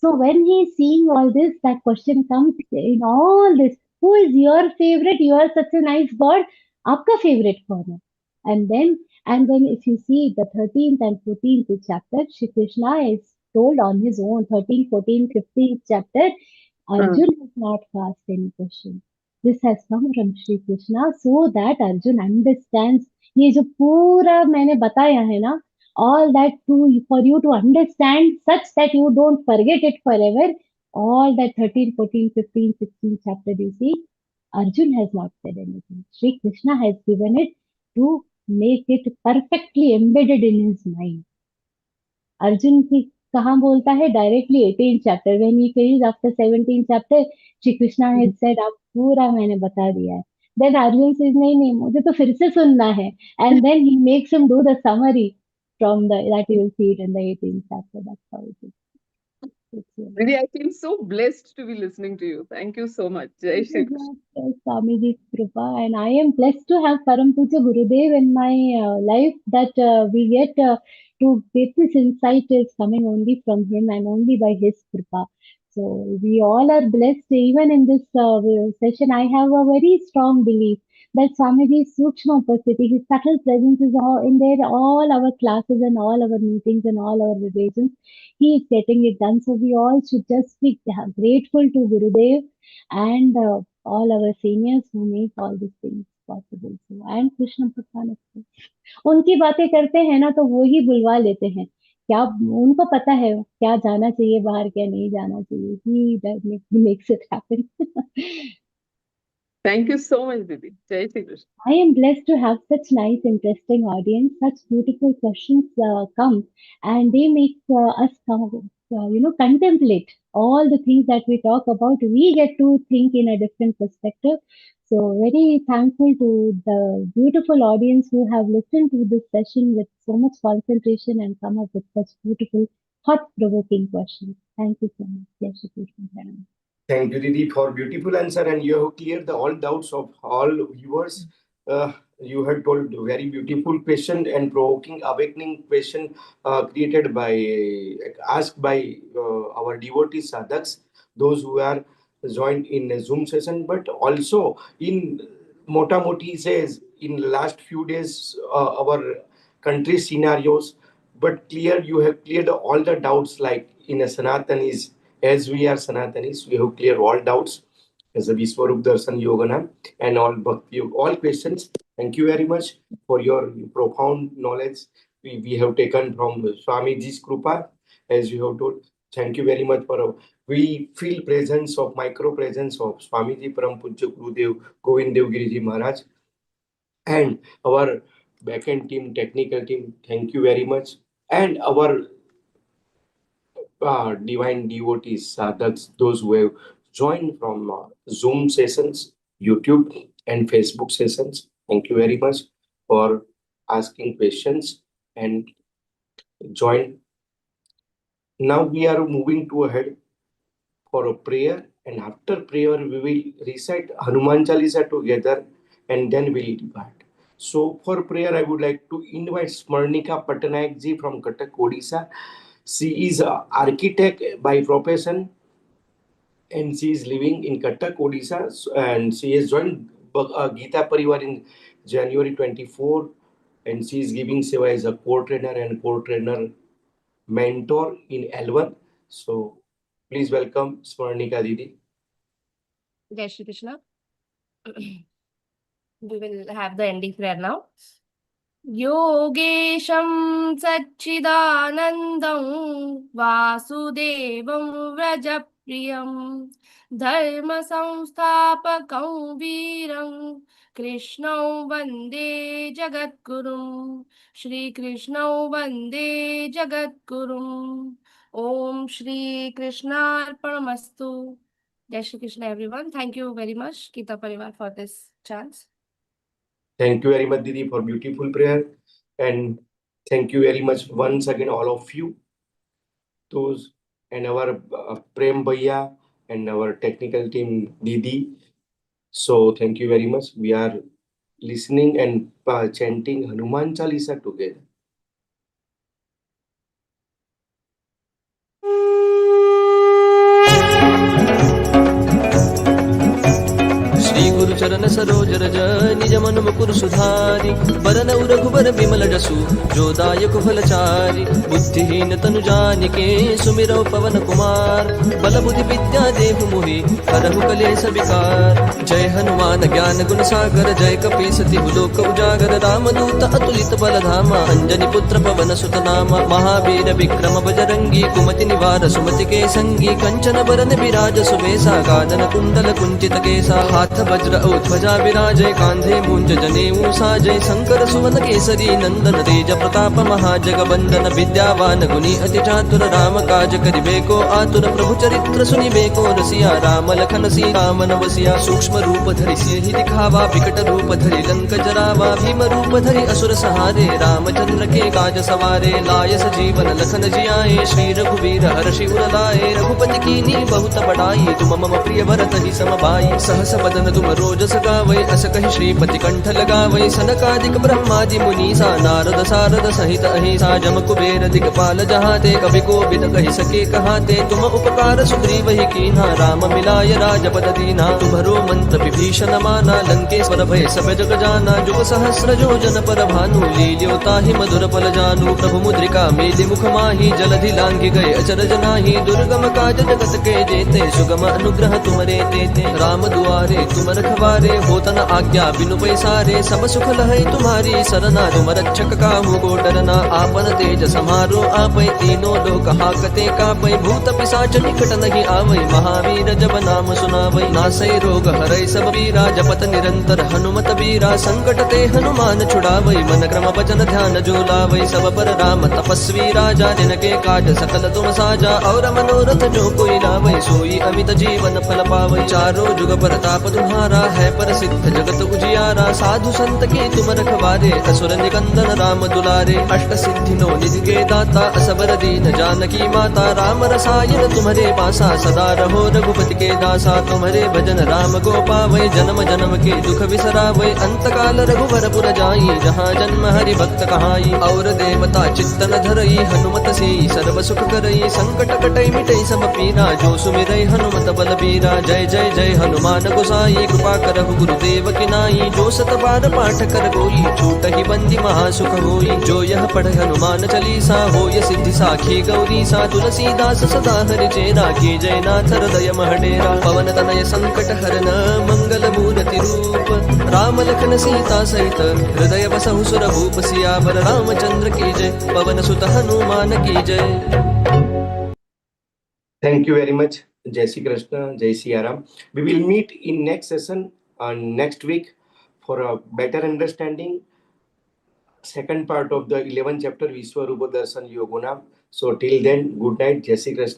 So when he is seeing all this, that question comes in all this. Who is your favorite? You are such a nice God. आपका favorite कौन है? And then if you see the 13th and 14th chapter, Shri Krishna is told on his own, 13th, 14th, 15th chapter, Uh, Arjun has not asked any question. This has come from Shri Krishna so that Arjun understands. ये जो पूरा मैंने बताया है ना, all that for you to understand such that you don't forget it forever. All that 13, 14, 15, 16 chapter you see, Arjun has not said anything. Shri Krishna has given it to make it perfectly embedded in his mind. Arjun की कहाँ बोलता है directly 18 chapter when he finish after 17 chapter Shri Krishna had said आप पूरा मैंने बता दिया है देन अर्जुन सेज नहीं नहीं मुझे तो फिर से सुनना है एंड देन ही makes him do the summary from the that you will see it in the 18th chapter. That's how it is. Really, I feel so blessed to be listening to you. Thank you so much. Jai Shri Krishna. Swamiji's Kripa, and I am blessed to have Param Puja Gurudev in my life, that we get to get this insight is coming only from him and only by his Kripa. So we all are blessed. Even in this session, I have a very strong belief that Swamiji's Sukshma Upasthiti, his subtle presence is all in there, all our classes and all our meetings and all our vibrations. He is getting it done. So we all should just be grateful to Gurudev and all our seniors who make all these things possible. So, and Krishna Bhagwan, of course. उनकी बातें करते हैं ना तो वो ही बुलवा लेते हैं क्या उनको पता है क्या जाना चाहिए बाहर क्या नहीं जाना चाहिए he makes it happen. Thank you so much, Didi. Jai Shri Krishna. I am blessed to have such nice, interesting audience. Such beautiful questions come, and they make us come, contemplate all the things that we talk about. We get to think in a different perspective. So, very thankful to the beautiful audience who have listened to this session with so much concentration and come up with such beautiful, thought-provoking questions. Thank you so much. Jai Shri Krishna. Thank you, Didi, for beautiful answer, and you have cleared all doubts of all viewers. You had told very beautiful question and provoking, awakening question created by, asked by our devotee sadhaks, those who are joined in a Zoom session, but also in Mota Moti says in last few days our country scenarios. But you have cleared all the doubts, like in a Sanatanis. As we are Sanatanis, we have cleared all doubts as a Vishwarup Darshan Yogana and all Bhakti, all questions. Thank you very much for your profound knowledge. We have taken from Swamiji's Krupa, as you have told. Thank you very much for we feel presence of micro presence of Swamiji Param Pujya Gurudev Govind Dev Giriji Maharaj and our backend team, technical team. Thank you very much. And our divine devotees, sadhaks, those who have joined from Zoom sessions, YouTube and Facebook sessions. Thank you very much for asking questions and join. Now we are moving to ahead for a prayer, and after prayer we will recite Hanuman Chalisa together and then we'll depart. So for prayer, I would like to invite Smarnika Patnaik ji from Cuttack, Odisha. She is an architect by profession and she is living in Cuttack, Odisha, and she has joined Geeta Pariwar in January 24, and she is giving seva as a core trainer and core trainer mentor in L1. So please welcome Smarnika Didi. Jai Shri Krishna. We will have the ending prayer now. Yogesham Satchidanandam Vasudevam Vrajapriyam Dharma Samstapakam Veeram Krishnam Vande Jagadgurum Shri Krishnam Vande Jagadgurum Om Shri Krishna Arpanamastu. Jai Shri Krishna, everyone. Thank you very much, Geeta Pariwar, for this chance. Thank you very much, Didi, for beautiful prayer. And thank you very much once again, all of you. Those and our Prem Bhaiya and our technical team, Didi. So thank you very much. We are listening and chanting Hanuman Chalisa together. Shri Guru गुरु चरण सरोज रज निज मन मुकुर सुधारी बरन रघुबर बिमल जसु जो दायक फलचारी बुद्धिहीन तनु जानिके सुमिरौ पवन कुमार बल बुद्धि विद्या देहु मोहि हरहु कलेश विकार जय हनुमान ज्ञान गुण सागर जय कपीस तिहु लोक उजागर रामदूत अतुलित बल धामा अंजनी पुत्र पवन सुत नामा महावीर विक्रम बजरंगी कुमति निवार सुमति के संगी कंचन बरन विराज सुबेसा कानन कुंडल कुंचित केसा हाथ वज्र औ ध्वजा विराजय कांधे मूंज जनेऊ साजय शंकर सुवन केसरी नंदन तेज प्रताप महाजगवंदन विद्यावान गुणी अति चातुर राम काज करिबेको आतुर प्रभु चरित्र सुनिबेको रसिया राम लखन सीता मन बसिया सूक्ष्म रूप धरि सिंहि दिखावा विकट रूप धरि लंक जरावा भीम रूप धरि असुर सहारे रामचंद्र के काज सवारे लाय सजीवन लखन जियाए श्री रघुवीर हर्षि उर लाए रघुपति कीन्ही बहुत बड़ाई तुम मम प्रिय भरत ही सम भाई सहस बदन तुम रोजस गावै अस कहि श्रीपति कंठ लगावै सनकादिक ब्रह्मादि मुनीसा नारद सारद सहित अहिसा जम कुबेर दिगपाल जहाते कवि कोविद कहि सके कहाते तुम उपकार सुग्रीव ही कीन्हा राम मिलाय राजपद दीना तुम्हरो मंत्र विभीषण माना लंकेश्वर भय सब जग जाना जुग सहस्र योजन पर भानु लील्यो ताहि मधुर फल जानू प्रभु मुद्रिका मेलि मुख माहि जलधि लांघि गए अचरज नाही दुर्गम काज जगत के जेते सुगम अनुग्रह तुम्हारे तेते राम दुआरे तुम रखवारे होतन आज्ञा बिनु पैसारे सब सुख लहै तुम्हारी सरना तुम रक्षक काहू को डरना आपन तेज समारो आपै तीनों लोक हाकते कापै भूत पिशाच निकट नहीं आवै महावीर जब नाम सुनावै नासै रोग हरै सब पीरा जपत निरंतर हनुमत बीरा संकट ते हनुमान छुड़ावै मन क्रम वचन ध्यान जो लावै सब पर राम तपस्वी राजा जिनके काज सकल तुम साजा और मनोरथ जो कोई लावै सोई अमित जीवन फल पावै चारों जुग प्रताप तुम्हारा है प्रसिद्ध जगत उजियारा साधु संत के तुम रखवारे असुर निकंदन राम दुलारे अष्ट सिद्धि नो निधि के दाता असबर दीन जानकी माता राम रसायन तुम्हारे पासा सदा रहो रघुपति के दासा तुम्हारे भजन राम को पावै जन्म जन्म के दुख बिसरावै अंत काल रघुवर पुर जाई जहाँ जन्म हरि भक्त कहाई और देवता चित्तन धरई हनुमत से सर्व सुख करई संकट कटई मिटई सब पीरा जो सुमिरै हनुमत बल बीरा जय जय जय हनुमान गोसाई कृपा करहु गुरुदेव की नाई जो सत बार पाठ कर कोई छूट ही बंदी महासुख होई जो यह पढ़ हनुमान चालीसा होय सिद्धि साखी गौरी सा तुलसीदास सदा हरि चेरा की जय नाथ हृदय महडेरा पवन तनय संकट हरन मंगल मूर्ति रूप राम लखन सीता सहित हृदय बसहु सुर भूप सियावर रामचंद्र की जय पवन सुत हनुमान की जय. Thank you very much. Jai Shri Krishna, Jai Shri Ram. We will meet in next session next week for a better understanding second part of the 11th chapter Vishwarupa Darshan Yoguna. So till then, good night, Jai Shri Krishna.